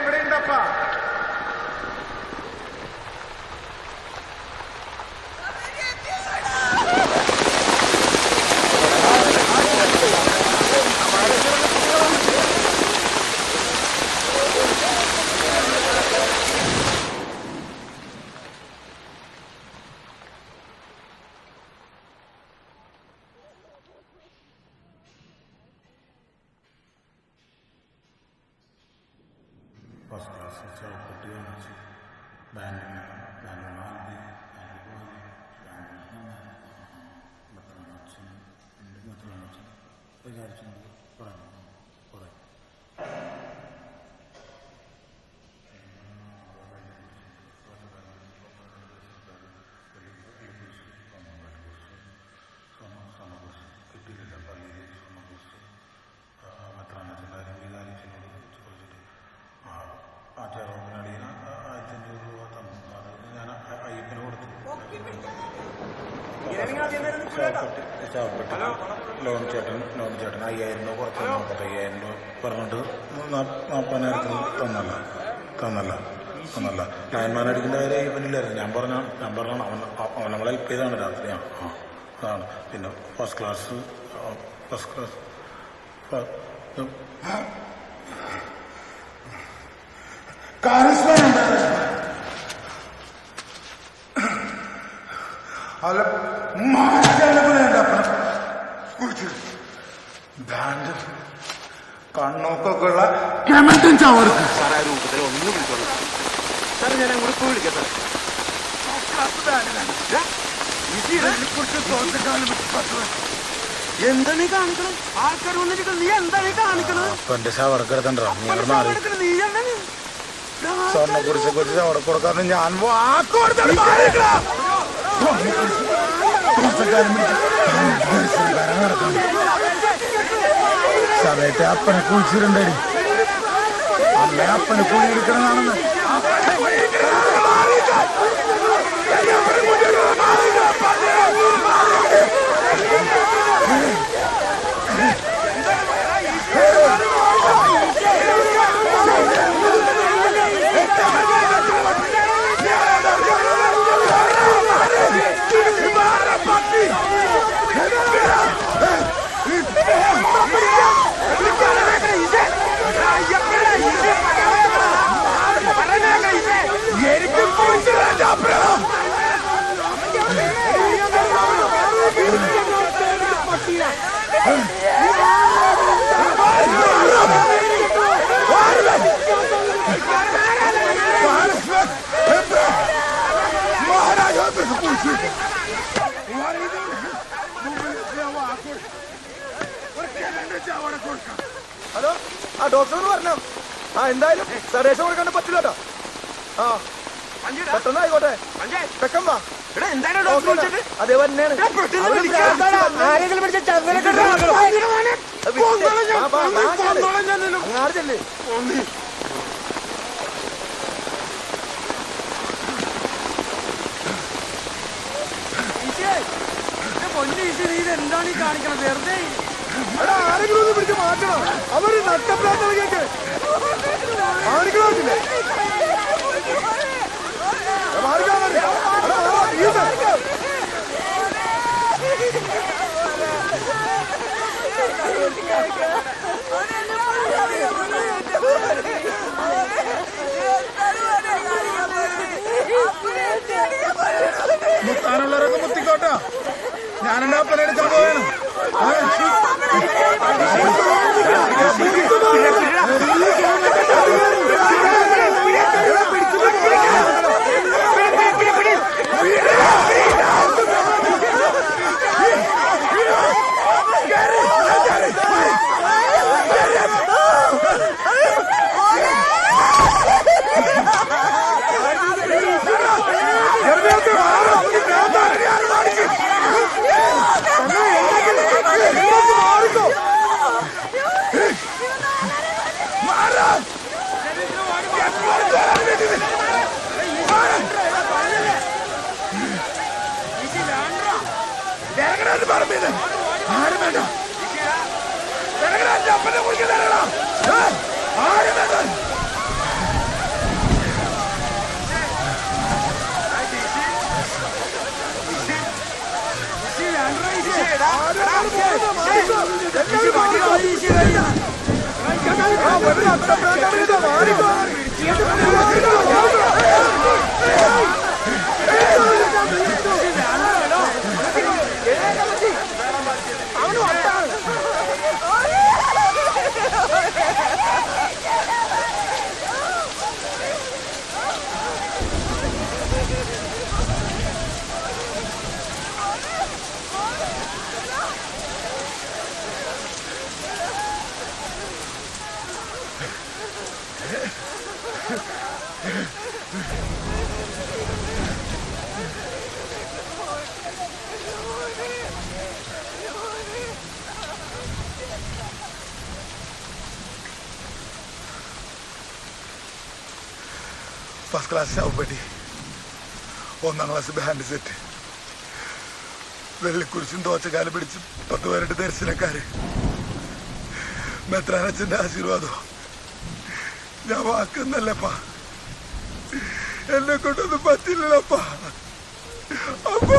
ഇവിടെ ഉണ്ടപ്പാ. ലോൺ ചേട്ടൻ 5000 രൂപ കുറച്ച് 45,000 രൂപ പറഞ്ഞിട്ട് 40,000 തന്നല്ല. ലൈൻമാൻ അടിക്കേണ്ട കാര്യം ഇവനില്ലായിരുന്നു. ഞാൻ പറഞ്ഞ അവൻ നമ്മളെ ഹെൽപ്പ് ചെയ്താണ് രാത്രി. അതാണ്. പിന്നെ ഫസ്റ്റ് ക്ലാസ് അല്ല ബാൻഡ് കണ്ണോക്കൊക്കെ ഉള്ള സാറേ ആ രൂപത്തിൽ ഒന്ന് വിളിച്ചോളൂ സാറേ. ഞാൻ അങ്ങോട്ട് പോയി വിളിക്കാം സാറേ. എന്താണ് ഈ കാണിക്കണം? ആൾക്കാർ വന്നിട്ട് നീ എന്താണ് ഈ കാണിക്കണത്? എന്റെ ശവടക്കെടുത്തണ്ടോ? നീ അവിടെ മാറി സ്വർണ്ണ കുറിച്ച് ശവടക്ക് കൊടുക്കാന്ന് ഞാൻ സമയത്ത് അപ്പനെ കുളിച്ചിട്ടുണ്ടടി. അമ്മ അപ്പനെ കുളി എടുക്കണതാണെന്ന് ആ ഡോക്ടർ പറഞ്ഞു. ആ എന്തായാലും സരേഷം കൊടുക്കാണ്ട് പറ്റില്ല കേട്ടോ. ആ പെട്ടെന്ന് ആയിക്കോട്ടെ. പെട്ടെന്ന് വാ. അതേ തന്നെയാണ്. ചെല്ലേ എന്താണ് ഈ കാണിക്കണത്? വെറുതെ ആരെങ്കിലും ഒന്ന് പിടിച്ച് മാറ്റണം. അവര് നഷ്ടപ്രാന്തകളിലേക്ക് കാണിക്കണമില്ല. മുത്താനുള്ളവരൊക്കെ മുത്തിക്കോട്ടോ. ഞാനെന്റെ അപ്പനെ എടുക്കാൻ പോവാണ്. ഫസ്റ്റ് ക്ലാസ് ശവപ്പെട്ടി, 1ാം ക്ലാസ് ബാൻഡ് സെറ്റ്, വെള്ളിക്കുരിശും തോച്ചക്കാലം പിടിച്ച് 10 ദർശനക്കാര്, മെത്രാനച്ഛന്റെ ആശീർവാദം. ഞാൻ വാക്കുന്നല്ലപ്പാ, എന്നെ കൊണ്ടൊന്നും പറ്റില്ലപ്പാ. അപ്പാ